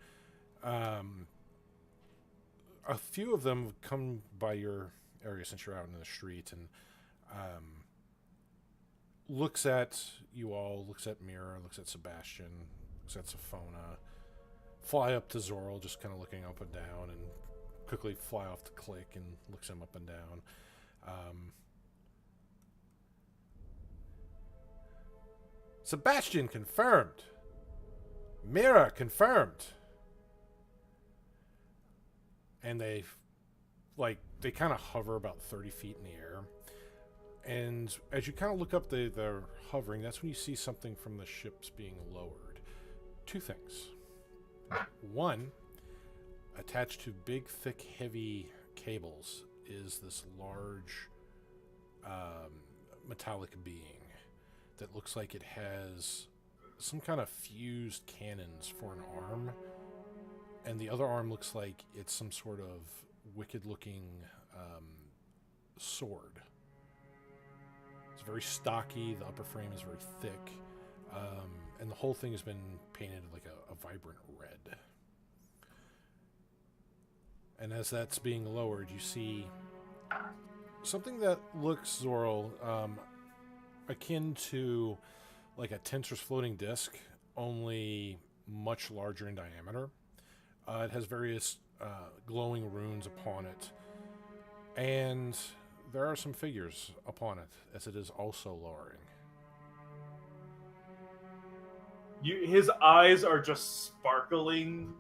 a few of them come by your area since you're out in the street, and looks at you all, looks at Mira, looks at Sebastian, looks at Sophona, fly up to Zoral, just kind of looking up and down, and quickly fly off to Click and looks him up and down. Sebastian confirmed. Mira confirmed. And they kind of hover about 30 feet in the air. And as you kind of look up, they're hovering. That's when you see something from the ships being lowered. Two things. One, attached to big, thick, heavy cables is this large metallic being that looks like it has some kind of fused cannons for an arm, and the other arm looks like it's some sort of wicked-looking sword. It's very stocky. The upper frame is very thick, and the whole thing has been painted like a vibrant red. And as that's being lowered, you see something that looks, Zoral, akin to like a tensor's floating disc, only much larger in diameter. It has various glowing runes upon it, and there are some figures upon it, as it is also lowering. His eyes are just sparkling.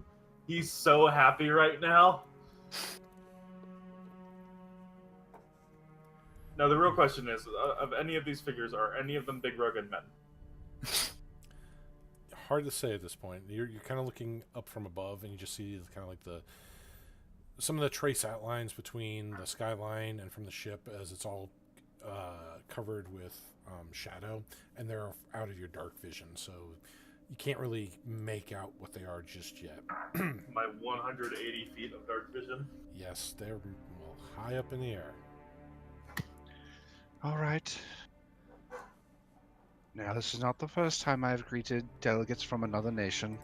He's so happy right now. Now, the real question is, of any of these figures, are any of them big rugged men? Hard to say at this point. You're kind of looking up from above, and you just see kind of like some of the trace outlines between the skyline and from the ship, as it's all covered with shadow, and they're out of your dark vision, so you can't really make out what they are just yet. My 180 feet of dark vision. Yes, they're high up in the air. All right. Now, this is not the first time I've greeted delegates from another nation.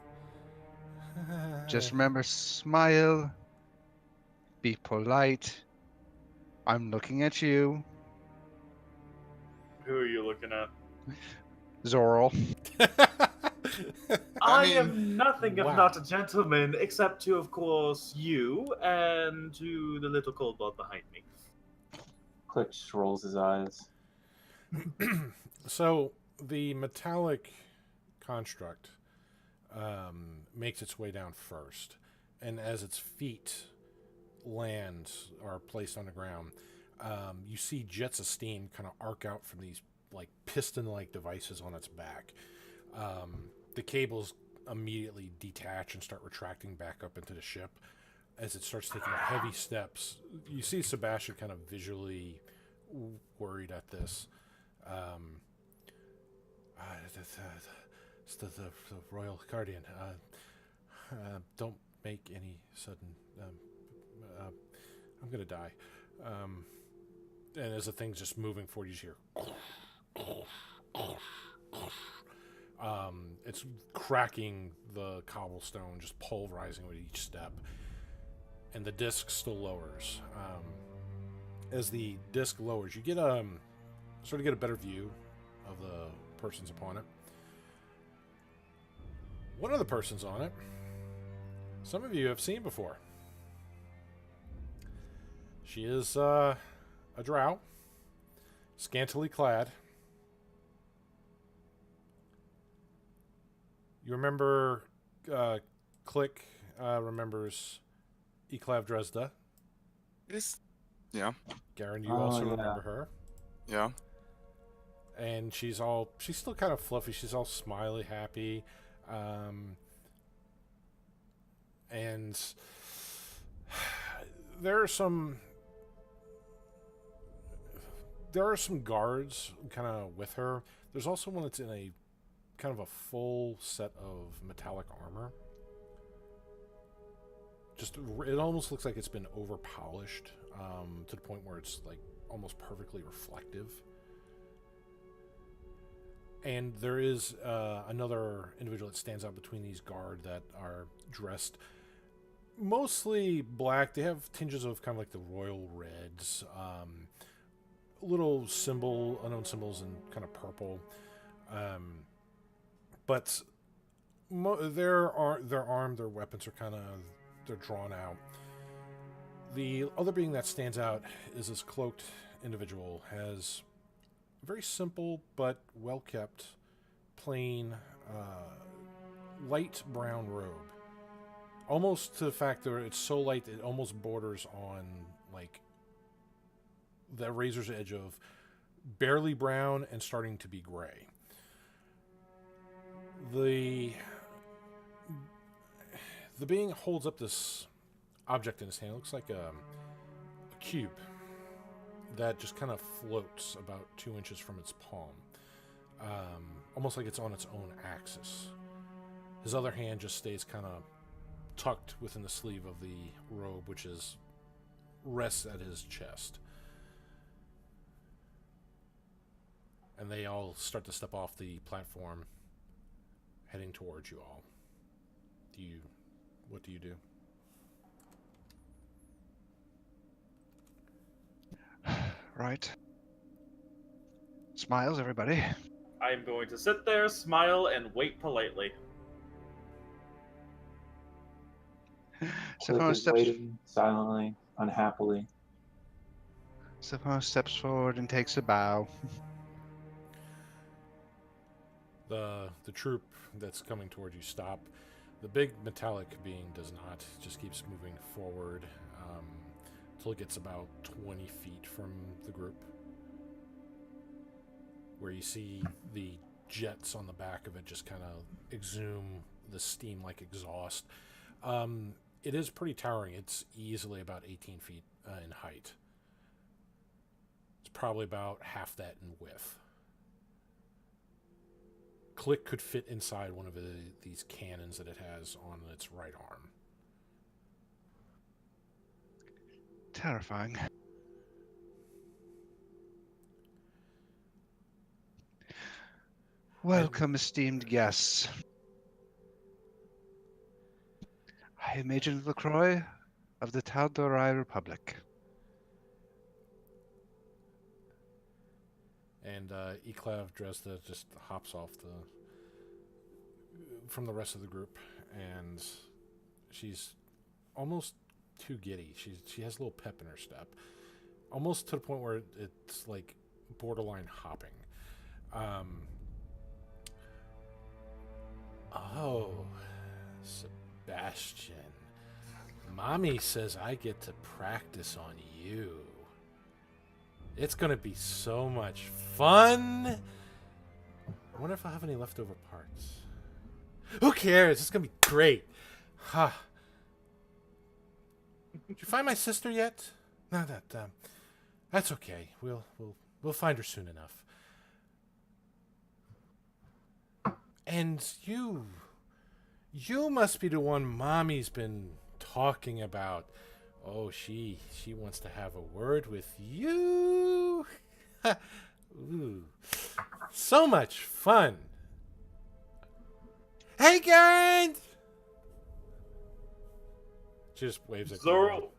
Just remember, smile, be polite. I'm looking at you, Who are you looking at? Zoral. I mean, am nothing if wow. not a gentleman, except to, of course, you and to the little kobold behind me. Click just rolls his eyes. So the metallic construct makes its way down first, and as its feet land or are placed on the ground, you see jets of steam kind of arc out from these like piston-like devices on its back. The cables immediately detach and start retracting back up into the ship. As it starts taking heavy steps, you see Sebastian kind of visually worried at this. It's the Royal Guardian. Don't make any sudden... I'm going to die. And as the thing's just moving forward, you just hear... it's cracking the cobblestone, just pulverizing with each step. And the disc still lowers. As the disc lowers, you get sort of get a better view of the persons upon it. One of the persons on it, some of you have seen before. She is a drow, scantily clad. You remember Click remembers Eclav Dresda. Yes. Yeah. Garen, you also remember her. Yeah. And she's still kind of fluffy. She's all smiley, happy. And there are some guards kind of with her. There's also one that's in a kind of a full set of metallic armor. It almost looks like it's been over polished to the point where it's like almost perfectly reflective. And there is another individual that stands out between these guard that are dressed mostly black. They have tinges of kind of like the royal reds, little unknown symbols in kind of purple. But they're armed, their weapons are they're drawn out. The other being that stands out is this cloaked individual. Has a very simple but well-kept, plain, light brown robe. Almost to the fact that it's so light that it almost borders on like the razor's edge of barely brown and starting to be gray. The being holds up this object in his hand. It looks like a cube that just kind of floats about 2 inches from its palm. Almost like it's on its own axis. His other hand just stays kind of tucked within the sleeve of the robe, which rests at his chest. And they all start to step off the platform, heading towards you all. What do you do? Right. Smiles, everybody. I am going to sit there, smile, and wait politely. Click is waiting silently, unhappily. Sapone steps forward and takes a bow. The troop that's coming toward you stop. The big metallic being does not. It just keeps moving forward until it gets about 20 feet from the group, where you see the jets on the back of it just kind of exhume the steam like exhaust. It is pretty towering. It's easily about 18 feet in height. It's probably about half that in width. Click could fit inside one of these cannons that it has on its right arm. Terrifying. Welcome, esteemed guests. I am Agent LaCroix of the Tal'Dorei Republic. And Eclav Dresda just hops off from the rest of the group, and she's almost too giddy. She has a little pep in her step, almost to the point where it's like borderline hopping. Oh, Sebastian, Mommy says I get to practice on you. It's gonna be so much fun. I wonder if I'll have any leftover parts. Who cares? It's gonna be great. Ha. Did you find my sister yet? No, that's okay. We'll find her soon enough. And you must be the one Mommy's been talking about. Oh, she wants to have a word with you. Ooh, so much fun. Hey, Garen! Just waves at Zorro.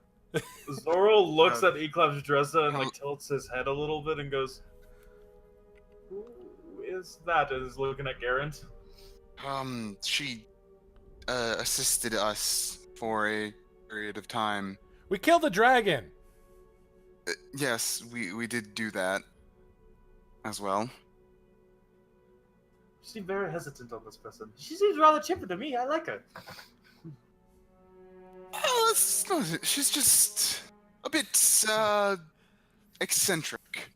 Zorro looks at Eclav's dresser and like tilts his head a little bit and goes, "Who is that?" And is looking at Garant. She assisted us for a period of time. We killed the dragon. Yes, we did do that as well. You seem very hesitant on this person. She seems rather chipper to me. I like her. Oh, she's just a bit eccentric.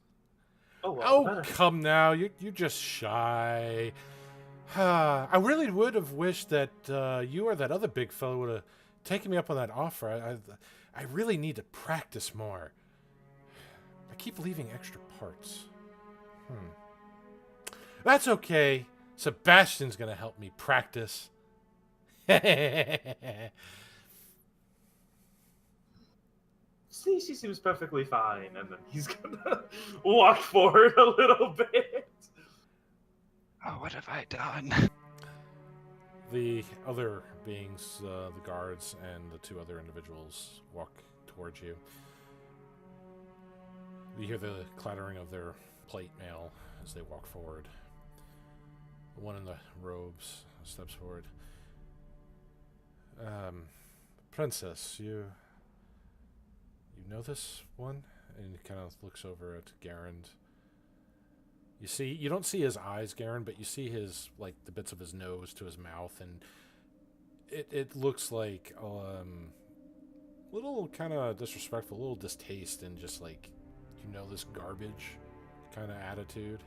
Oh, well, Oh, better. come now. You're just shy. I really would have wished that you or that other big fellow would have taken me up on that offer. I really need to practice more. I keep leaving extra parts. That's okay. Sebastian's going to help me practice. See, she seems perfectly fine. And then he's gonna walk forward a little bit. Oh, what have I done? The other beings, the guards, and the two other individuals walk towards you. You hear the clattering of their plate mail as they walk forward. The one in the robes steps forward. Princess, you know this one? And he kind of looks over at Garand. You don't see his eyes, Garen, but you see his, like, the bits of his nose to his mouth, and it looks like a little kind of disrespectful, a little distaste, and just like, this garbage kind of attitude.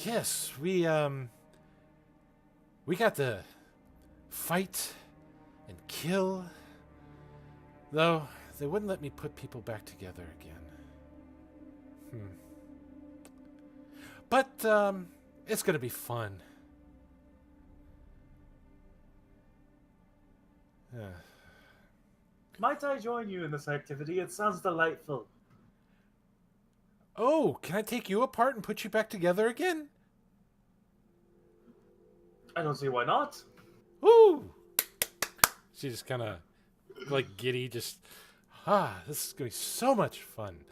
Yes, we got to fight and kill, though they wouldn't let me put people back together again. But it's gonna be fun. Might I join you in this activity? It sounds delightful. Oh, can I take you apart and put you back together again? I don't see why not. Woo! She just kind of, like, giddy, just, this is going to be so much fun.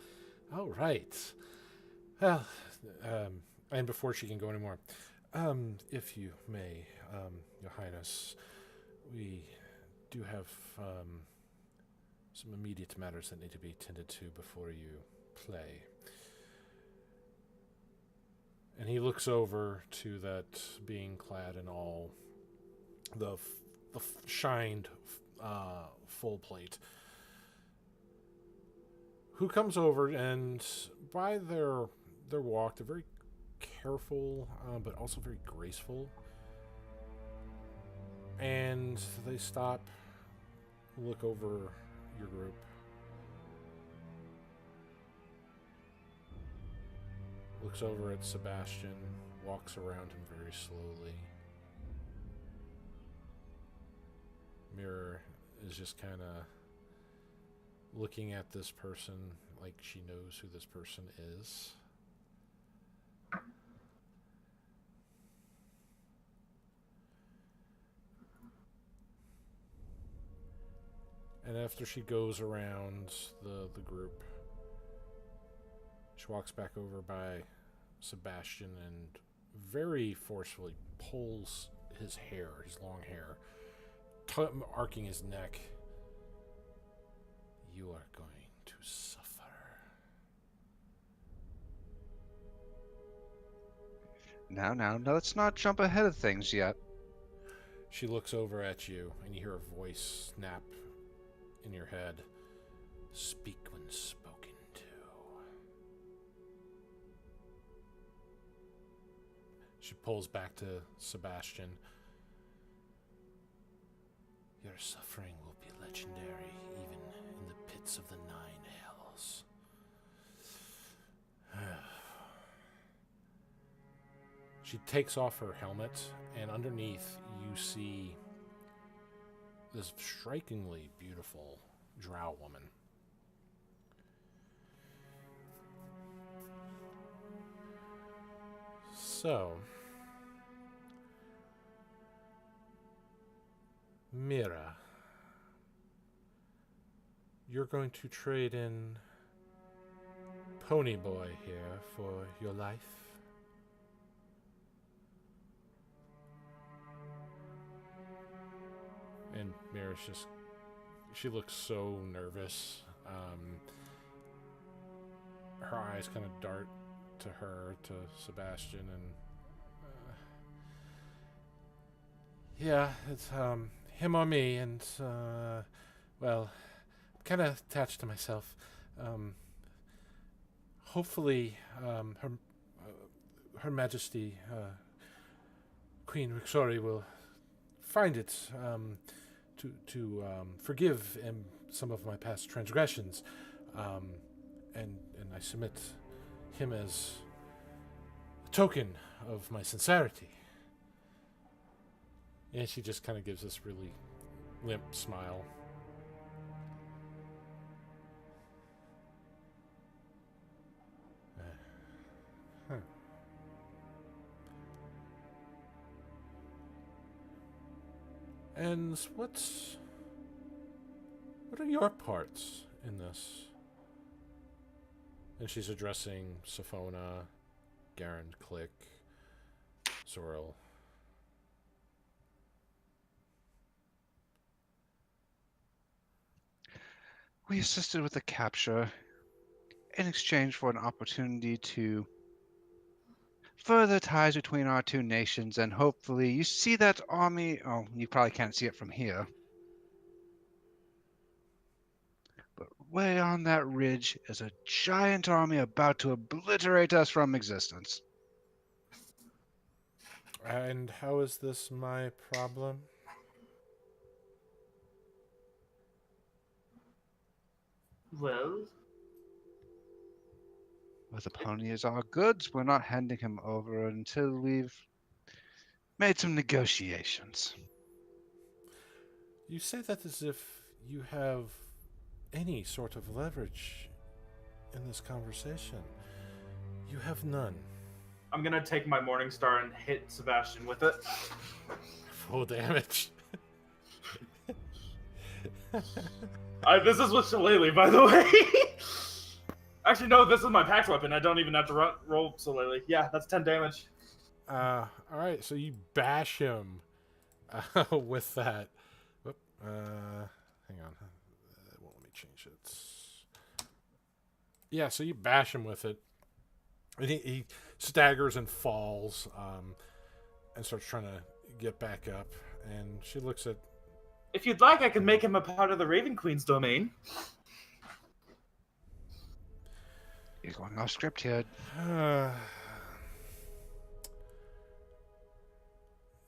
All right. Well, and before she can go anymore, if you may, Your Highness, we do have some immediate matters that need to be tended to before you play. And he looks over to that being clad in all the shined full plate, who comes over, and by their walk, they're very careful, but also very graceful. And they stop, look over your group. Looks over at Sebastian, walks around him very slowly. Mirror is just kind of looking at this person like she knows who this person is. And after she goes around the group, she walks back over by Sebastian and very forcefully pulls his hair, his long hair, arcing his neck. You are going to suffer. Now, let's not jump ahead of things yet. She looks over at you, and you hear a voice snap in your head. Speak when spoken to. She pulls back to Sebastian. Your suffering will be legendary, even in the pits of the 9 hells. She takes off her helmet, and underneath you see this strikingly beautiful drow woman. So, Mira, you're going to trade in Pony Boy here for your life? And Mira's just, she looks so nervous. Her eyes kind of dart to her, to Sebastian, and yeah, it's him or me, and well, I'm kind of attached to myself. Hopefully, Her Majesty, Queen Rixori, will find it to forgive some of my past transgressions, and I submit him as a token of my sincerity. And she just kind of gives this really limp smile. And what are your parts in this? And she's addressing Sophona, Garen, Click, Zoril. We assisted with the capture in exchange for an opportunity to further ties between our two nations, and hopefully you see that army. Oh, you probably can't see it from here. But way on that ridge is a giant army about to obliterate us from existence. And how is this my problem? Well, With the pony as our goods, we're not handing him over until we've made some negotiations. You say that as if you have any sort of leverage in this conversation. You have none. I'm gonna take my Morning Star and hit Sebastian with it. Full damage. This is with Shillelagh, by the way. Actually, no, this is my packed weapon. I don't even have to roll Shillelagh. Yeah, that's 10 damage. Alright, so you bash him with that. Whoop, hang on. It won't let me change it. Yeah, so you bash him with it. And he staggers and falls, and starts trying to get back up. And she looks at... If you'd like, I can make him a part of the Raven Queen's domain. You're going off script here.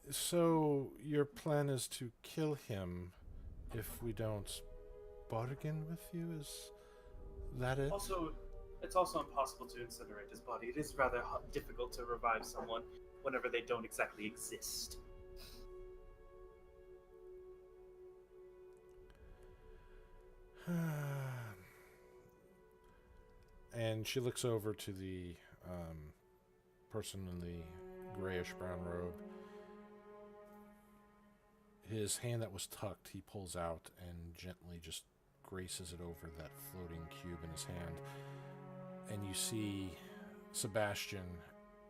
So your plan is to kill him if we don't bargain with you? Is that it? Also, it's also impossible to incinerate his body. It is rather difficult to revive someone whenever they don't exactly exist. And she looks over to the person in the grayish-brown robe. His hand that was tucked, he pulls out and gently just graces it over that floating cube in his hand. And you see Sebastian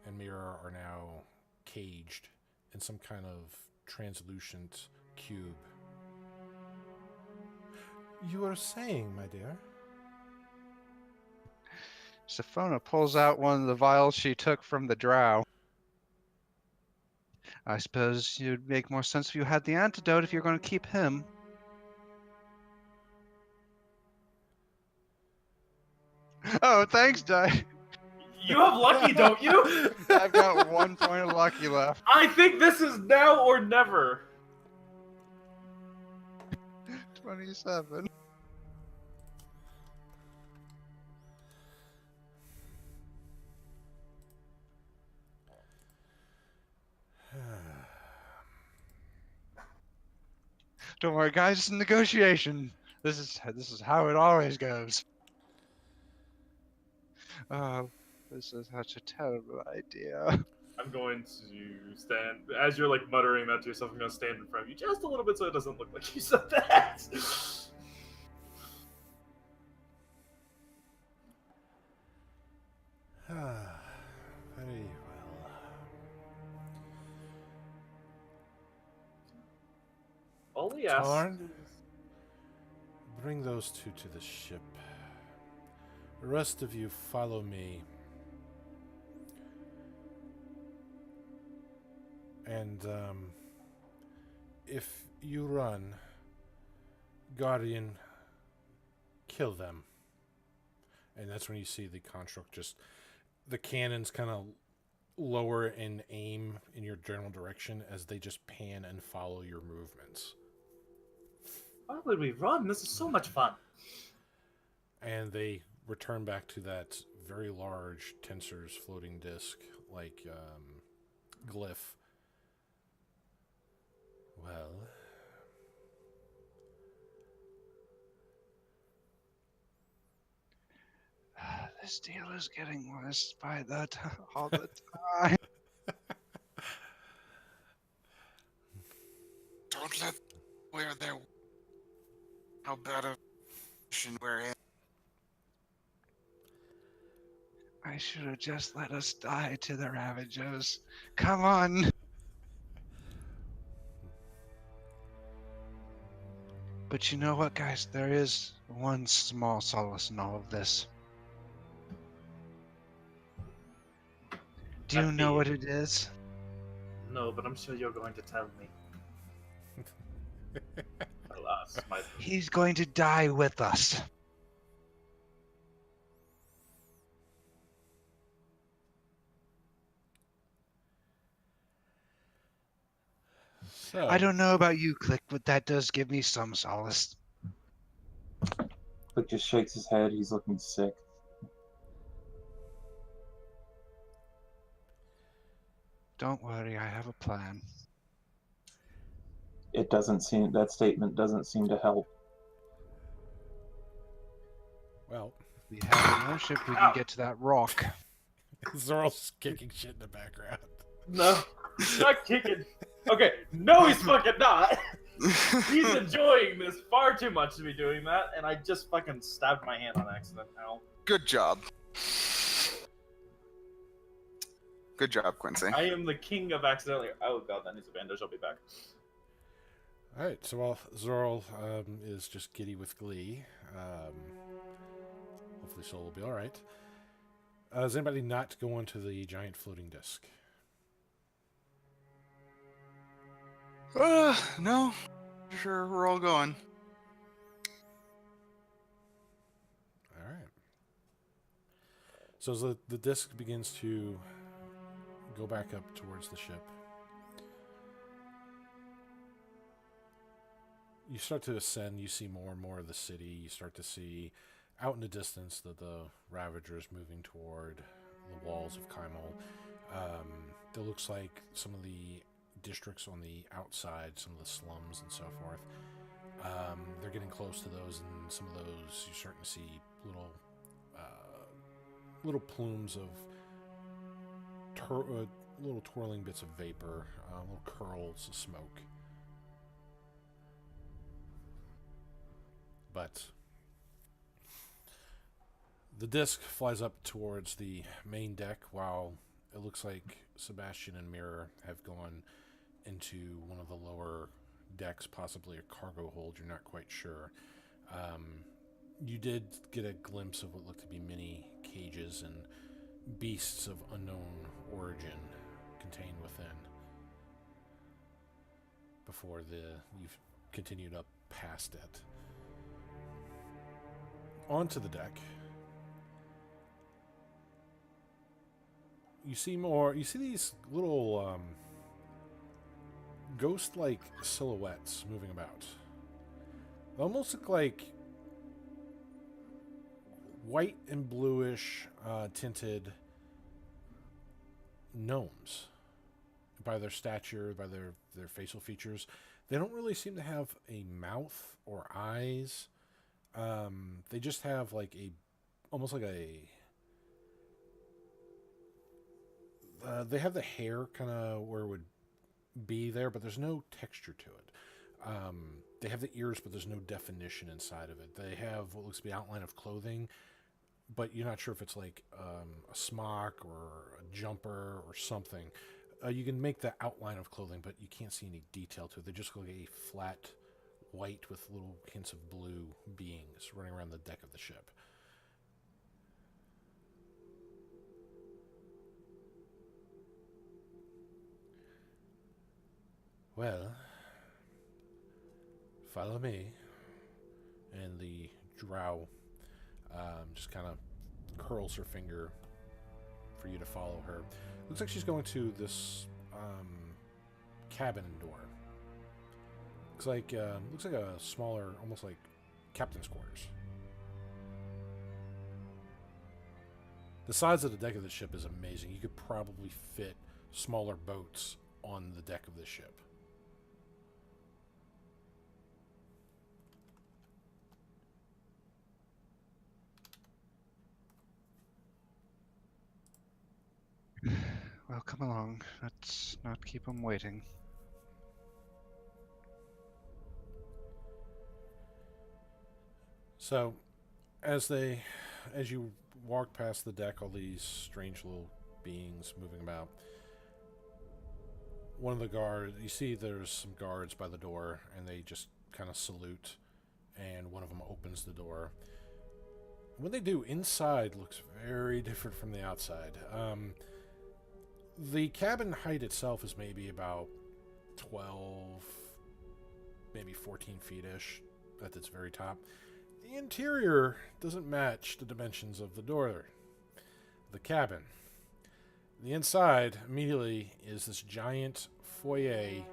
and Mira are now caged in some kind of translucent cube. You were saying, my dear? Sophona pulls out one of the vials she took from the drow. I suppose it'd make more sense if you had the antidote if you're going to keep him. Oh, thanks, Di. You have lucky, don't you? I've got 1 point of lucky left. I think this is now or never. 27. Don't worry, guys. It's a negotiation. This is how it always goes. Oh, this is such a terrible idea. I'm going to stand as you're like muttering that to yourself. I'm going to stand in front of you just a little bit so it doesn't look like you said that. Very well. All we ask. Tarn, bring those two to the ship. The rest of you follow me. And, if you run, Guardian, kill them. And that's when you see the construct just... The cannons kind of lower and aim in your general direction as they just pan and follow your movements. Why would we run? This is so much fun. And they return back to that very large tensor's floating disk, like glyph. Well, This deal is getting worse by all the time. Don't let where they're how bad a position we're in. I should have just let us die to the Ravagers. Come on. But you know what, guys? There is one small solace in all of this. Do you know what it is? No, but I'm sure you're going to tell me. Alas, my... He's going to die with us. so I don't know about you, Click, but that does give me some solace. Click just shakes his head. He's looking sick. Don't worry, I have a plan. It doesn't seem that statement doesn't seem to help. well, If we have an airship, we can get to that rock. Zorl's kicking shit in the background. No, he's not kicking. Okay, no, he's fucking not. He's enjoying this far too much to be doing that, and I just fucking stabbed my hand on accident. Ow. Good job. Good job, Quincy. I am the king of accidentally. Oh god, that needs a bandage. I'll be back. All right, so while Zorl is just giddy with glee, hopefully Soul will be all right. Does anybody not go onto the giant floating disc? No. Sure, we're all going. All right. So as the disc begins to go back up towards the ship, you start to ascend. You see more and more of the city. You start to see out in the distance the Ravagers moving toward the walls of Kymal. It looks like some of the districts on the outside, some of the slums and so forth. They're getting close to those, and some of those you're starting to see little plumes of little twirling bits of vapor, little curls of smoke. But the disc flies up towards the main deck, while it looks like Sebastian and Mirror have gone into one of the lower decks, possibly a cargo hold. You're not quite sure. You did get a glimpse of what looked to be many cages and beasts of unknown origin contained within. before you've continued up past it. Onto the deck. You see these little ghost-like silhouettes moving about. They almost look like white and bluish tinted gnomes by their stature, by their facial features. They don't really seem to have a mouth or eyes. They just have like almost like they have the hair kind of where it would be there, but there's no texture to it. They have the ears, but there's no definition inside of it. They have what looks to be outline of clothing, but you're not sure if it's like a smock or a jumper or something. You can make the outline of clothing, but you can't see any detail to it. They just look like a flat white with little hints of blue beings running around the deck of the ship. Well, follow me. And the drow just kind of curls her finger for you to follow her. Looks like she's going to this cabin door. Looks like a smaller, almost like captain's quarters. The size of the deck of the ship is amazing. You could probably fit smaller boats on the deck of the ship. Well, come along. Let's not keep them waiting. So, as you walk past the deck, all these strange little beings moving about. One of the guards, you see there's some guards by the door, and they just kind of salute, and one of them opens the door. What they do inside looks very different from the outside. The cabin height itself is maybe about 12, maybe 14 feet-ish at its very top. The interior doesn't match the dimensions of the door, the cabin. The inside, immediately, is this giant foyer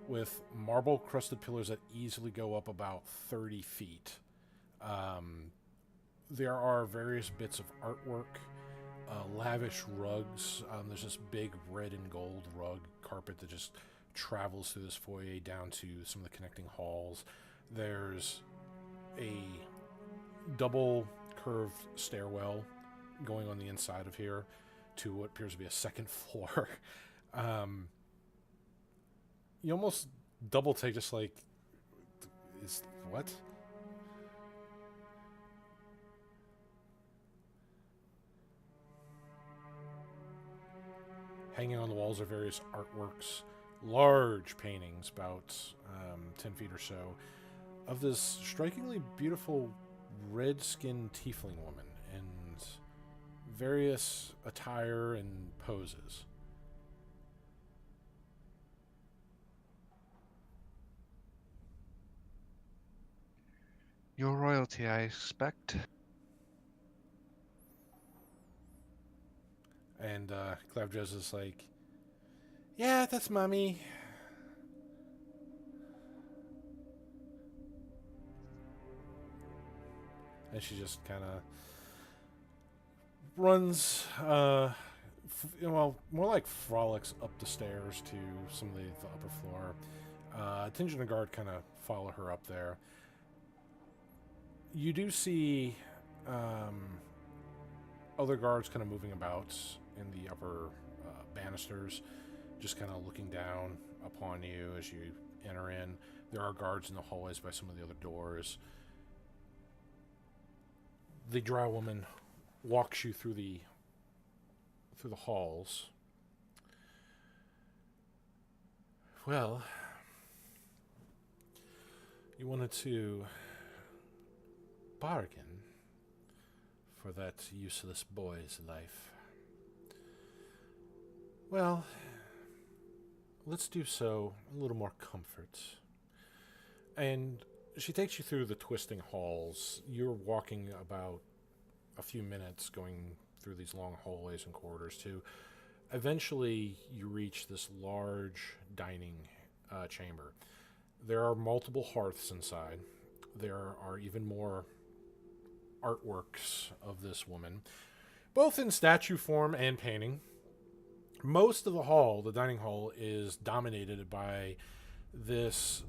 with marble-crusted pillars that easily go up about 30 feet. There are various bits of artwork, lavish rugs. There's this big red and gold rug carpet that just travels through this foyer down to some of the connecting halls. There's a double curved stairwell going on the inside of here to what appears to be a second floor. You almost double take, just like, is what? Hanging on the walls are various artworks, large paintings, about 10 feet or so, of this strikingly beautiful red-skinned tiefling woman in various attire and poses. Your royalty, I expect. And Clavjo's is like, yeah, that's Mommy. And she just kind of runs, more like frolics up the stairs to some of the upper floor. Tinge and a guard kind of follow her up there. You do see other guards kind of moving about in the upper banisters, just kind of looking down upon you as you enter in. There are guards in the hallways by some of the other doors. The drow woman walks you through the halls. Well, you wanted to bargain for that useless boy's life. Well, let's do so a little more comfort. And she takes you through the twisting halls. You're walking about a few minutes going through these long hallways and corridors too. Eventually, you reach this large dining chamber. There are multiple hearths inside. There are even more artworks of this woman, both in statue form and painting. Most of the hall, the dining hall, is dominated by this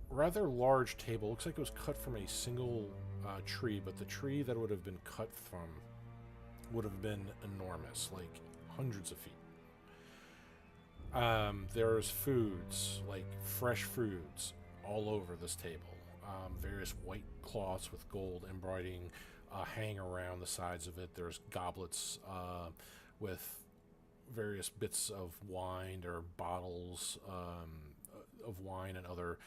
rather large table. Looks like it was cut from a single tree, but the tree that would have been cut from would have been enormous, like hundreds of feet. There's foods, like fresh foods, all over this table. Various white cloths with gold embroidering hang around the sides of it. There's goblets with various bits of wine or bottles of wine and other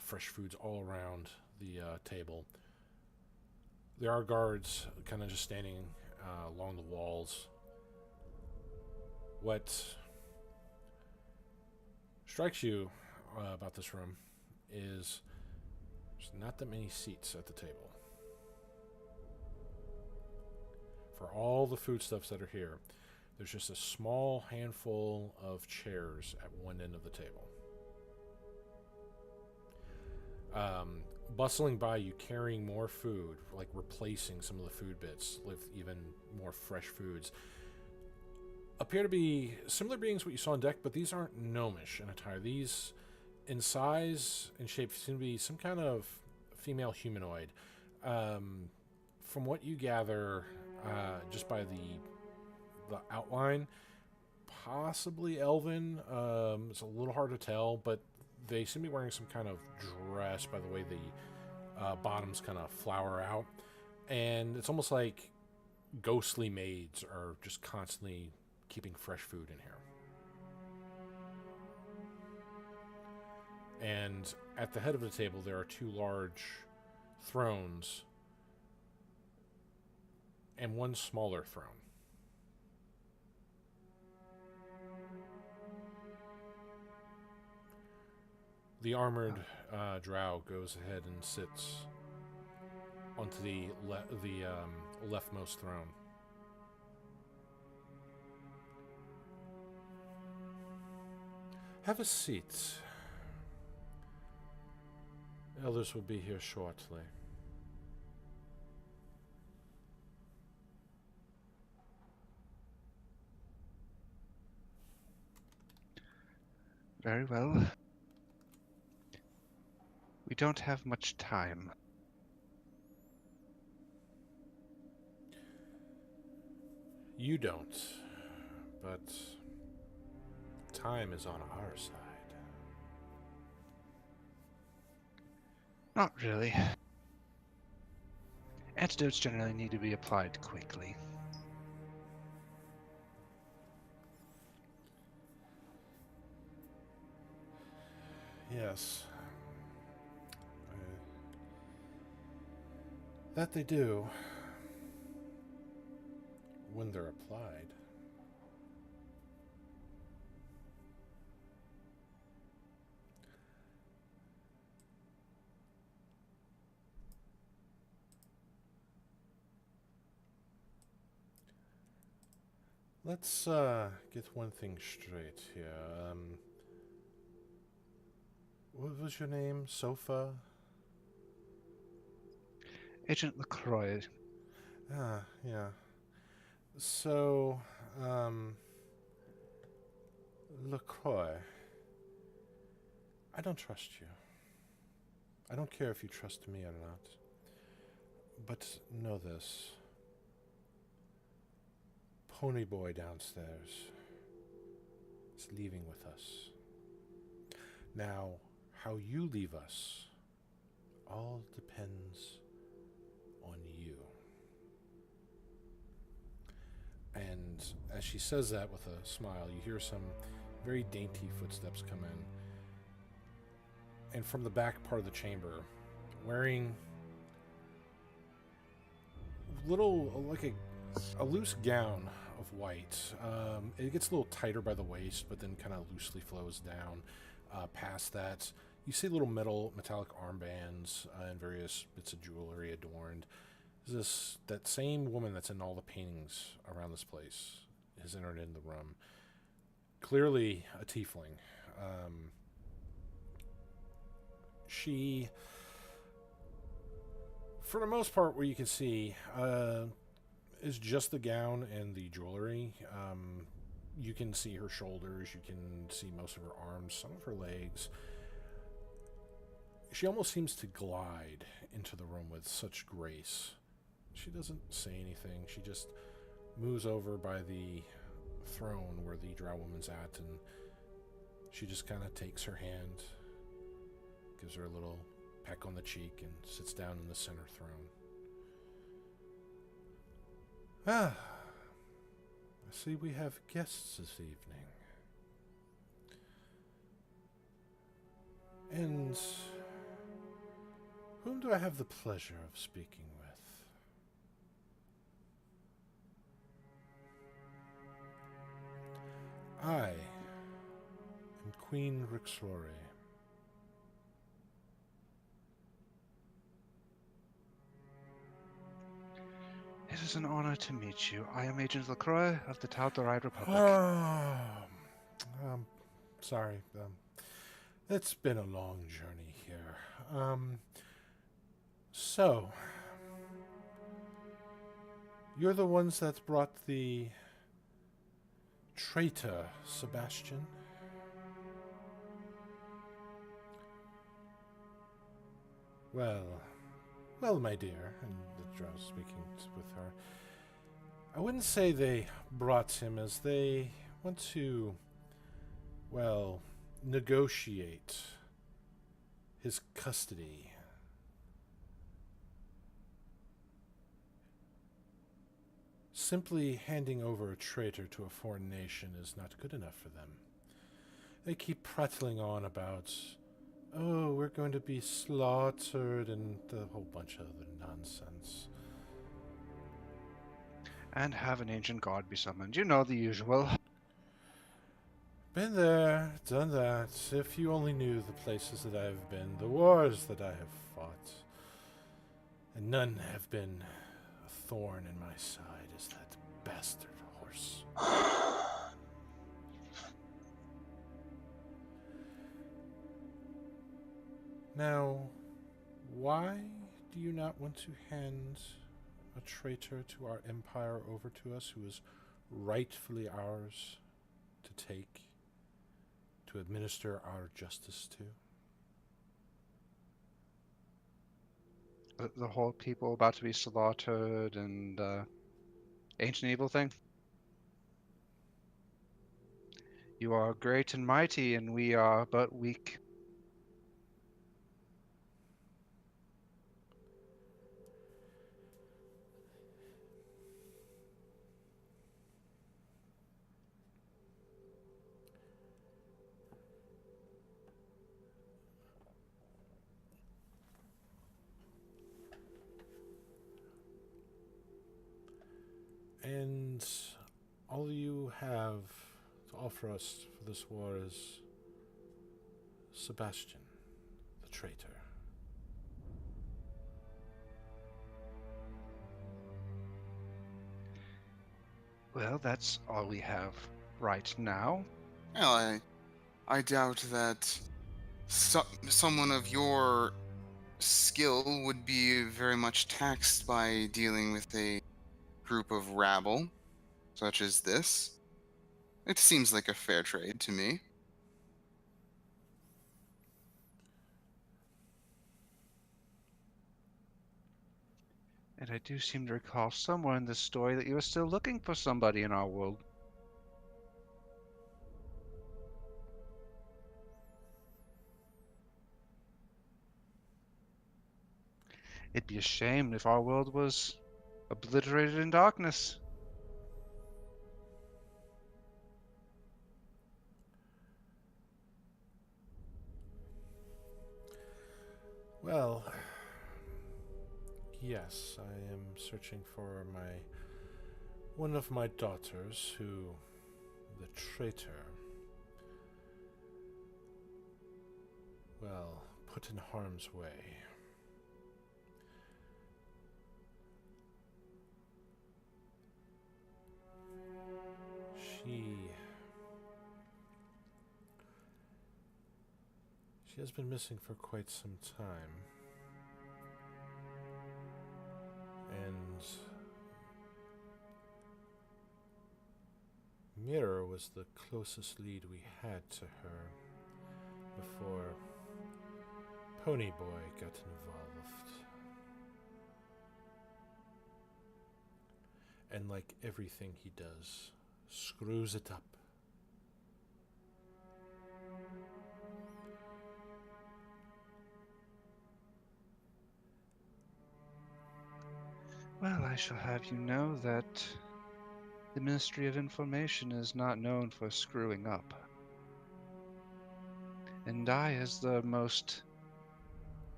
fresh foods all around the table. There are guards kind of just standing along the walls. What strikes you about this room is there's not that many seats at the table. For all the foodstuffs that are here, there's just a small handful of chairs at one end of the table. Bustling by you, carrying more food, like replacing some of the food bits with even more fresh foods, appear to be similar beings what you saw on deck, but these aren't gnomish in attire. These, in size and shape, seem to be some kind of female humanoid. From what you gather, just by the outline, possibly elven. It's a little hard to tell, but they seem to be wearing some kind of dress by the way the bottoms kind of flower out. And it's almost like ghostly maids are just constantly keeping fresh food in here. And at the head of the table, there are two large thrones and one smaller throne. The armored drow goes ahead and sits onto the leftmost throne. Have a seat. Elders will be here shortly. Very well. We don't have much time. You don't, but time is on our side. Not really. Antidotes generally need to be applied quickly. Yes. That they do. When they're applied. Let's get one thing straight here. What was your name? Sofa? Agent LaCroix. Ah, yeah. So, LaCroix, I don't trust you. I don't care if you trust me or not. But know this. Pony Boy downstairs is leaving with us. Now, how you leave us all depends on you. And as she says that with a smile, you hear some very dainty footsteps come in. And from the back part of the chamber, wearing little, like a loose gown of white. It gets a little tighter by the waist, but then kind of loosely flows down. Past that, you see little metallic armbands and various bits of jewelry adorned. That same woman that's in all the paintings around this place has entered in the room. Clearly a tiefling. She, for the most part, where you can see, is just the gown and the jewelry. You can see her shoulders. You can see most of her arms, some of her legs. She almost seems to glide into the room with such grace. She doesn't say anything. She just moves over by the throne where the drow woman's at, and she just kind of takes her hand, gives her a little peck on the cheek, and sits down in the center throne. Ah, I see we have guests this evening. And whom do I have the pleasure of speaking with? I am Queen Rixori. It is an honor to meet you. I am Agent LaCroix of the Tal'Dorei Republic. Sorry. It's been a long journey here. So, you're the ones that brought the traitor, Sebastian? Well, my dear, and the drow speaking with her, I wouldn't say they brought him as they want to, well, negotiate his custody. Simply handing over a traitor to a foreign nation is not good enough for them. They keep prattling on about, oh, we're going to be slaughtered, and a whole bunch of other nonsense. And have an ancient god be summoned. You know the usual. Been there, done that. If you only knew the places that I've been, the wars that I have fought. And none have been a thorn in my side as that bastard horse. Now, why do you not want to hand a traitor to our empire over to us who is rightfully ours to take, to administer our justice to? The whole people about to be slaughtered and ancient evil thing? You are great and mighty, and we are but weak. And all you have to offer us for this war is Sebastian, the traitor. Well, that's all we have right now. Well, I doubt that someone of your skill would be very much taxed by dealing with a group of rabble such as this. It seems like a fair trade to me. And I do seem to recall somewhere in this story that you are still looking for somebody in our world. It'd be a shame if our world was obliterated in darkness. Well, yes, I am searching for my one of my daughters who, the traitor, well, put in harm's way. She has been missing for quite some time. And Mirror was the closest lead we had to her before Ponyboy got involved. And like everything he does, screws it up. Well, I shall have you know that the Ministry of Information is not known for screwing up. And I, as the most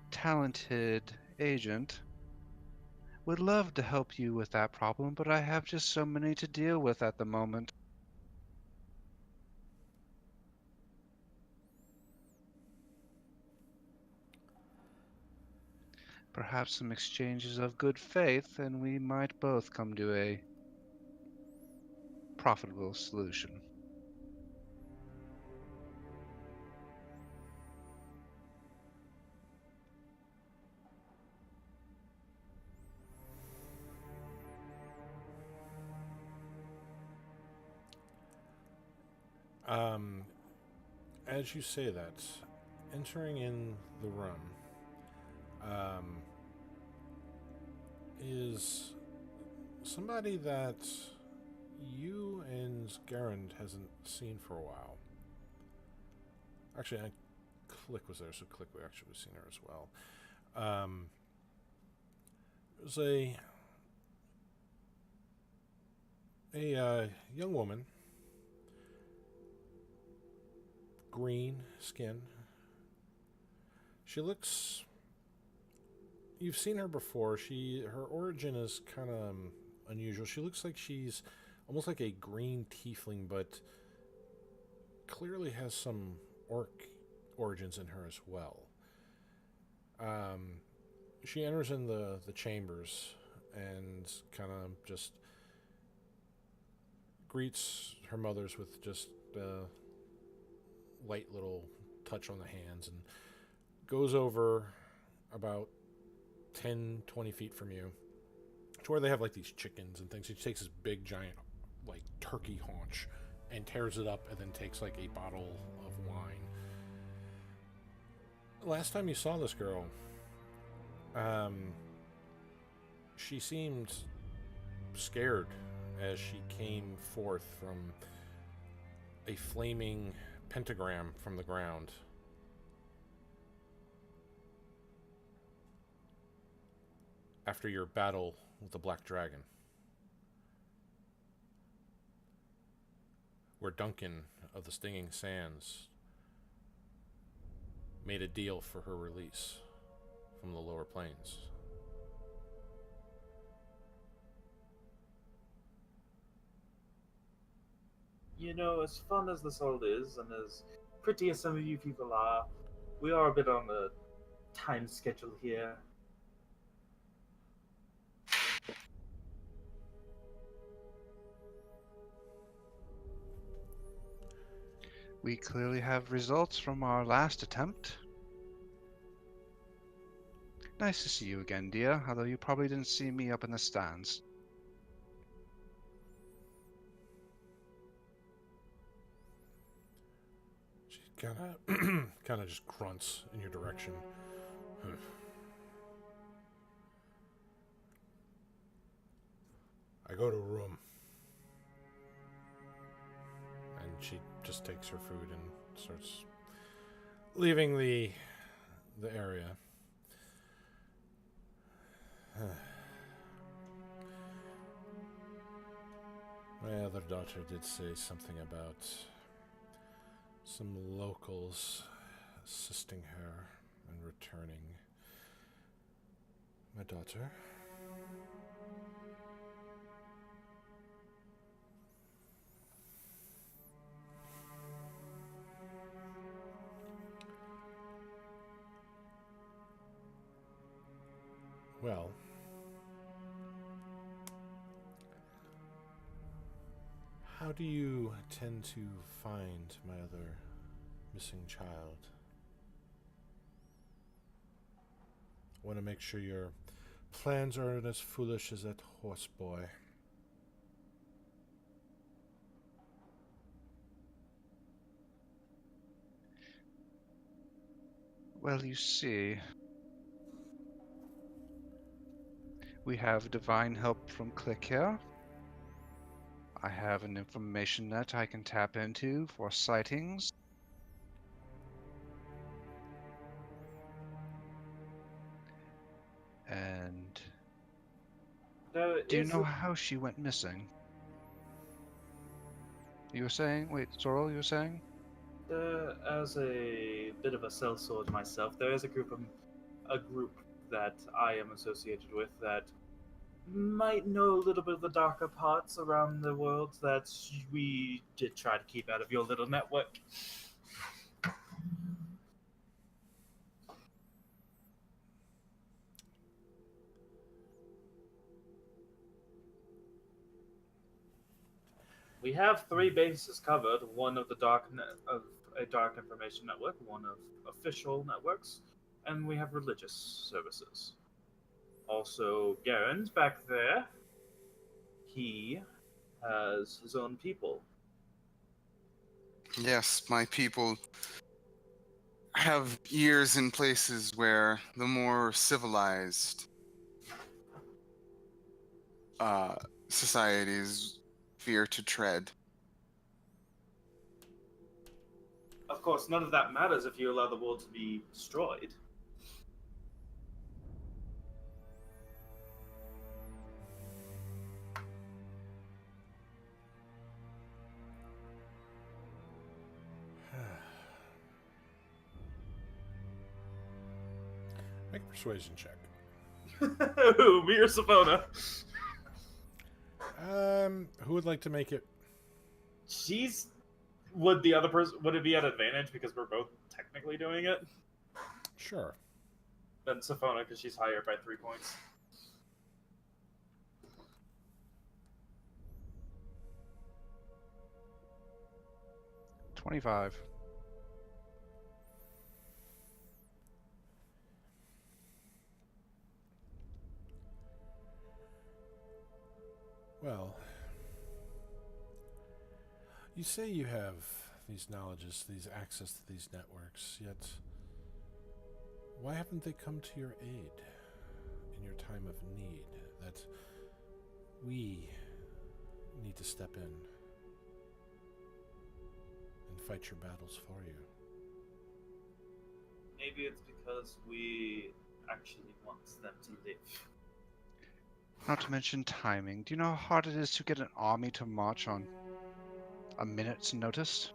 talented agent, would love to help you with that problem, but I have just so many to deal with at the moment. Perhaps some exchanges of good faith, and we might both come to a profitable solution. As you say that, entering in the room, is somebody that you and Garand hasn't seen for a while. Actually, Click was there, so Click we actually have seen her as well. It was a young woman, green skin. She looks. You've seen her before. Her origin is kind of unusual. She looks like she's almost like a green tiefling, but clearly has some orc origins in her as well. She enters in the chambers and kind of just greets her mothers with just a light little touch on the hands and goes over about 10-20 feet from you to where they have like these chickens and things. She takes this big giant like turkey haunch and tears it up and then takes like a bottle of wine. Last time you saw this girl, she seemed scared as she came forth from a flaming pentagram from the ground. After your battle with the Black Dragon, where Duncan of the Stinging Sands made a deal for her release from the lower planes. You know, as fun as this all is, and as pretty as some of you people are, we are a bit on a time schedule here. We clearly have results from our last attempt. Nice to see you again, dear, although you probably didn't see me up in the stands. She kind of just grunts in your direction. I go to a room. And she just takes her food and starts leaving the area. My other daughter did say something about some locals assisting her in returning my daughter. Well, how do you tend to find my other missing child? I want to make sure your plans aren't as foolish as that horse boy. Well, you see, we have divine help from Click here. I have an information net I can tap into for sightings. And do you know how she went missing? You were saying? Wait, Sorrel, you were saying? As a bit of a sellsword myself, there is a group that I am associated with that might know a little bit of the darker parts around the world that we did try to keep out of your little network. We have 3 bases covered: one of the of a dark information network, one of official networks, and we have religious services. Also, Garen's back there. He has his own people. Yes, my people have ears in places where the more civilized societies fear to tread. Of course, none of that matters if you allow the world to be destroyed. Make a persuasion check. Ooh, me or Savona? Who would like to make it? Would the other person... Would it be at advantage because we're both technically doing it? Sure. Then Savona, because she's higher by 3 points. $25. Well, you say you have these knowledges, these access to these networks, yet why haven't they come to your aid in your time of need? That we need to step in and fight your battles for you. Maybe it's because we actually want them to live. Not to mention timing. Do you know how hard it is to get an army to march on a minute's notice?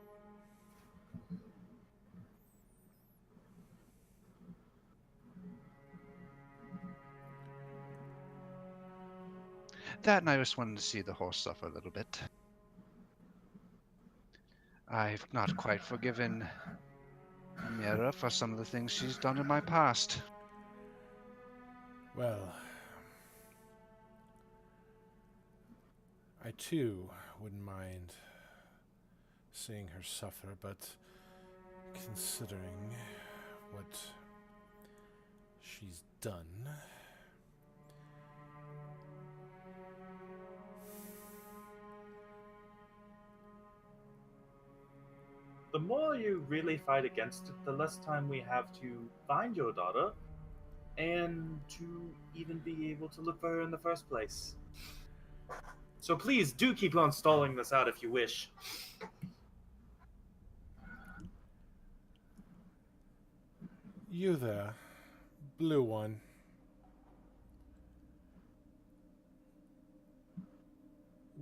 That and I just wanted to see the horse suffer a little bit. I've not quite forgiven Mira for some of the things she's done in my past. Well, I too wouldn't mind seeing her suffer, but considering what she's done, the more you really fight against it, the less time we have to find your daughter and to even be able to look for her in the first place. So please do keep on stalling this out if you wish. you there, blue one.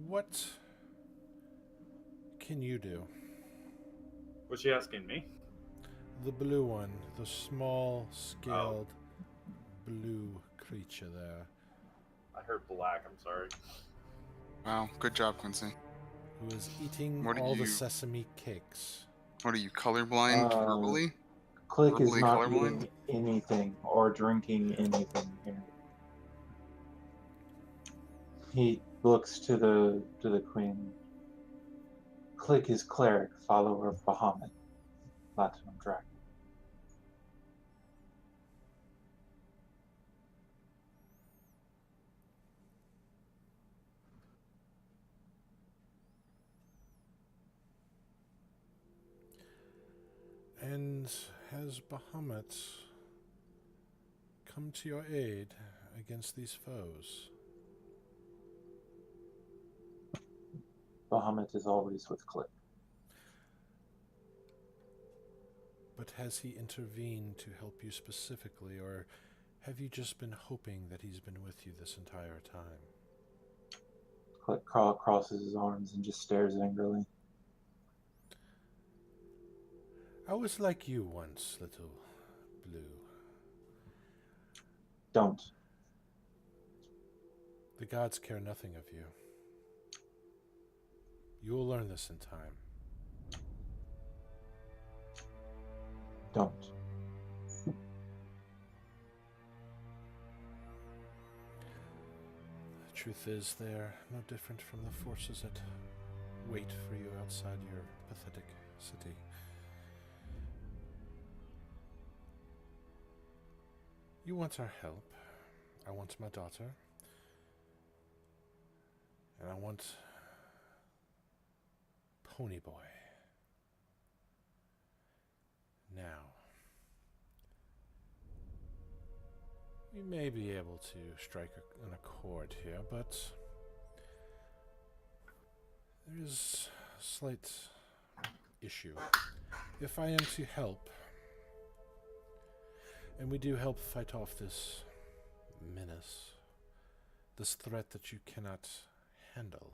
What can you do? Was she asking me? The blue one, the small scaled blue creature there, I heard black, I'm sorry. Wow, good job, Quincy. who is eating What are all the you- sesame cakes. What are you, colorblind verbally? Click is Verbally not colorblind? eating anything or drinking anything here. He looks to the queen. Click is cleric, follower of Bahamut, Platinum Dragon. And has Bahamut come to your aid against these foes? Bahamut is always with Click. But has he intervened to help you specifically, or have you just been hoping that he's been with you this entire time? Click crosses his arms and just stares angrily. I was like you once, little Blue. Don't. The gods care nothing of you. You will learn this in time. Don't. The truth is, they're no different from the forces that wait for you outside your pathetic city. You want our help. I want my daughter. And I want Pony Boy. Now, we may be able to strike an accord here, but there is a slight issue. If I am to help, and we do help fight off this menace, this threat that you cannot handle,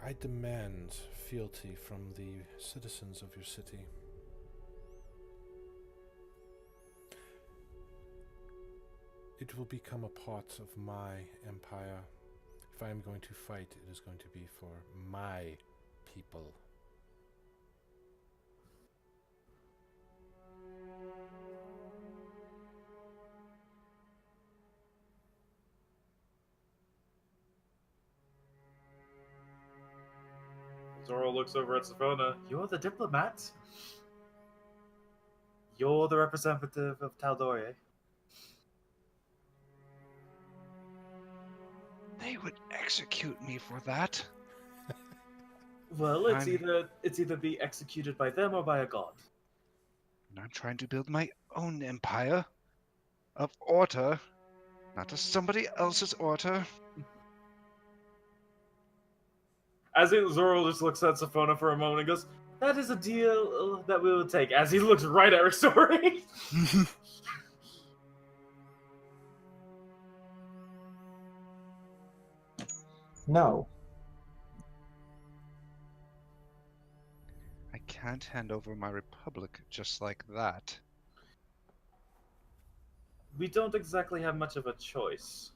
I demand fealty from the citizens of your city. It will become a part of my empire. If I am going to fight, it is going to be for my people. Zoro looks over at Savona. You're the diplomat? You're the representative of Tal'Dorei? They would execute me for that. Well, it's either be executed by them or by a god. And I'm trying to build my own empire of order, not of somebody else's order. As Zoro just looks at Safona for a moment and goes, "That is a deal that we will take." As he looks right at Risori. No. I can't hand over my republic just like that. We don't exactly have much of a choice.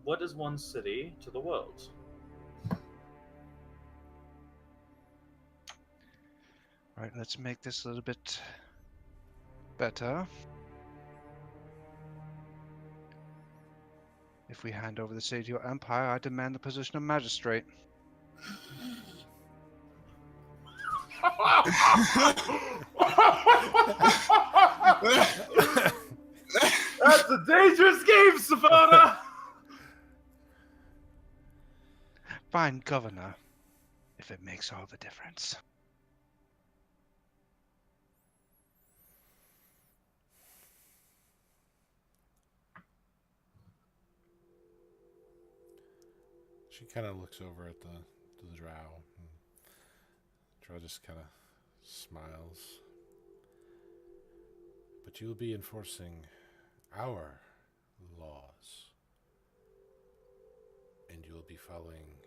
What is one city to the world? Right, let's make this a little bit better. If we hand over the city to your empire, I demand the position of magistrate. That's a dangerous game, Savona! Fine, governor, if it makes all the difference. She kind of looks over at the drow. And drow just kind of smiles. But you'll be enforcing our laws. And you'll be following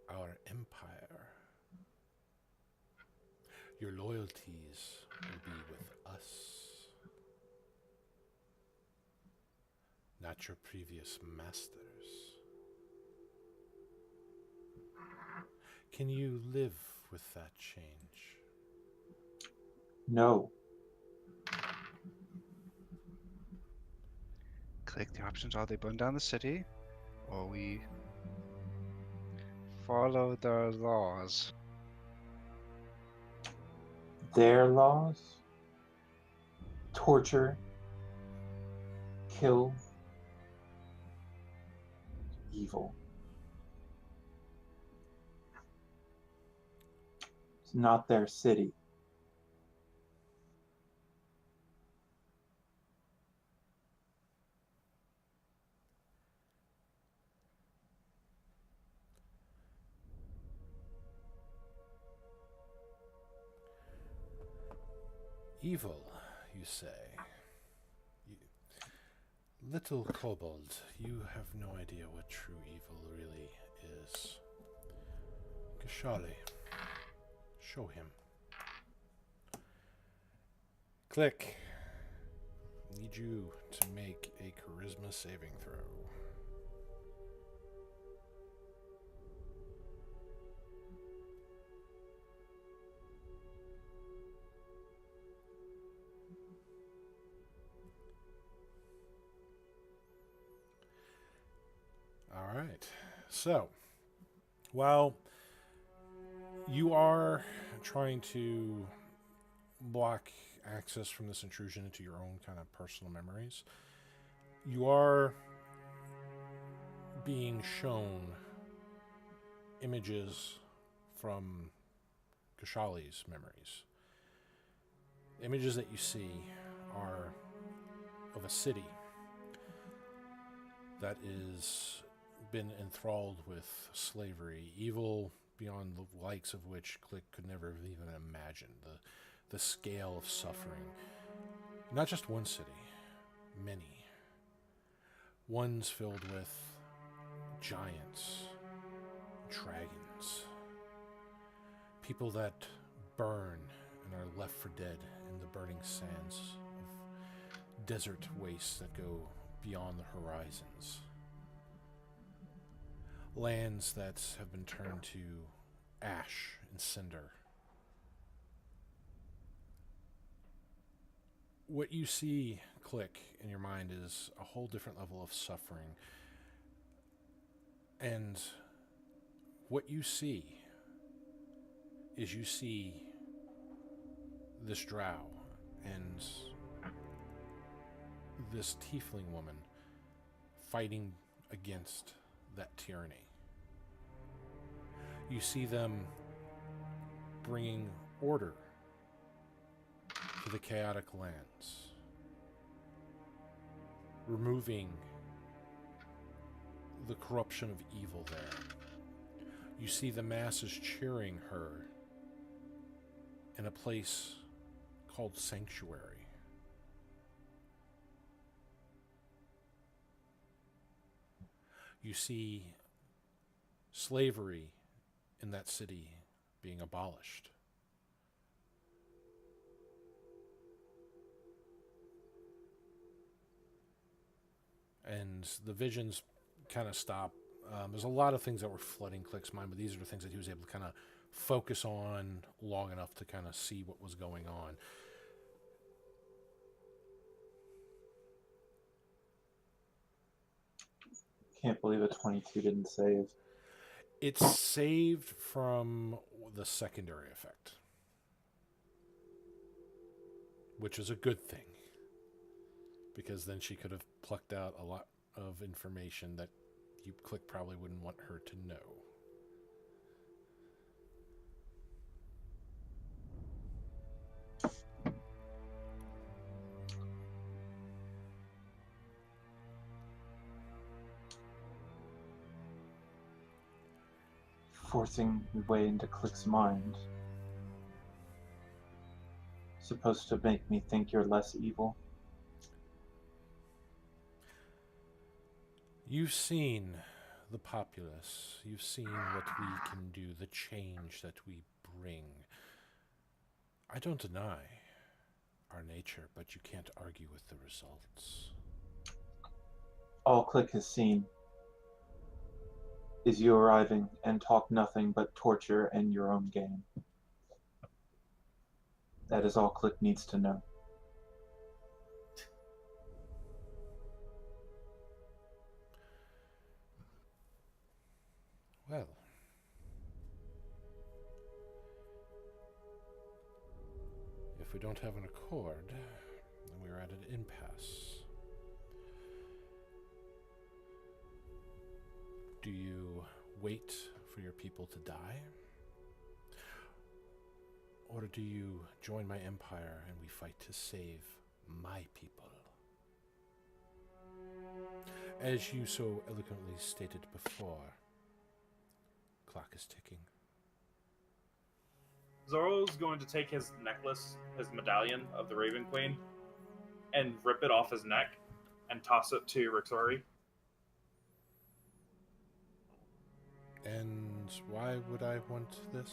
our empire. Your loyalties will be with us, not your previous masters. Can you live with that change? No. Click the options are they burn down the city, or we follow their laws. Their laws? Torture, kill, evil. It's not their city. Evil, you say? Little kobold, you have no idea what true evil really is. Kashali, show him. Click. Need you to make a charisma saving throw. All right. So, while you are trying to block access from this intrusion into your own kind of personal memories, you are being shown images from Kashali's memories. The images that you see are of a city that is been enthralled with slavery, evil beyond the likes of which Click could never have even imagined. The scale of suffering. Not just one city, many. Ones filled with giants, dragons, people that burn and are left for dead in the burning sands of desert wastes that go beyond the horizons. Lands that have been turned to ash and cinder. What you see, Click, in your mind is a whole different level of suffering. And what you see is you see this drow and this tiefling woman fighting against that tyranny. You see them bringing order to the chaotic lands, removing the corruption of evil there. You see the masses cheering her in a place called Sanctuary. You see slavery in that city being abolished. And the visions kind of stop. There's a lot of things that were flooding Click's mind, but these are the things that he was able to kind of focus on long enough to kind of see what was going on. Can't believe a 22 didn't save. It's saved from the secondary effect, which is a good thing, because then she could have plucked out a lot of information that you Click probably wouldn't want her to know. Forcing your way into Click's mind. Supposed to make me think you're less evil? You've seen the populace. You've seen what we can do, the change that we bring. I don't deny our nature, but you can't argue with the results. all Click has seen is you arriving and talk nothing but torture and your own game. That is all Click needs to know. Well, if we don't have an accord, then we're at an impasse. Do you wait for your people to die? Or do you join my empire and we fight to save my people? As you so eloquently stated before, clock is ticking. Zoro's going to take his necklace, his medallion of the Raven Queen, and rip it off his neck and toss it to Rixori. And why would I want this?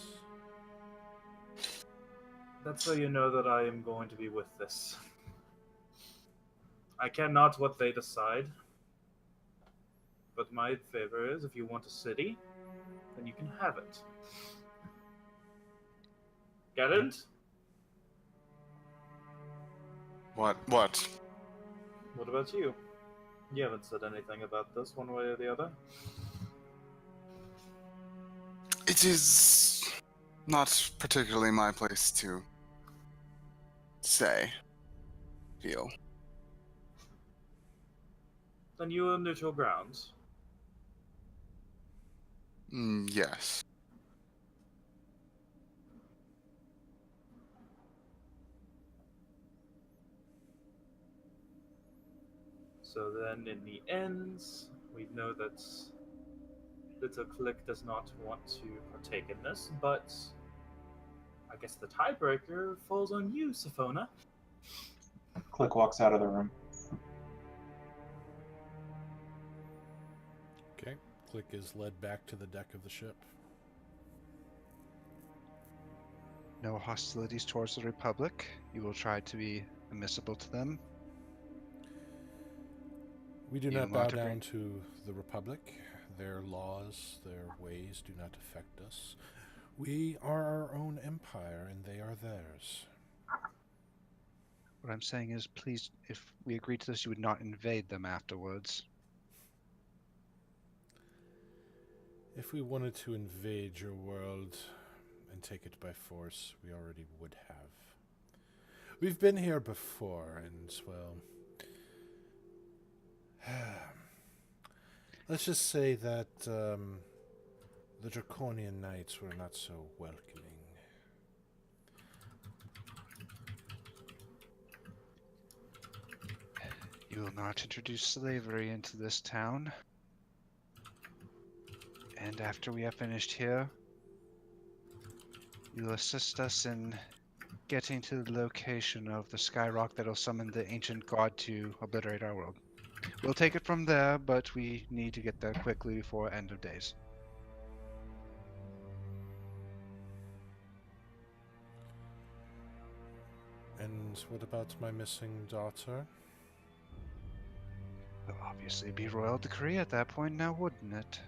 That's so you know that I am going to be with this. I care not what they decide, but my favor is if you want a city, then you can have it. Get it? What? What about you? You haven't said anything about this one way or the other. It is not particularly my place to say, feel. Then you are neutral grounds. Yes. So then in the ends, we know that Little Click does not want to partake in this, but I guess the tiebreaker falls on you, Sifona. Click walks out of the room. Okay, Click is led back to the deck of the ship. No hostilities towards the Republic. You will try to be admissible to them. We do You not bow want to down bring- to the Republic. Their laws, their ways do not affect us. We are our own empire, and they are theirs. What I'm saying is, please, if we agree to this, you would not invade them afterwards. If we wanted to invade your world and take it by force, we already would have. We've been here before, and, well, let's just say that the Draconian Knights were not so welcoming. You will not introduce slavery into this town. And after we have finished here, you will assist us in getting to the location of the skyrock that will summon the ancient god to obliterate our world. We'll take it from there, but we need to get there quickly before end of days. And what about my missing daughter? It'll obviously be royal decree at that point now, wouldn't it?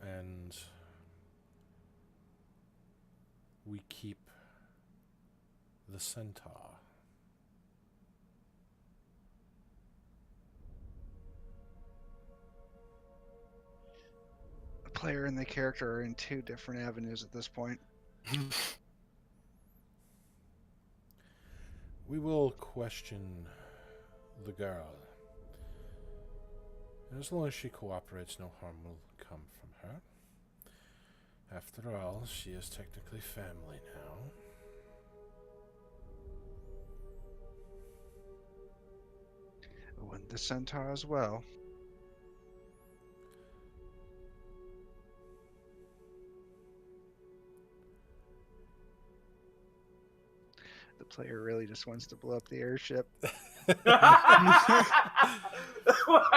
And we keep the centaur. The player and the character are in two different avenues at this point. We will question the girl. And as long as she cooperates, no harm will come from her. After all, she is technically family now. And the centaur as well. The player really just wants to blow up the airship. I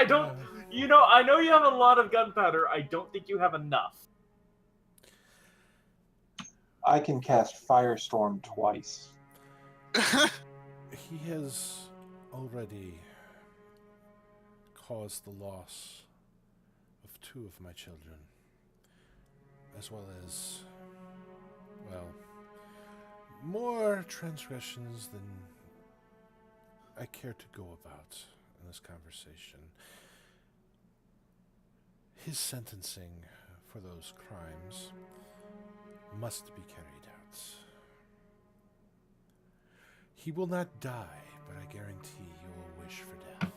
don't. You know, I know you have a lot of gunpowder. I don't think you have enough. I can cast Firestorm twice. He has already caused the loss of 2 of my children, as well as, well, more transgressions than I care to go about in this conversation. His sentencing for those crimes must be carried out. He will not die, but I guarantee you will wish for death.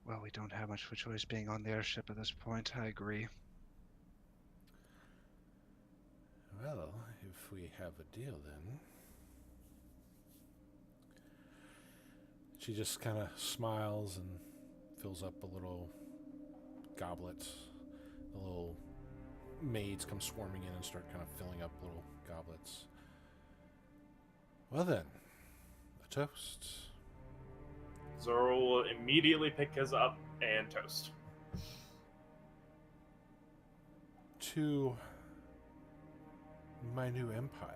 Well, we don't have much of a choice being on the airship at this point. I agree. Well, if we have a deal then. She just kind of smiles and fills up a little goblet. The little maids come swarming in and start kind of filling up little goblets. Well then, a toast. Zoro will immediately pick his up and toast. To my new empire.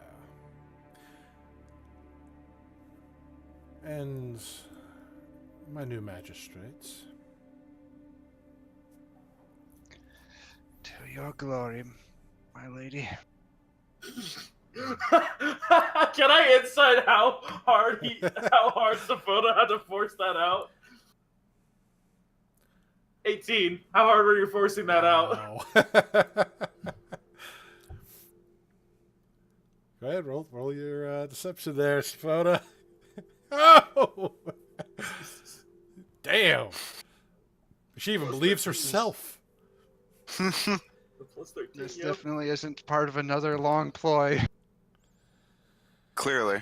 And my new magistrates. To your glory, my lady. Can I insight how hard Safoda had to force that out? 18. How hard were you forcing that out? Wow. Go ahead, roll your deception there, Spoda. Oh! Damn! She even believes herself. Plus 13, This yep. definitely isn't part of another long ploy. Clearly.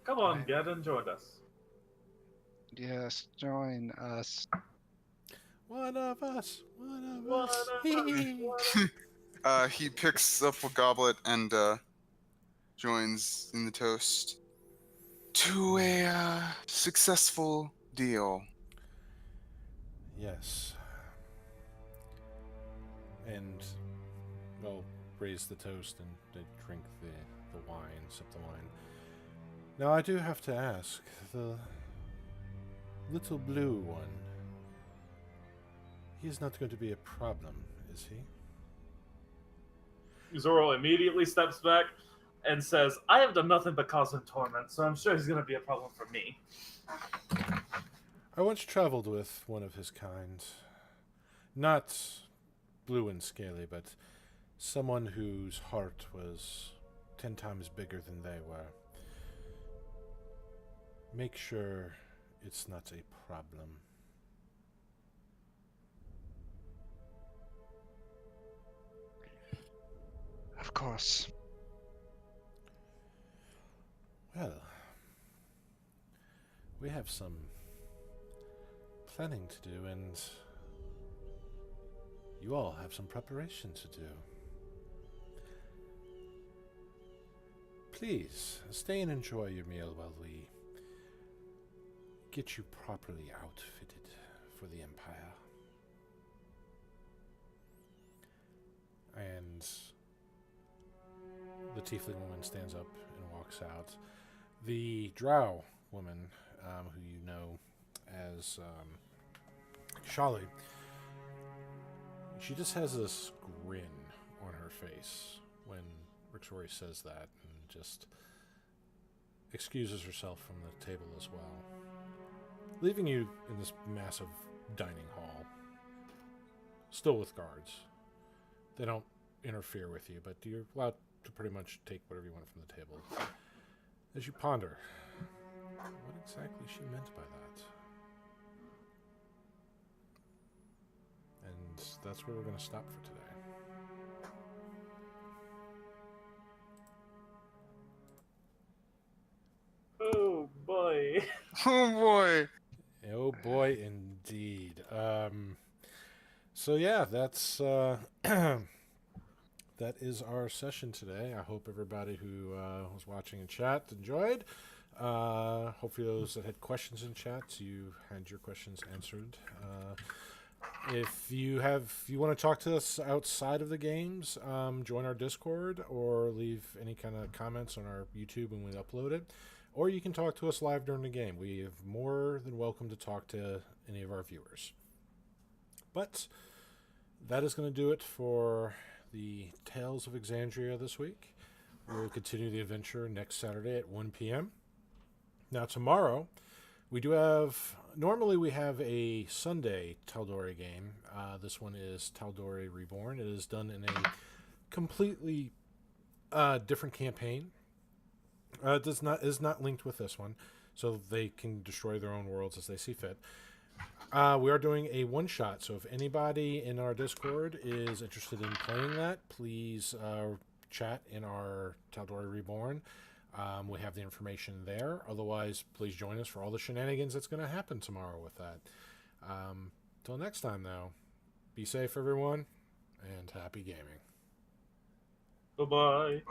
Come on, get and join us. Yes, join us. One of us. One of One us. of us. He picks up a goblet and joins in the toast to a successful deal. Yes. And they'll raise the toast and they drink the wine, sip the wine. Now I do have to ask, the little blue one, he's not going to be a problem, is he? Zoro immediately steps back and says, I have done nothing but cause him torment, so I'm sure he's going to be a problem for me. I once traveled with one of his kind. Not blue and scaly, but someone whose heart was 10 times bigger than they were. Make sure it's not a problem. Of course. Well, we have some planning to do, and you all have some preparation to do. Please, stay and enjoy your meal while we get you properly outfitted for the Empire. And the tiefling woman stands up and walks out. The drow woman, who you know as Shali, she just has this grin on her face when Rixori says that, and just excuses herself from the table as well, leaving you in this massive dining hall, still with guards. They don't interfere with you, but you're allowed to pretty much take whatever you want from the table. As you ponder what exactly she meant by that. And that's where we're going to stop for today. Oh boy. Oh boy. Oh boy, indeed. So yeah, that's that is our session today. I hope everybody who was watching in chat enjoyed. Hopefully those that had questions in chat, you had your questions answered. If you want to talk to us outside of the games, join our Discord or leave any kind of comments on our YouTube when we upload it. Or you can talk to us live during the game. We are more than welcome to talk to any of our viewers. But that is going to do it for the Tales of Exandria this week. We'll continue the adventure next Saturday at 1 p.m. Now tomorrow, normally we have a Sunday Tal'Dorei game. This one is Tal'Dorei Reborn. It is done in a completely different campaign. It is not linked with this one, so they can destroy their own worlds as they see fit. We are doing a one-shot, so if anybody in our Discord is interested in playing that, please chat in our Tal'Dorei Reborn. We have the information there. Otherwise, please join us for all the shenanigans that's going to happen tomorrow with that. Till next time, though, be safe, everyone, and happy gaming. Bye-bye.